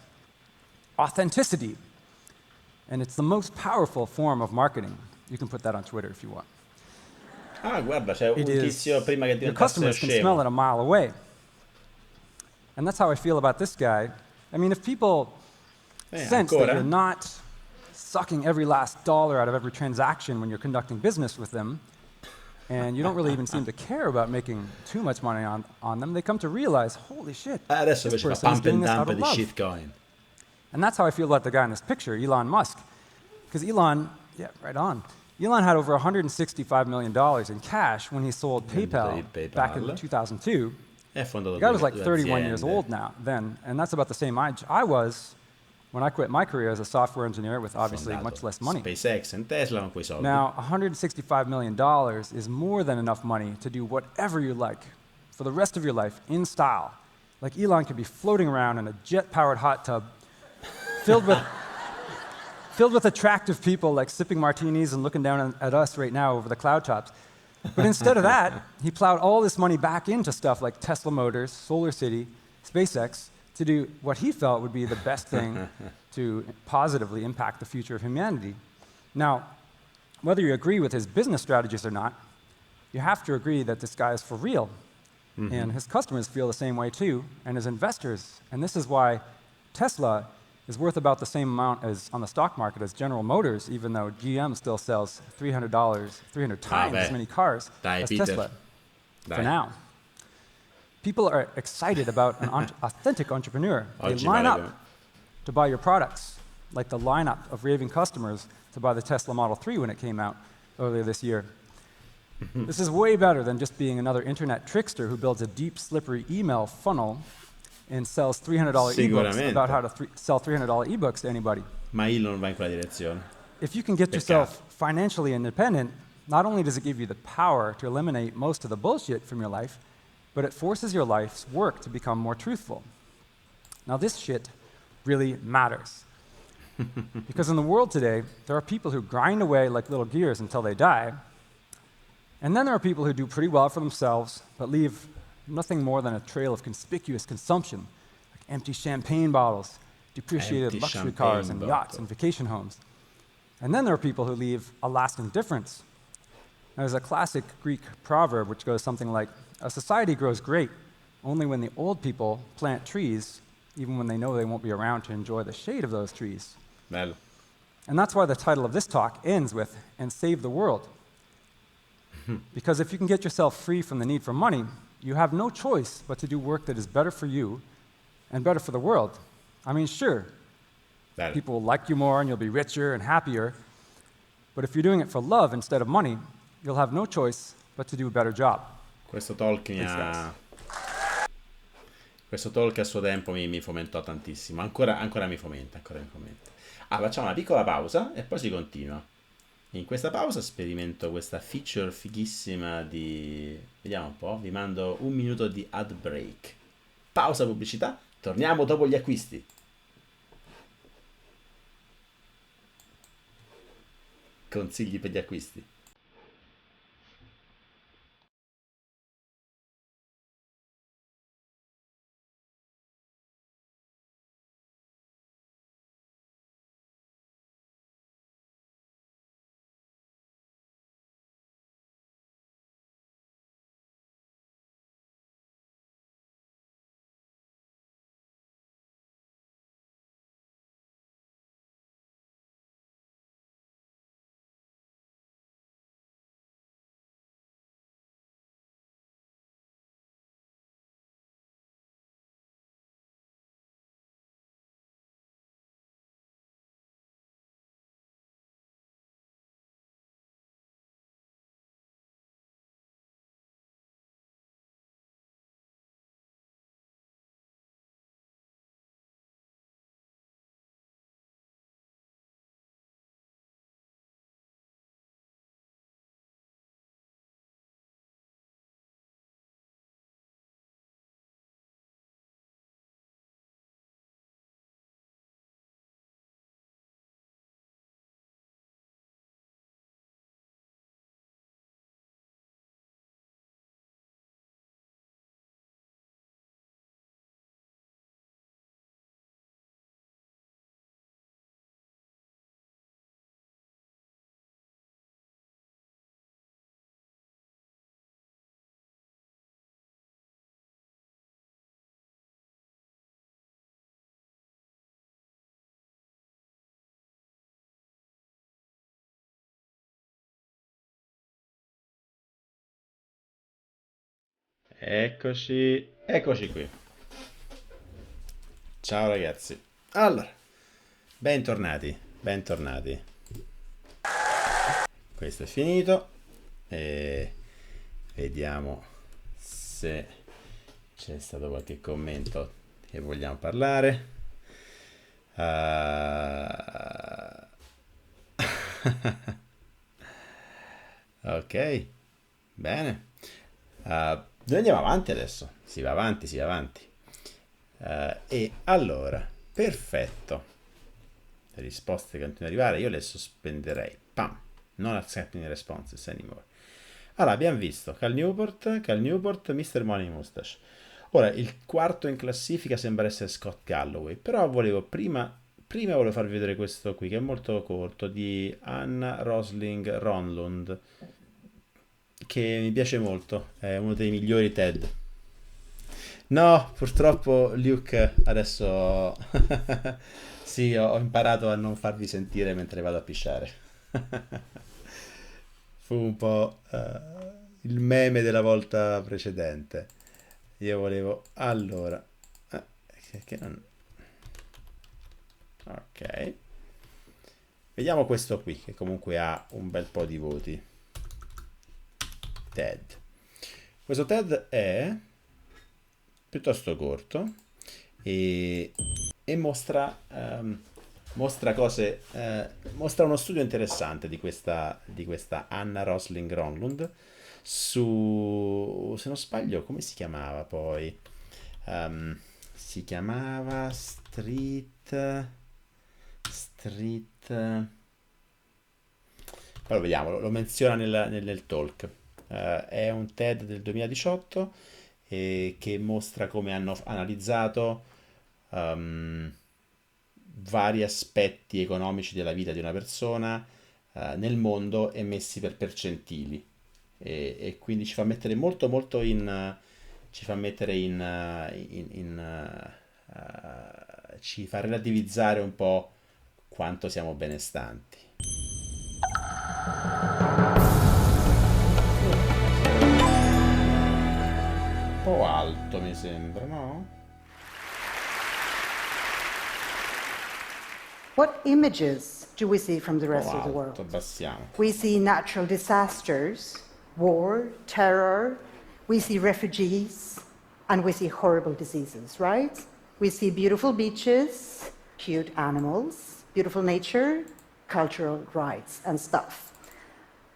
authenticity, and it's the most powerful form of marketing. You can put that on Twitter if you want. Ah, guarda, c'è un tizio prima che Your diventasse customers can smell it scemo. a mile away. And that's how I feel about this guy. I mean, if people sense that Ancora? you're not sucking every last dollar out of every transaction when you're conducting business with them, and you don't really even seem to care about making too much money on them, they come to realize, holy shit, Adesso this invece fa person is pump doing and this out dump of di love. shitcoin. And that's how I feel about the guy in this picture, Elon Musk. Because Elon, yeah, right on. Elon had over $165 million in cash when he sold PayPal back in 2002. È fondato The guy was like due 31 years aziende. old now, then, and that's about the same age I was when I quit my career as a software engineer with obviously Fondato much less money. SpaceX e Tesla con quei soldi. Now, $165 million is more than enough money to do whatever you like for the rest of your life in style. Like Elon could be floating around in a jet-powered hot tub filled with attractive people like sipping martinis and looking down at us right now over the cloud tops. But instead of that, he plowed all this money back into stuff like Tesla Motors, Solar City, SpaceX, to do what he felt would be the best thing to positively impact the future of humanity. Now, whether you agree with his business strategies or not, you have to agree that this guy is for real. And his customers feel the same way too, and his investors. And this is why Tesla is worth about the same amount as on the stock market as General Motors, even though GM still sells $300 times as many cars as Peter. Tesla Dai. for now. People are excited about an authentic entrepreneur. They Oggi line vale up to buy your products, like the lineup of raving customers to buy the Tesla Model 3 when it came out earlier this year. This is way better than just being another internet trickster who builds a deep, slippery email funnel and sells $300 ebooks Sicuramente. about how to sell $300 ebooks to anybody. Ma Elon non va in quella direzione. If you can get yourself financially independent, not only does it give you the power to eliminate most of the bullshit from your life, but it forces your life's work to become more truthful. Now, this shit really matters. Because in the world today, there are people who grind away like little gears until they die, and then there are people who do pretty well for themselves, but leave nothing more than a trail of conspicuous consumption, like empty champagne bottles, depreciated Empty luxury cars, and champagne yachts bottle. and vacation homes. And then there are people who leave a lasting difference. There's a classic Greek proverb which goes something like, a society grows great only when the old people plant trees, even when they know they won't be around to enjoy the shade of those trees. Bello. And that's why the title of this talk ends with, and save the world. Because if you can get yourself free from the need for money, you have no choice but to do work that is better for you and better for the world. I mean, sure, Bello. people will like you more and you'll be richer and happier, but if you're doing it for love instead of money, you'll have no choice but to do a better job. Questo talk Thanks, guys. Questo talk a suo tempo mi fomentò tantissimo, ancora mi fomenta. Facciamo una piccola pausa e poi si continua. In questa pausa sperimento questa feature fighissima di... Vediamo un po', vi mando un minuto di ad break. Pausa pubblicità, torniamo dopo gli acquisti. Consigli per gli acquisti. Eccoci qui. Ciao ragazzi. Allora, bentornati. Questo è finito e vediamo se c'è stato qualche commento che vogliamo parlare. Ok, bene. Noi andiamo avanti adesso. Si va avanti. E allora, perfetto. Le risposte continuano ad arrivare, io le sospenderei. Pam. Non accepting responses anymore. Allora, abbiamo visto Cal Newport, Mr. Money Mustache. Ora, il quarto in classifica sembra essere Scott Galloway, però volevo prima volevo farvi vedere questo qui, che è molto corto, di Rosling Rönnlund, che mi piace molto, è uno dei migliori TED. No, purtroppo Luke adesso sì, ho imparato a non farvi sentire mentre vado a pisciare. Fu un po' il meme della volta precedente. Io volevo... Allora... che non... Ok. Vediamo questo qui, che comunque ha un bel po' di voti. TED. Questo TED è piuttosto corto e mostra cose, mostra uno studio interessante di questa Rosling Rönnlund su, se non sbaglio, come si chiamava poi? Si chiamava Street, poi lo vediamo, lo menziona nel talk. È un TED del 2018 che mostra come hanno analizzato vari aspetti economici della vita di una persona nel mondo e messi per percentili e quindi ci fa mettere molto molto in ci fa mettere ci fa relativizzare un po' quanto siamo benestanti. po' alto, mi sembra, no? What images do we see from the Un rest po' of the alto, world? abbassiamo. We see natural disasters, war, terror, we see refugees, and we see horrible diseases, right? We see beautiful beaches, cute animals, beautiful nature, cultural rights and stuff.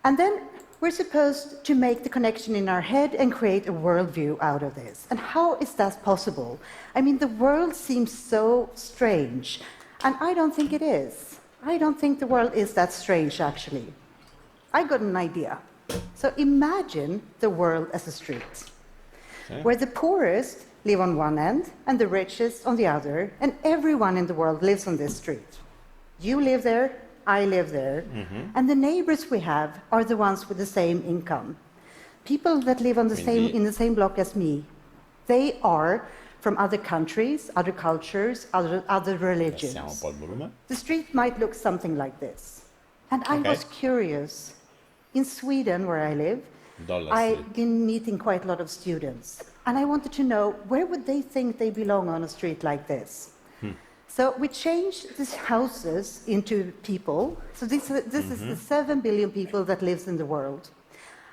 And then we're supposed to make the connection in our head and create a worldview out of this. And how is that possible? I mean, the world seems so strange, and I don't think it is. I don't think the world is that strange, actually. I got an idea. So imagine the world as a street, where the poorest live on one end and the richest on the other, and everyone in the world lives on this street. You live there, I live there, and the neighbors we have are the ones with the same income. People that live on in the same block as me, they are from other countries, other cultures, other religions. Passiamo un po' il volume. The street might look something like this. And I was curious. In Sweden, where I live, I've been meeting quite a lot of students. And I wanted to know, where would they think they belong on a street like this? So we changed these houses into people. So this is the 7 billion people that lives in the world.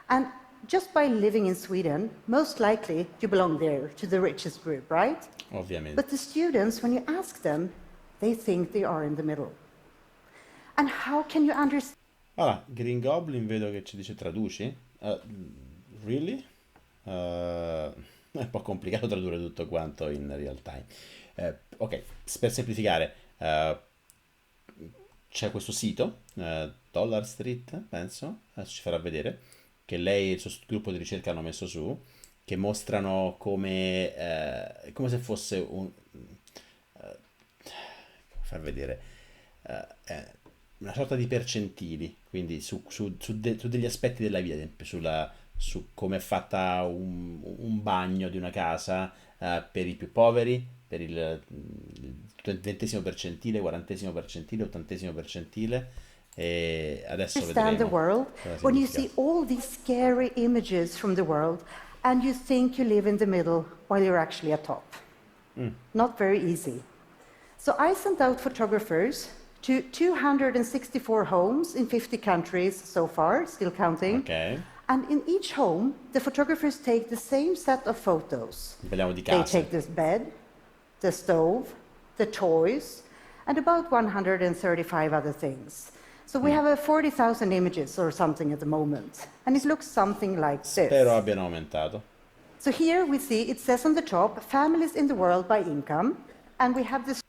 And just by living in Sweden, most likely you belong there, to the richest group, right? Ovviamente. But the students, when you ask them, they think they are in the middle. And how can you understand? Allora, Green Goblin vedo che ci dice traduci. Really? È un po' complicato tradurre tutto quanto in real time. Ok, per semplificare, c'è questo sito, Dollar Street, penso, adesso ci farà vedere, che lei e il suo gruppo di ricerca hanno messo su, che mostrano come se fosse far vedere, una sorta di percentili, quindi su degli aspetti della vita, ad esempio su come è fatta un bagno di una casa per i più poveri, per il 20° percentile, 40° percentile, 80° percentile, e adesso Understand the vedremo world cosa when you significa. see all these scary images from the world and you think you live in the middle while you're actually at top. Not very easy. So I sent out photographers to 264 homes in 50 countries so far, still counting. Ok, And in each home, the photographers take the same set of photos. parliamo di They case. take this bed, the stove, the toys, and about 135 other things. So we have 40,000 images or something at the moment. And it looks something like this. Spero abbiano aumentato. So here we see, it says on the top, families in the world by income. And we have this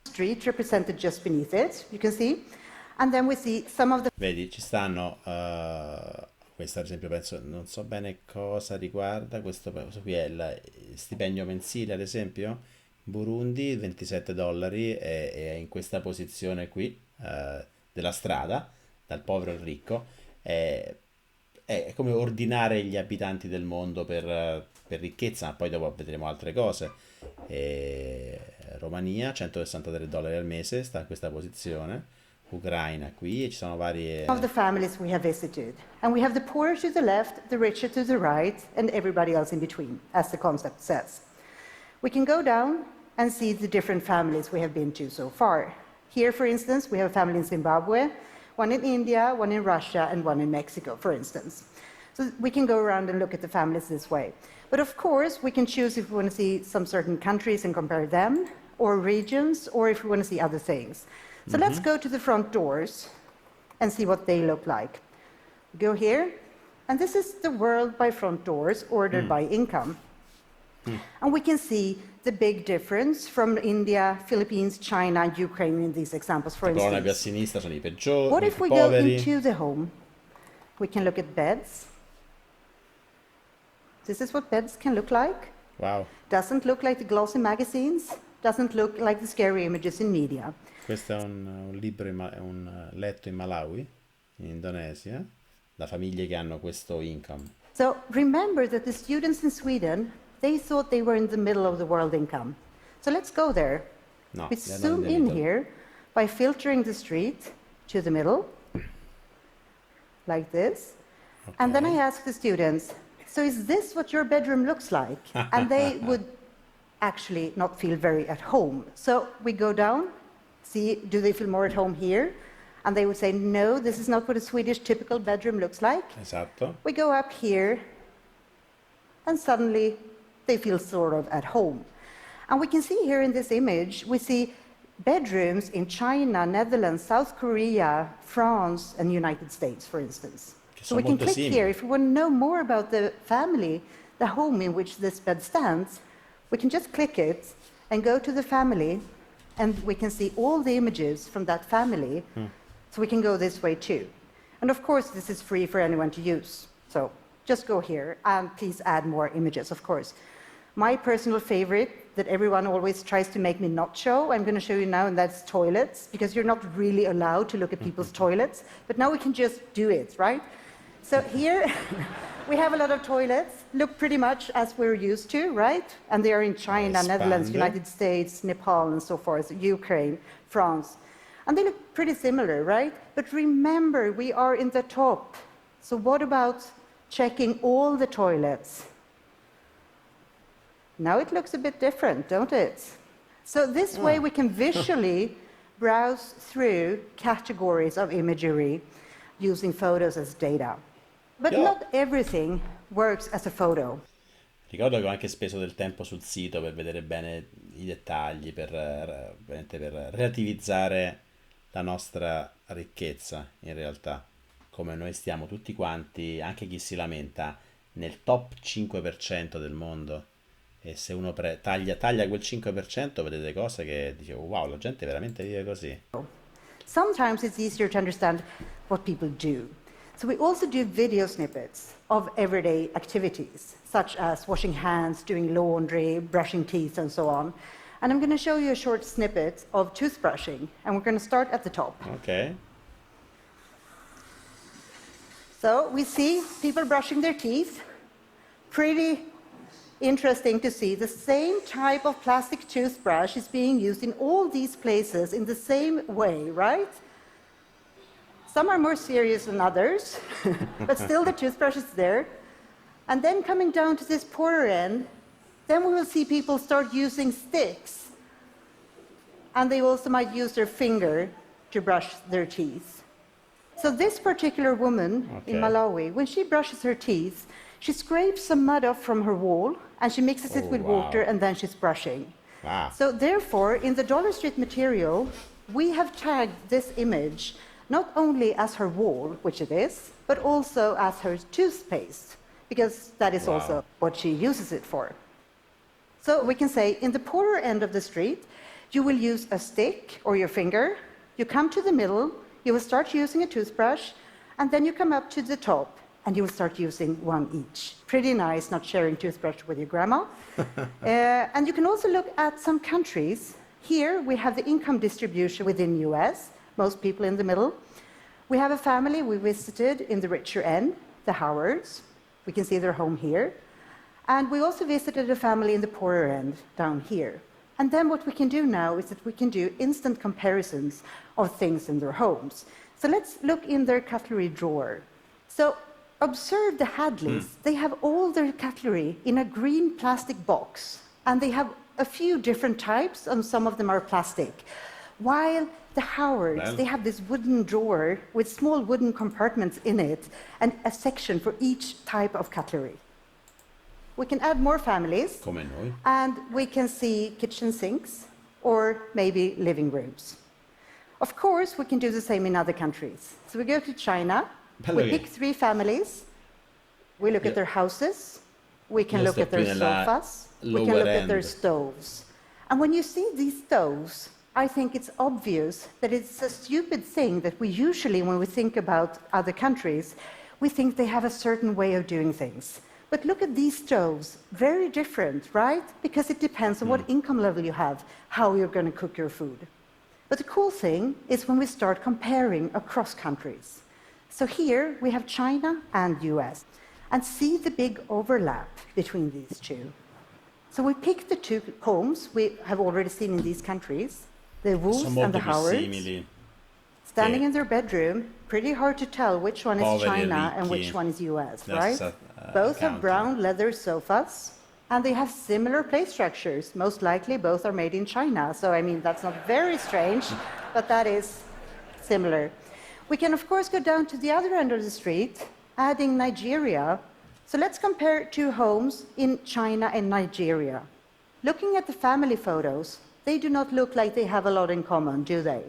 street represented just beneath it, you can see. And then we see some of the Vedi, ci stanno, questo ad esempio penso, non so bene cosa riguarda, questo qui è il stipendio mensile ad esempio, Burundi, $27, e è in questa posizione qui della strada, dal povero al ricco, è come ordinare gli abitanti del mondo per ricchezza, ma poi dopo vedremo altre cose. Romania, $163 al mese, sta in questa posizione. Ucraina qui, e ci sono varie... of the families we have visited. And we have the poor to the left, the richer to the right, and everybody else in between, as the concept says. We can go down and see the different families we have been to so far. Here, for instance, we have a family in Zimbabwe, one in India, one in Russia, and one in Mexico, for instance. So we can go around and look at the families this way. But of course, we can choose if we want to see some certain countries and compare them, or regions, or if we want to see other things. So let's go to the front doors and see what they look like. Go here, and this is the world by front doors ordered by income. And we can see the big difference from India, Philippines, China, and Ukraine in these examples, for La colonna più a instance. sinistra sono i peggiori, What i if più we go poveri. into the home? We can look at beds. This is what beds can look like. Wow, Doesn't look like the glossy magazines, doesn't look like the scary images in media. questo è un libro, è un letto in Malawi, in Indonesia, da famiglie che hanno questo income. So remember that the students in Sweden, they thought they were in the middle of the world income. So let's go there. No, We they're not zoom the in middle. here by filtering the street to the middle, like this. And then I ask the students, so is this what your bedroom looks like? And they would actually not feel very at home. So we go down, see, do they feel more at home here? And they would say, no, this is not what a Swedish typical bedroom looks like. Esatto. We go up here, and suddenly they feel sort of at home. And we can see here in this image, we see bedrooms in China, Netherlands, South Korea, France, and United States, for instance. So we can click here. If we want to know more about the family, the home in which this bed stands, we can just click it and go to the family, and we can see all the images from that family. So we can go this way too. And of course, this is free for anyone to use. So just go here, and please add more images, of course. My personal favorite that everyone always tries to make me not show, I'm going to show you now, and that's toilets, because you're not really allowed to look at people's toilets. But now we can just do it, right? So here we have a lot of toilets, look pretty much as we're used to, right? And they are in China, Netherlands, United States, Nepal, and so forth, Ukraine, France. And they look pretty similar, right? But remember, we are in the top. So what about checking all the toilets? Now it looks a bit different, don't it? So this way we can visually browse through categories of imagery using photos as data. But not everything works as a photo. Ricordo che ho anche speso del tempo sul sito per vedere bene i dettagli, per relativizzare la nostra ricchezza, in realtà. Come noi stiamo tutti quanti, anche chi si lamenta, nel top 5% del mondo. E se uno taglia quel 5%, vedete cose che dicevo, wow, la gente veramente vive così. Sometimes it's easier to understand what people do. So we also do video snippets of everyday activities, such as washing hands, doing laundry, brushing teeth, and so on. And I'm going to show you a short snippet of toothbrushing, and we're going to start at the top. Okay. So we see people brushing their teeth. Pretty interesting to see the same type of plastic toothbrush is being used in all these places in the same way, right? Some are more serious than others, but still the toothbrush is there. And then coming down to this poorer end, then we will see people start using sticks. And they also might use their finger to brush their teeth. So this particular woman in Malawi, when she brushes her teeth, she scrapes some mud off from her wall, and she mixes it with water, and then she's brushing. Wow. So therefore, in the Dollar Street material, we have tagged this image not only as her wall, which it is, but also as her toothpaste, because that is also what she uses it for. So we can say, in the poorer end of the street, you will use a stick or your finger. You come to the middle, you will start using a toothbrush, and then you come up to the top, and you will start using one each. Pretty nice, not sharing toothbrush with your grandma. And you can also look at some countries. Here we have the income distribution within US, most people in the middle. We have a family we visited in the richer end, the Howards. We can see their home here. And we also visited a family in the poorer end, down here. And then what we can do now is that we can do instant comparisons of things in their homes. So let's look in their cutlery drawer. So observe the Hadleys. They have all their cutlery in a green plastic box. And they have a few different types, and some of them are plastic. While the Howards, they have this wooden drawer with small wooden compartments in it and a section for each type of cutlery. We can add more families, and we can see kitchen sinks or maybe living rooms. Of course, we can do the same in other countries. So we go to China, we pick 3 families, we look at their houses, we can look at their sofas, we can look at their stoves. And when you see these stoves, I think it's obvious that it's a stupid thing that we usually, when we think about other countries, we think they have a certain way of doing things. But look at these stoves, very different, right? Because it depends on what income level you have, how you're going to cook your food. But the cool thing is when we start comparing across countries. So here we have China and US, and see the big overlap between these two. So we picked the 2 homes we have already seen in these countries, the Woos and the Howards. standing Che in their bedroom, pretty hard to tell which one is poveri e China and ricchi which one is US, nella right? stessa Both have country. brown leather sofas, and they have similar plate structures. Most likely, both are made in China. So, I mean, that's not very strange, but that is similar. We can, of course, go down to the other end of the street, adding Nigeria. So let's compare two homes in China and Nigeria. Looking at the family photos, they do not look like they have a lot in common, do they?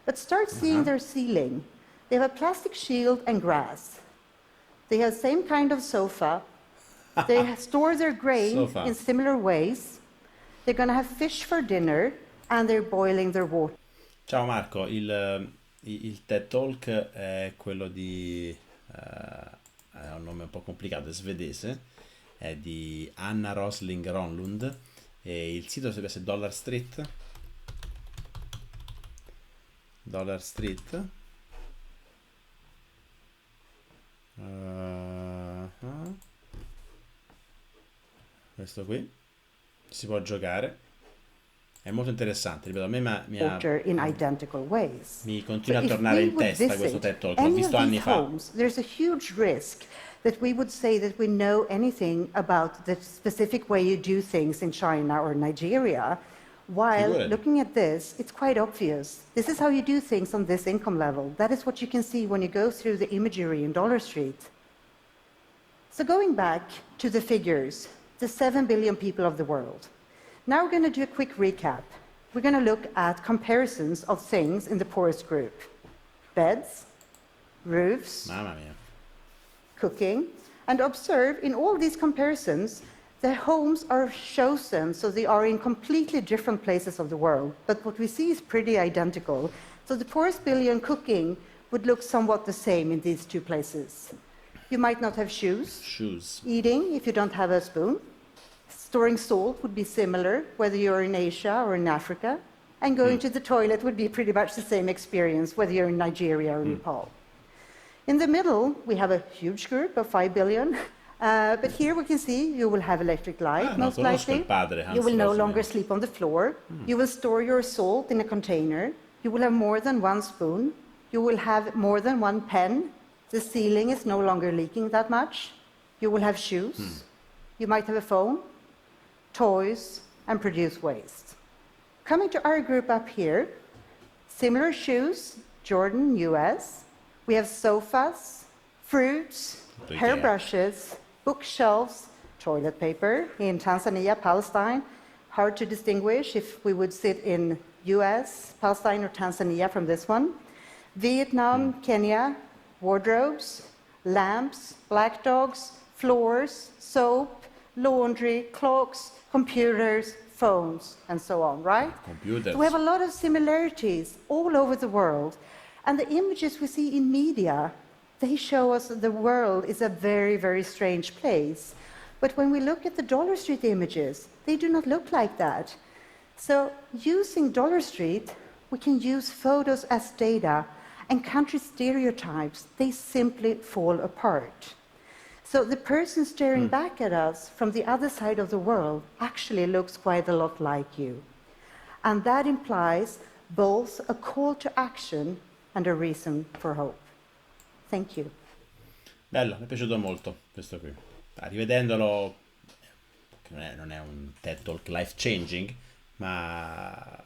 But start seeing their ceiling. They have a plastic shield and grass. They have the same kind of sofa. They store their grain Sofa. in similar ways. They're going to have fish for dinner, and they're boiling their water. Ciao Marco, il TED Talk è quello di, ha un nome un po' complicato, è svedese, è di Anna Rosling Rönnlund e il sito deve essere Dollar Street. Dollar Street. Questo qui si può giocare, è molto interessante, ripeto, a me In identical ways. mi continua a If tornare we in would testa questo visit TED Talk, l'ho any visto of anni these fa. homes, there's a huge risk that we would say that we know anything about the specific way you do things in China or Nigeria, while Figurati. looking at this, it's quite obvious. This is how you do things on this income level. That is what you can see when you go through the imagery in Dollar Street. So going back to the figures, the 7 billion people of the world. Now we're going to do a quick recap. We're going to look at comparisons of things in the poorest group. Beds, roofs, Mamma mia. cooking, and observe in all these comparisons, the homes are chosen so they are in completely different places of the world. But what we see is pretty identical. So the poorest billion cooking would look somewhat the same in these two places. You might not have shoes. Shoes. Eating, if you don't have a spoon. Storing salt would be similar, whether you're in Asia or in Africa. And going to the toilet would be pretty much the same experience, whether you're in Nigeria or Nepal. In the middle, we have a huge group of 5 billion. But here we can see you will have electric light, No, most conosco il likely. padre, You will Hans no Rosling. longer sleep on the floor. You will store your salt in a container. You will have more than one spoon. You will have more than one pen. The ceiling is no longer leaking that much. You will have shoes. You might have a phone, toys, and produce waste. Coming to our group up here, similar shoes, Jordan, US. We have sofas, fruits, Big hairbrushes, bookshelves, toilet paper. In Tanzania, Palestine, hard to distinguish if we would sit in US, Palestine, or Tanzania from this one. Vietnam, Kenya, wardrobes, lamps, black dogs, floors, soap, laundry, clocks, computers, phones, and so on, right? Computers. So we have a lot of similarities all over the world. And the images we see in media, they show us that the world is a very, very strange place. But when we look at the Dollar Street images, they do not look like that. So using Dollar Street, we can use photos as data, and country stereotypes, they simply fall apart. So the person staring back at us from the other side of the world actually looks quite a lot like you. And that implies both a call to action and a reason for hope. Thank you. Bello, mi è piaciuto molto questo qui. Rivedendolo, non è un TED Talk life changing, ma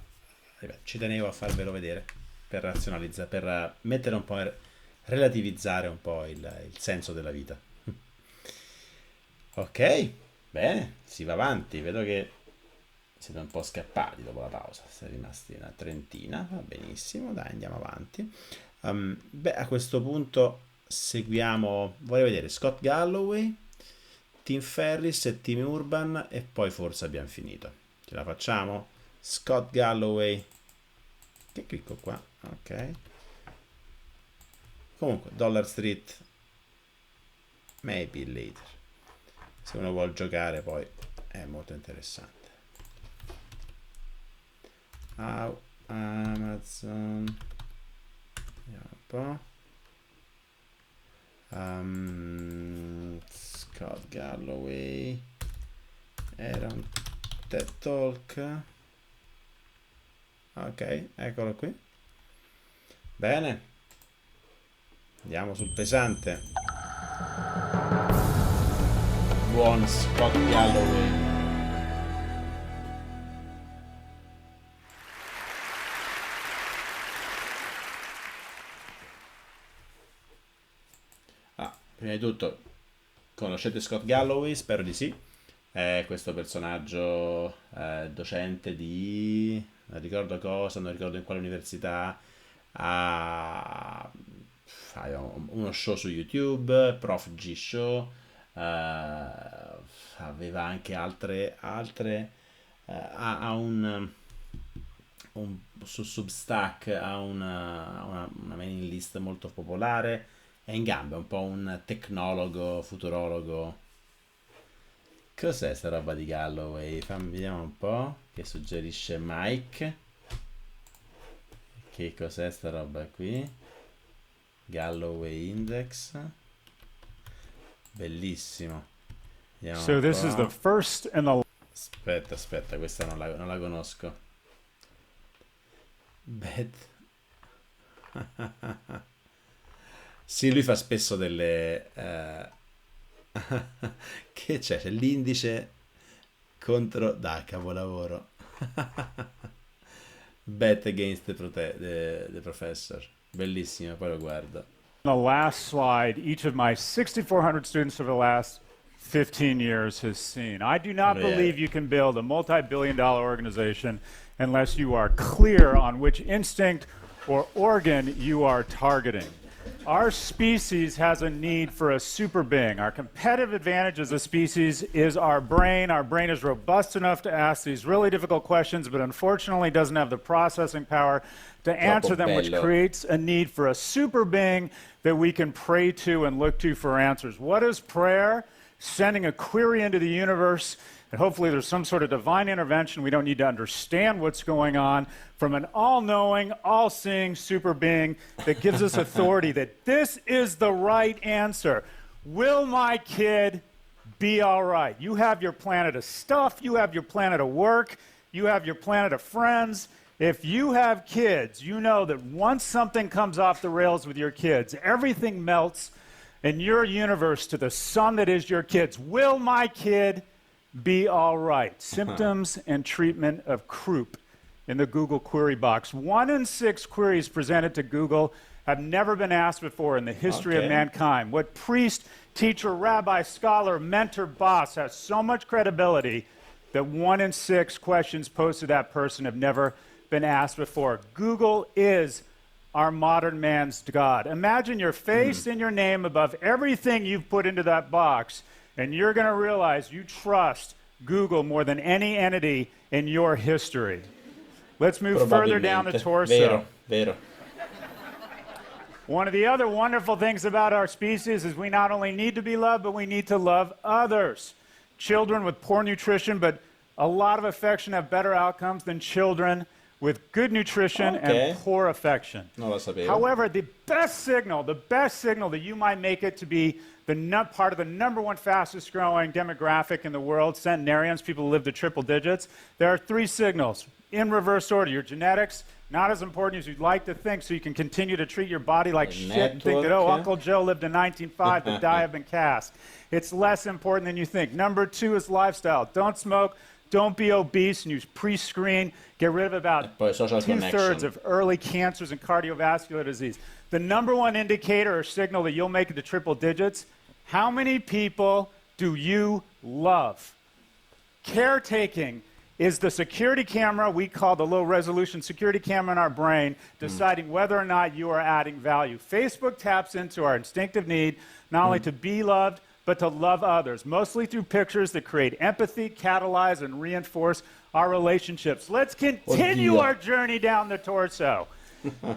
ripeto, ci tenevo a farvelo vedere per razionalizzare, per mettere un po', relativizzare un po' il senso della vita. Ok, bene, si va avanti. Vedo che siete un po' scappati dopo la pausa, siete rimasti una trentina, va benissimo, dai, andiamo avanti. A questo punto seguiamo, vorrei vedere Scott Galloway, Tim Ferriss e Tim Urban e poi forse abbiamo finito. Ce la facciamo? Scott Galloway, che clicco qua, ok. Comunque, Dollar Street, maybe later. Se uno vuole giocare poi è molto interessante. Amazon, vediamo un po'. Scott Galloway era un TED Talk. Ok, eccolo qui. Bene. Andiamo sul pesante. Buon Scott Galloway. Prima di tutto, conoscete Scott Galloway? Spero di sì. È questo personaggio docente di... non ricordo cosa, non ricordo in quale università. Ha uno show su YouTube, Prof G Show. Aveva anche altre ha su Substack ha una mailing list molto popolare. È in gamba, è un po' un tecnologo, futurologo. Cos'è sta roba di Galloway? Vediamo un po'. Che suggerisce Mike. Che cos'è sta roba qui? Galloway Index. Bellissimo. Vediamo So un this po'. is the first and the Aspetta, questa non la conosco. Beth. Sì, lui fa spesso delle... che c'è? C'è l'indice contro... Dai, capolavoro. Bet against the professor. Bellissimo, poi lo guardo. last slide, each of my 6,400 students over the last 15 years has seen. I do not Yeah. believe you can build a multi-billion-dollar organization unless you are clear on which instinct or organ you are targeting. Our species has a need for a super being. Our competitive advantage as a species is our brain. Our brain is robust enough to ask these really difficult questions, but unfortunately doesn't have the processing power to answer them, which bello. creates a need for a super being that we can pray to and look to for answers. What is prayer? Sending a query into the universe, and hopefully there's some sort of divine intervention. We don't need to understand what's going on, from an all-knowing, all-seeing super being that gives us authority that this is the right answer. Will my kid be all right? You have your planet of stuff, you have your planet of work, you have your planet of friends. If you have kids, you know that once something comes off the rails with your kids, everything melts in your universe to the sun that is your kids. Will my kid be all right? Symptoms and treatment of croup in the Google query box. 1 in 6 queries presented to Google have never been asked before in the history of Okay. mankind. What priest, teacher, rabbi, scholar, mentor, boss has so much credibility that 1 in 6 questions posed to that person have never been asked before? Google is our modern man's God. Imagine your face and your name above everything you've put into that box, and you're going to realize you trust Google more than any entity in your history. Let's move further down the Probabilmente. torso. Vero. One of the other wonderful things about our species is we not only need to be loved, but we need to love others. Children with poor nutrition, but a lot of affection, have better outcomes than children with good nutrition Okay. and poor affection. Non lo sapevo. However, the best signal that you might make it to be part of the number one fastest growing demographic in the world, centenarians, people who live to triple digits, there are 3 signals in reverse order. Your genetics, not as important as you'd like to think, so you can continue to treat your body like shit and think that, oh, network. Uncle Joe lived in 1905, the die have been cast. It's less important than you think. Number 2 is lifestyle. Don't smoke. Don't be obese, and use pre-screen. Get rid of about poi social 2/3 connection. of early cancers and cardiovascular disease. The number one indicator or signal that you'll make it to triple digits, how many people do you love? Caretaking is the security camera we call the low-resolution security camera in our brain, deciding whether or not you are adding value. Facebook taps into our instinctive need not only to be loved, but to love others, mostly through pictures that create empathy, catalyze, and reinforce our relationships. Let's continue Oddio. our journey down the torso.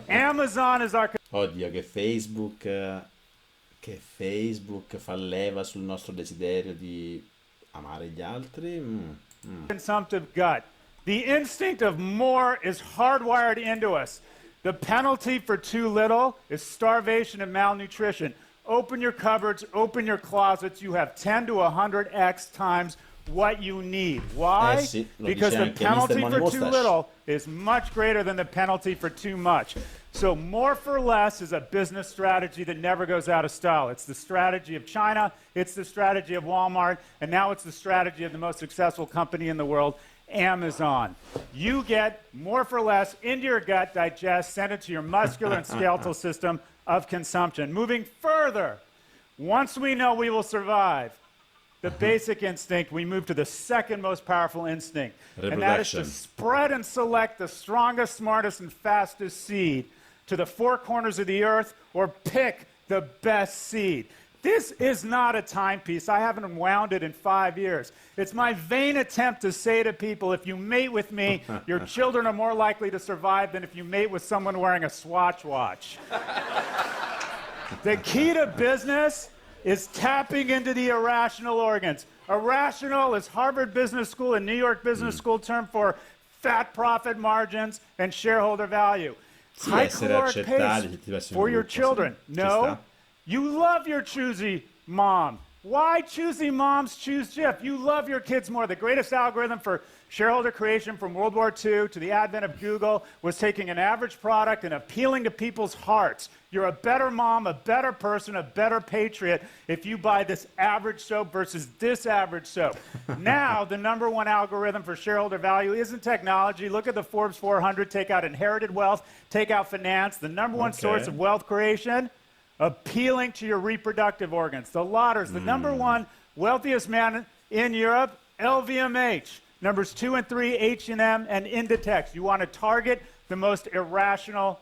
Amazon is our Oddio, che Facebook fa leva sul nostro desiderio di amare gli altri. consumptive gut. The instinct of more is hardwired into us. The penalty for too little is starvation and malnutrition. Open your cupboards, open your closets. You have 10 to 100x times what you need. Why? Sì, lo Because dice the anche penalty Mr. for Money too Mustache. little is much greater than the penalty for too much. So more for less is a business strategy that never goes out of style. It's the strategy of China, it's the strategy of Walmart, and now it's the strategy of the most successful company in the world, Amazon. You get more for less into your gut, digest, send it to your muscular and skeletal system of consumption. Moving further, once we know we will survive, the basic instinct, we move to the second most powerful instinct, and that is to spread and select the strongest, smartest, and fastest seed to the four corners of the earth, or pick the best seed. This is not a timepiece. I haven't wound it in 5 years. It's my vain attempt to say to people, if you mate with me, your children are more likely to survive than if you mate with someone wearing a Swatch watch. The key to business is tapping into the irrational organs. Irrational is Harvard Business School and New York Business School term for fat profit margins and shareholder value. High caloric pace for your children. No, you love your choosy mom. Why choosy moms choose Jif? You love your kids more. The greatest algorithm for shareholder creation from World War II to the advent of Google was taking an average product and appealing to people's hearts. You're a better mom, a better person, a better patriot if you buy this average soap versus this average soap. Now, the number one algorithm for shareholder value isn't technology. Look at the Forbes 400. Take out inherited wealth, take out finance. The number one source of wealth creation, appealing to your reproductive organs. The Lauders, the number one wealthiest man in Europe, LVMH. Numbers 2 and 3, H&M and Inditex. You want to target the most irrational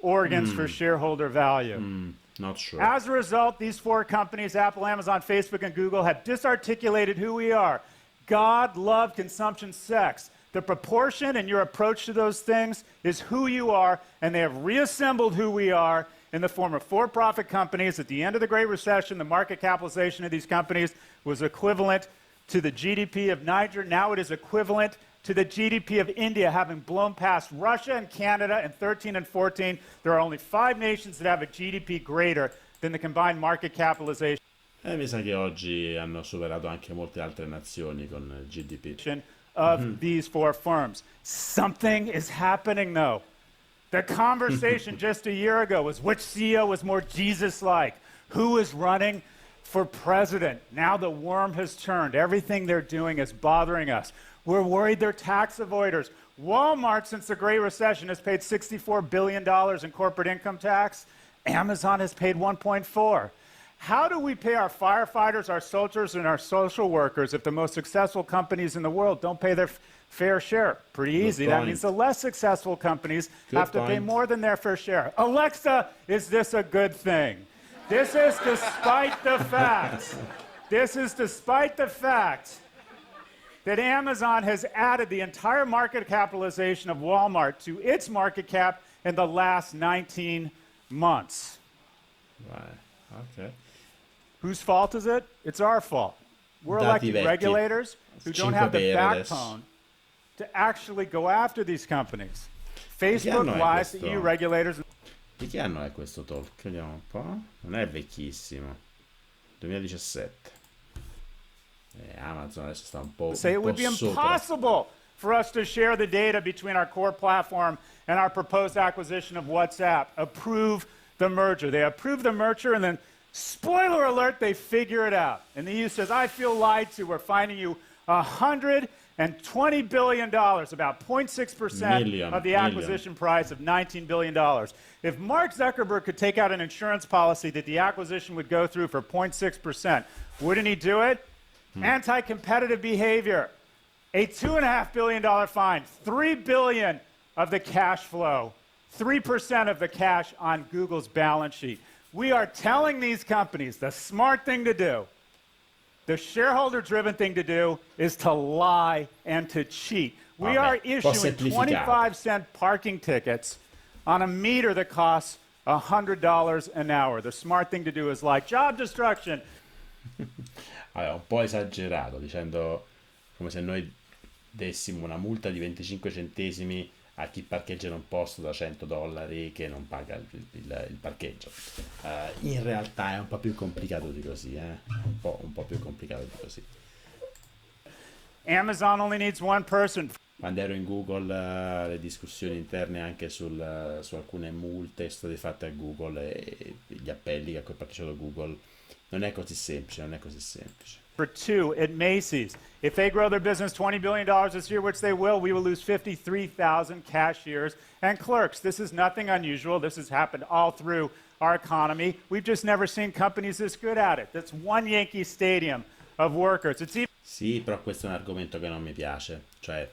organs for shareholder value. Not sure. As a result, these four companies, Apple, Amazon, Facebook, and Google, have disarticulated who we are. God, love, consumption, sex. The proportion and your approach to those things is who you are, and they have reassembled who we are in the form of for-profit companies. At the end of the Great Recession, the market capitalization of these companies was equivalent to the GDP of Niger. Now it is equivalent to the GDP of India, having blown past Russia and Canada in 13 and 14. There are only 5 nations that have a GDP greater than the combined market capitalization Mi sa che oggi hanno superato anche molte altre nazioni con il GDP. Of these four firms. Something is happening, though. The conversation just a year ago was which CEO was more Jesus-like, who is running for president. Now the worm has turned. Everything they're doing is bothering us. We're worried they're tax avoiders. Walmart, since the Great Recession, has paid $64 billion in corporate income tax. Amazon has paid 1.4. How do we pay our firefighters, our soldiers, and our social workers if the most successful companies in the world don't pay their fair share? Pretty easy. That means the less successful companies have to pay more than their fair share. Alexa, is this a good thing? This is despite the fact. This is despite the fact that Amazon has added the entire market capitalization of Walmart to its market cap in the last 19 months. Right. Okay. Whose fault is it? It's our fault. We're electing regulators who don't have the backbone to actually go after these companies. Facebook lies to EU regulators. Di che anno è questo talk? Vediamo un po'. Non è vecchissimo. 2017. Amazon adesso sta un po'. Say it would be impossible for us to share the data between our core platform and our proposed acquisition of WhatsApp. Approve the merger. They approve the merger, and then, spoiler alert, they figure it out. And the EU says, I feel lied to. We're finding you $120 billion, about 0.6% of the acquisition price of $19 billion. If Mark Zuckerberg could take out an insurance policy that the acquisition would go through for 0.6%, wouldn't he do it? Anti-competitive behavior, a $2.5 billion fine, $3 billion of the cash flow, 3% of the cash on Google's balance sheet. We are telling these companies the smart thing to do, the shareholder-driven thing to do, is to lie and to cheat. We are issuing 25-cent parking tickets on a meter that costs $100 an hour. The smart thing to do is lie. Job destruction. Allora, un po' esagerato, dicendo come se noi dessimo una multa di 25 centesimi a chi parcheggia in un posto da $100 che non paga il parcheggio. In realtà è un po' più complicato di così, un po' più complicato di così. Amazon only needs one person. quando ero in Google, le discussioni interne anche su alcune multe state fatte a Google e gli appelli a cui ha partecipato Google, non è così semplice, non è così semplice. For 2 at Macy's. If they grow their business $20 billion this year, which they will, we will lose 53,000 cashiers and clerks. This is nothing unusual. This has happened all through our economy. We've just never seen companies this good at it. That's one Yankee Stadium of workers. It's even Sì, però questo è un argomento che non mi piace. Cioè,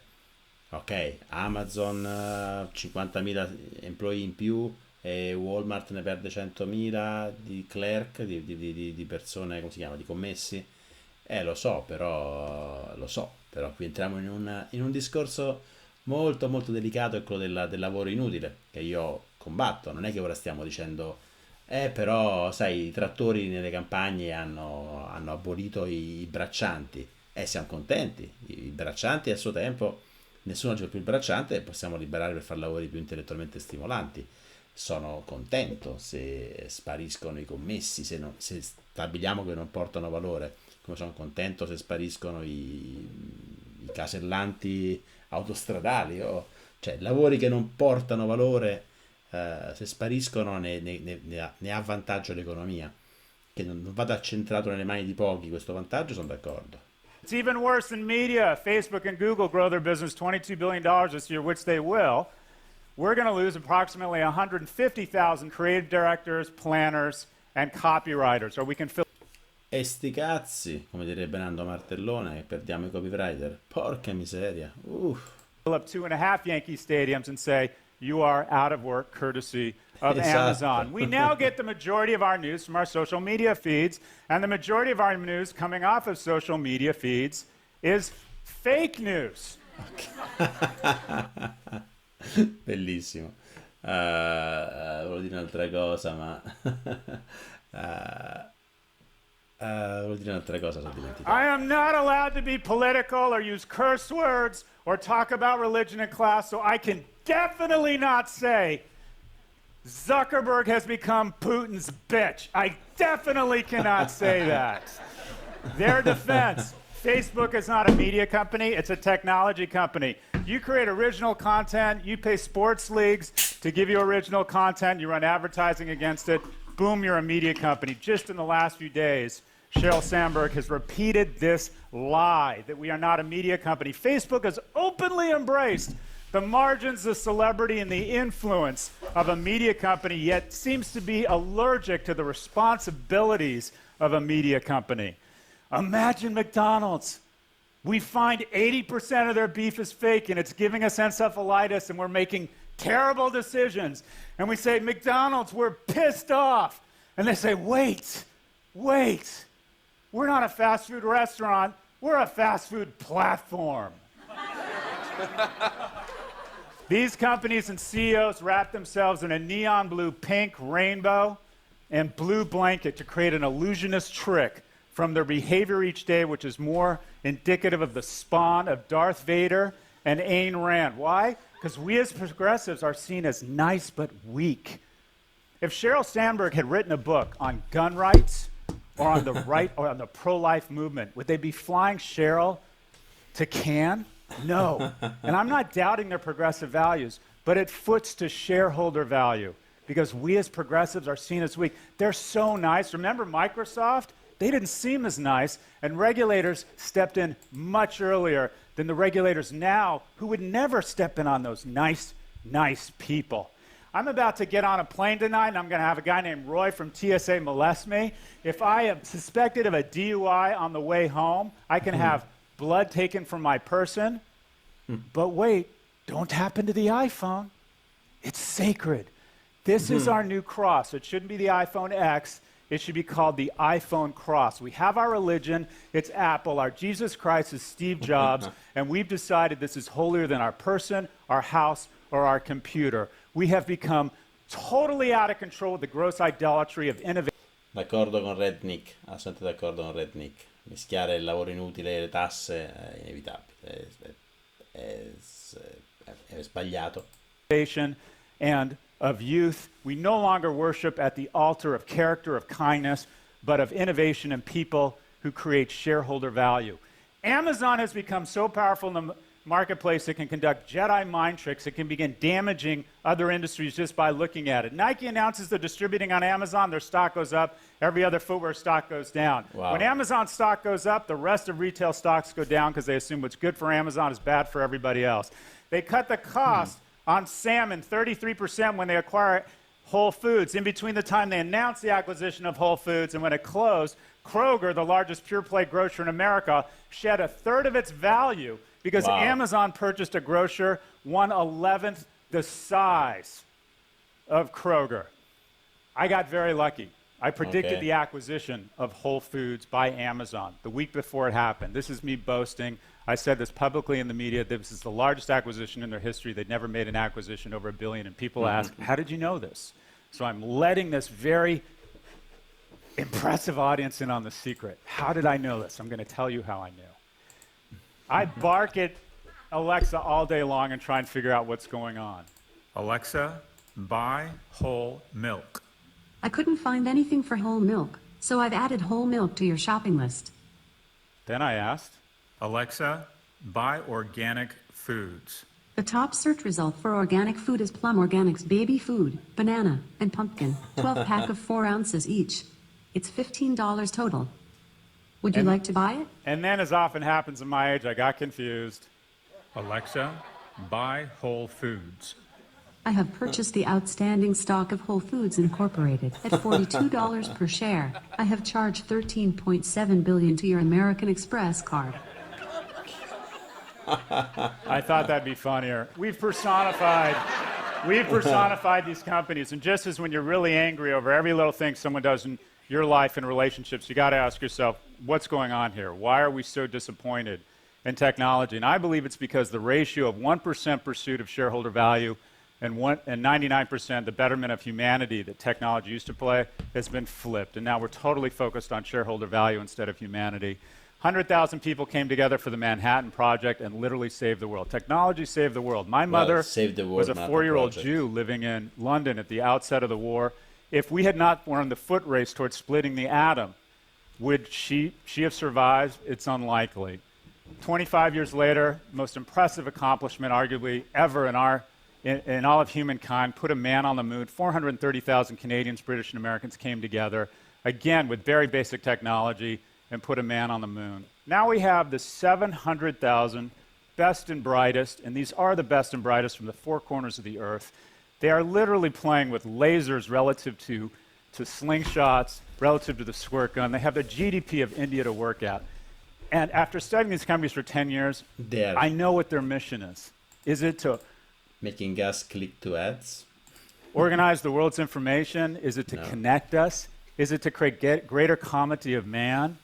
ok, Amazon 50.000 employee in più e Walmart ne perde 100.000 di clerk, di persone, come si chiama, di commessi. Lo so, però qui entriamo in un discorso molto molto delicato, è quello del lavoro inutile, che io combatto. Non è che ora stiamo dicendo però sai, i trattori nelle campagne hanno abolito i braccianti, siamo contenti, i braccianti a suo tempo, nessuno c'è più il bracciante e possiamo liberare per fare lavori più intellettualmente stimolanti. Sono contento se spariscono i commessi, se stabiliamo che non portano valore, come sono contento se spariscono i casellanti autostradali, cioè lavori che non portano valore, se spariscono ne ha vantaggio l'economia, che non vada accentrato nelle mani di pochi questo vantaggio, sono d'accordo. It's even worse in media. Facebook and Google grow their business $22 billion this year, which they will. We're going to lose approximately 150,000 creative directors, planners, and copywriters, or we can fill E sti cazzi, come direbbe Nando Martellone, che perdiamo i copywriter. Porca miseria. up 2.5 Yankee stadiums and say, you are out of work courtesy of Esatto. Amazon. We now get the majority of our news from our social media feeds, and the majority of our news coming off of social media feeds is fake news. Bellissimo. Volevo dire un'altra cosa, ma volevo dire un'altra cosa, sono dimenticato. I am not allowed to be political or use curse words or talk about religion in class, so I can definitely not say Zuckerberg has become Putin's bitch. I definitely cannot say that. Their defense, Facebook is not a media company, it's a technology company. You create original content, you pay sports leagues to give you original content, you run advertising against it, boom, you're a media company. Just in the last few days, Sheryl Sandberg has repeated this lie that we are not a media company. Facebook has openly embraced the margins, the celebrity, and the influence of a media company, yet seems to be allergic to the responsibilities of a media company. Imagine McDonald's. We find 80% of their beef is fake, and it's giving us encephalitis, and we're making terrible decisions. And we say, McDonald's, we're pissed off. And they say, wait, we're not a fast food restaurant, we're a fast food platform. These companies and CEOs wrap themselves in a neon blue, pink, rainbow, and blue blanket to create an illusionist trick from their behavior each day, which is more indicative of the spawn of Darth Vader and Ayn Rand. Why? Because we as progressives are seen as nice but weak. If Sheryl Sandberg had written a book on gun rights or on the right or on the pro-life movement, would they be flying Sheryl to Cannes? No. And I'm not doubting their progressive values, but it foots to shareholder value because we as progressives are seen as weak. They're so nice. Remember Microsoft? They didn't seem as nice, and regulators stepped in much earlier than the regulators now who would never step in on those nice people. I'm about to get on a plane tonight, and I'm going to have a guy named Roy from TSA molest me. If I am suspected of a DUI on the way home, I can have blood taken from my person. But wait, don't tap into the iPhone. It's sacred. This is our new cross. It shouldn't be the iPhone X. It should be called the iPhone cross. We have our religion, it's Apple. Our Jesus Christ is Steve Jobs, and we've decided this is holier than our person, our house, or our computer. We have become totally out of control with the gross idolatry of innovation. D'accordo con Red Nick, assolutamente d'accordo con Red Nick. Mischiare il lavoro inutile e le tasse è inevitabile, è sbagliato. And of youth, we no longer worship at the altar of character, of kindness, but of innovation and people who create shareholder value. Amazon has become so powerful in the marketplace that can conduct Jedi mind tricks that can begin damaging other industries just by looking at it. Nike announces they're distributing on Amazon, their stock goes up, every other footwear stock goes down. Wow. When Amazon stock goes up, the rest of retail stocks go down because they assume what's good for Amazon is bad for everybody else. They cut the cost on salmon 33% when they acquire Whole Foods. In between the time they announced the acquisition of Whole Foods and when it closed, Kroger, the largest pure-play grocer in America, shed a third of its value because Amazon purchased a grocer 1/11th the size of Kroger. I got very lucky. I predicted the acquisition of Whole Foods by Amazon the week before it happened. This is me boasting. I said this publicly in the media. This is the largest acquisition in their history. They'd never made an acquisition over $1 billion. And people ask, how did you know this? So I'm letting this very impressive audience in on the secret. How did I know this? I'm going to tell you how I knew. I bark at Alexa all day long and try and figure out what's going on. Alexa, buy whole milk. I couldn't find anything for whole milk, so I've added whole milk to your shopping list. Then I asked, Alexa, buy organic foods. The top search result for organic food is Plum Organics baby food, banana, and pumpkin, 12-pack of 4 ounces each. It's $15 total. Would you like to buy it? And then, as often happens in my age, I got confused. Alexa, buy Whole Foods. I have purchased the outstanding stock of Whole Foods Incorporated at $42 per share. I have charged $13.7 billion to your American Express card. I thought that'd be funnier. We've personified these companies, and just as when you're really angry over every little thing someone does in your life and relationships, you got to ask yourself, what's going on here? Why are we so disappointed in technology? And I believe it's because the ratio of 1% pursuit of shareholder value and 99% the betterment of humanity that technology used to play has been flipped. And now we're totally focused on shareholder value instead of humanity. 100,000 people came together for the Manhattan Project and literally saved the world. Technology saved the world. My mother was a 4-year-old Jew living in London at the outset of the war. If we had not run the foot race towards splitting the atom, would she have survived? It's unlikely. 25 years later, most impressive accomplishment arguably ever in all of humankind, put a man on the moon. 430,000 Canadians, British, and Americans came together, again with very basic technology, and put a man on the moon. Now we have the 700,000 best and brightest, and these are the best and brightest from the 4 corners of the earth. They are literally playing with lasers relative to slingshots, relative to the squirt gun. They have the GDP of India to work at. And after studying these companies for 10 years, I know what their mission is. Is it to making us click to ads? Organize the world's information? Is it to connect us? Is it to create greater comity of man?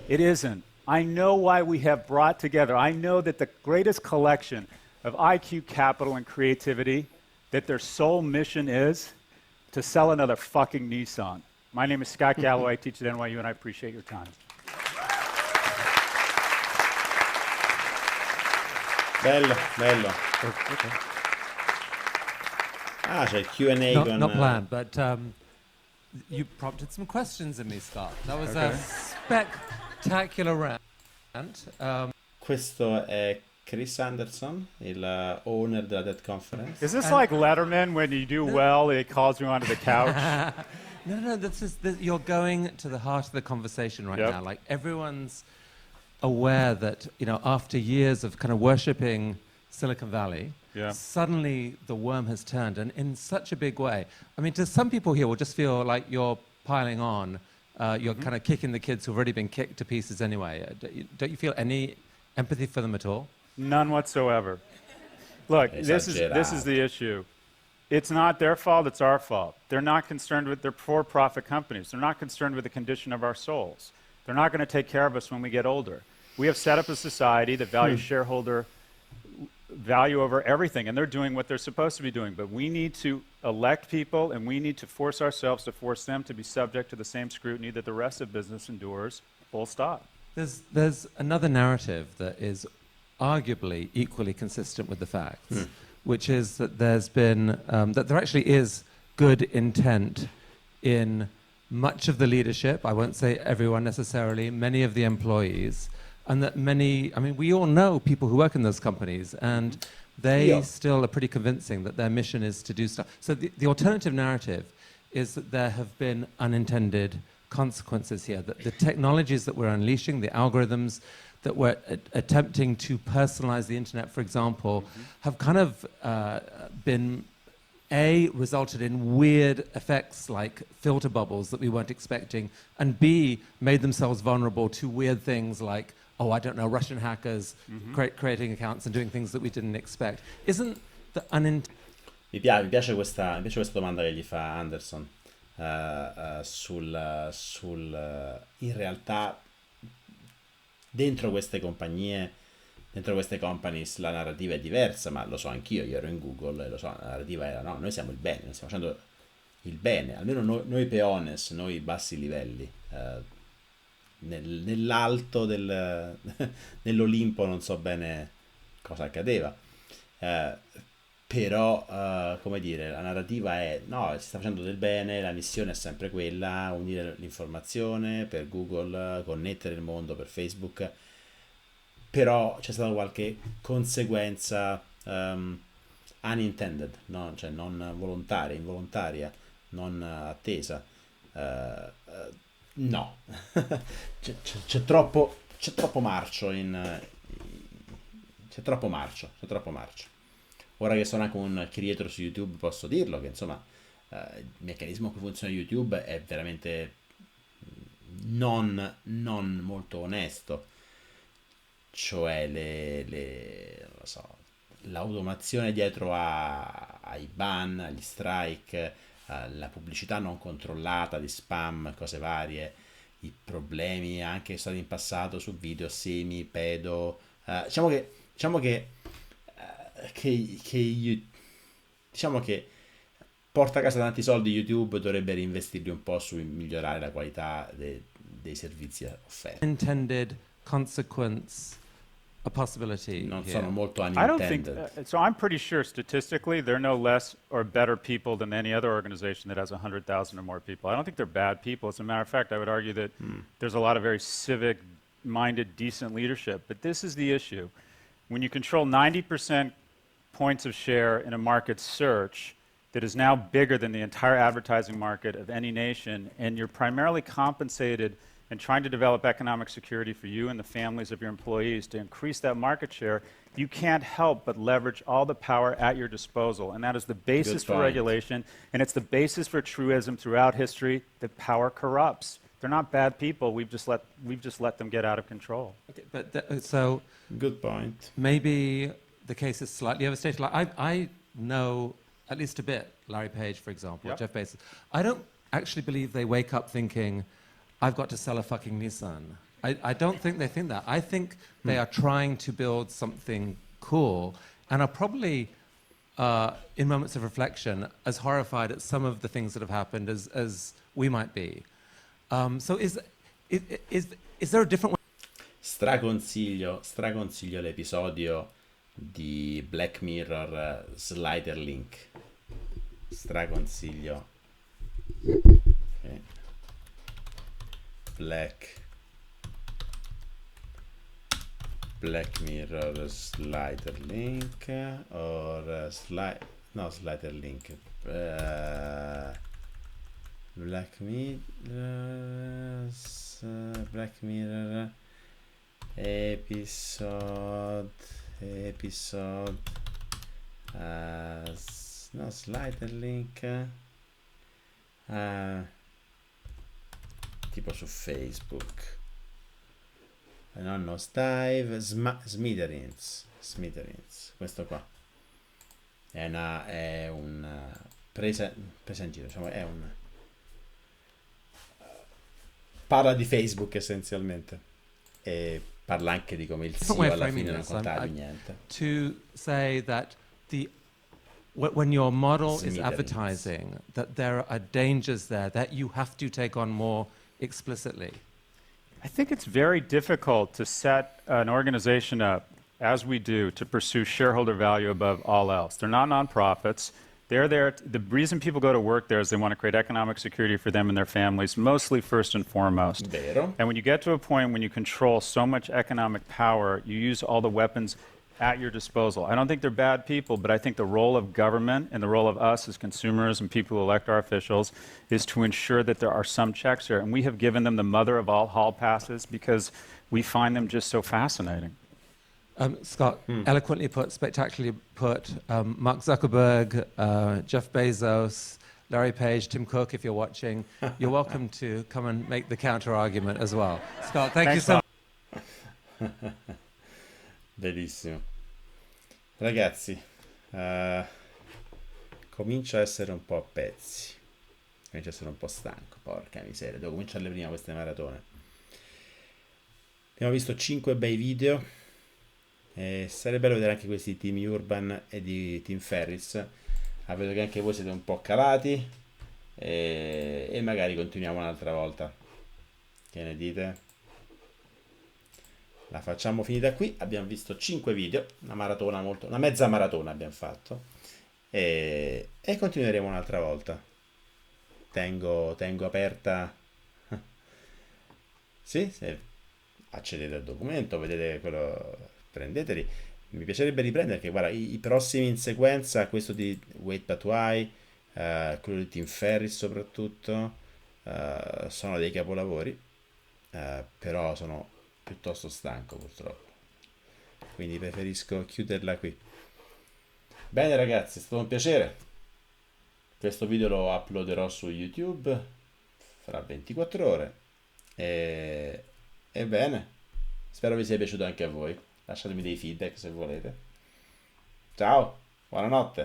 It isn't. I know why we have brought together. I know that the greatest collection of IQ, capital, and creativity, that their sole mission is to sell another fucking Nissan. My name is Scott Galloway. I teach at NYU, and I appreciate your time. Bello, bello. Okay. C'è il Q&A con... Not planned, but you prompted some questions in me, Scott. That was a spectacular rant. Questo è Chris Anderson, il owner della TED Conference. Is this like Letterman when you do well, he calls you onto the couch? No, you're going to the heart of the conversation right now. Like, everyone's aware that, after years of kind of worshipping Silicon Valley, suddenly the worm has turned, and in such a big way. I mean, to some people here will just feel like you're piling on, you're kind of kicking the kids who've already been kicked to pieces anyway. Don't you feel any empathy for them at all? None whatsoever. Look, this is the issue. It's not their fault, it's our fault. They're not concerned with their for-profit companies. They're not concerned with the condition of our souls. They're not going to take care of us when we get older. We have set up a society that values shareholder value over everything, and they're doing what they're supposed to be doing. But we need to elect people, and we need to force ourselves to force them to be subject to the same scrutiny that the rest of business endures, full stop. There's another narrative that is arguably equally consistent with the facts, which is that there's been, that there actually is good intent in much of the leadership, I won't say everyone necessarily, many of the employees, and that many, I mean, we all know people who work in those companies, and they still are pretty convincing that their mission is to do stuff. So the alternative narrative is that there have been unintended consequences here, that the technologies that we're unleashing, the algorithms that we're attempting to personalize the internet, for example, have kind of been resulted in weird effects like filter bubbles that we weren't expecting, and B, made themselves vulnerable to weird things like, oh, I don't know, Russian hackers creating accounts and doing things that we didn't expect. Isn't the Mi piace questa domanda che gli fa Anderson in realtà dentro queste compagnie, dentro queste companies la narrativa è diversa, ma lo so anch'io, io ero in Google e lo so, la narrativa era no, noi siamo il bene, noi stiamo facendo il bene, almeno noi peones, noi bassi livelli, nell'alto nell'Olimpo non so bene cosa accadeva, però come dire, la narrativa è no, si sta facendo del bene, la missione è sempre quella, unire l'informazione per Google, connettere il mondo per Facebook, però c'è stata qualche conseguenza unintended, no? Cioè non volontaria, involontaria, non attesa. No, c'è troppo marcio c'è troppo marcio. Ora che sono anche un creator su YouTube posso dirlo che insomma il meccanismo che funziona YouTube è veramente non molto onesto, cioè non lo so, l'automazione dietro ai ban, agli strike, la pubblicità non controllata di spam, cose varie, i problemi anche stati in passato su video semi, pedo, diciamo che porta a casa tanti soldi YouTube, dovrebbe reinvestirli un po' su migliorare la qualità dei servizi offerti. Intended consequence a possibility? Non sono molto I don't think unintended. so. I'm pretty sure statistically they're no less or better people than any other organization that has 100,000 or more people. I don't think they're bad people. As a matter of fact, I would argue that there's a lot of very civic-minded, decent leadership. But this is the issue. When you control 90% points of share in a market search that is now bigger than the entire advertising market of any nation, and you're primarily compensated and trying to develop economic security for you and the families of your employees to increase that market share, you can't help but leverage all the power at your disposal. And that is the basis for regulation, and it's the basis for truism throughout history that power corrupts. They're not bad people. We've just let them get out of control. Okay, but so Good point. maybe the case is slightly overstated. Like I know at least a bit Larry Page, for example, Yep. Jeff Bezos. I don't actually believe they wake up thinking, I've got to sell a fucking Nissan. I don't think they think that. I think they are trying to build something cool and are probably, in moments of reflection, as horrified at some of the things that have happened as we might be. So is there a different way? Straconsiglio l'episodio di Black Mirror Slider Link. Straconsiglio. Okay. Black Mirror Slider Link or Slider Link. Black Mirror episode Slider Link tipo su Facebook, Smithereens, questo qua è un presa in giro, diciamo, è un parla di Facebook essenzialmente e parla anche di come il CEO alla fine non contava più niente. To say that when your model is Smithereens. advertising, that there are dangers there that you have to take on more explicitly. I think it's very difficult to set an organization up, as we do, to pursue shareholder value above all else. They're not nonprofits. They're there. The reason people go to work there is they want to create economic security for them and their families, mostly first and foremost. Vero. And when you get to a point when you control so much economic power, you use all the weapons at your disposal. I don't think they're bad people, but I think the role of government and the role of us as consumers and people who elect our officials is to ensure that there are some checks here. And we have given them the mother of all hall passes because we find them just so fascinating. Scott, eloquently put, spectacularly put. Mark Zuckerberg, Jeff Bezos, Larry Page, Tim Cook, if you're watching, you're welcome to come and make the counter-argument as well. Scott, thank you so much. Bellissimo. Ragazzi, comincio a essere un po' a pezzi. Comincio a essere un po' stanco, porca miseria. Devo cominciare prima queste maratone. Abbiamo visto 5 bei video. Sarebbe bello vedere anche questi di Team Urban e di Tim Ferriss. Vedo che anche voi siete un po' calati e magari continuiamo un'altra volta. Che ne dite? La facciamo finita qui. Abbiamo visto 5 video, una mezza maratona abbiamo fatto e continueremo un'altra volta. Tengo aperta. Sì, se accedete al documento, vedete quello, prendeteli. Mi piacerebbe riprendere perché guarda, i prossimi in sequenza, questo di Wait But Why, quello di Tim Ferriss soprattutto, sono dei capolavori, però sono piuttosto stanco purtroppo, quindi preferisco chiuderla qui. Bene ragazzi, è stato un piacere. Questo video lo uploaderò su YouTube fra 24 ore e bene, spero vi sia piaciuto anche a voi. Lasciatemi dei feedback se volete. Ciao, buonanotte.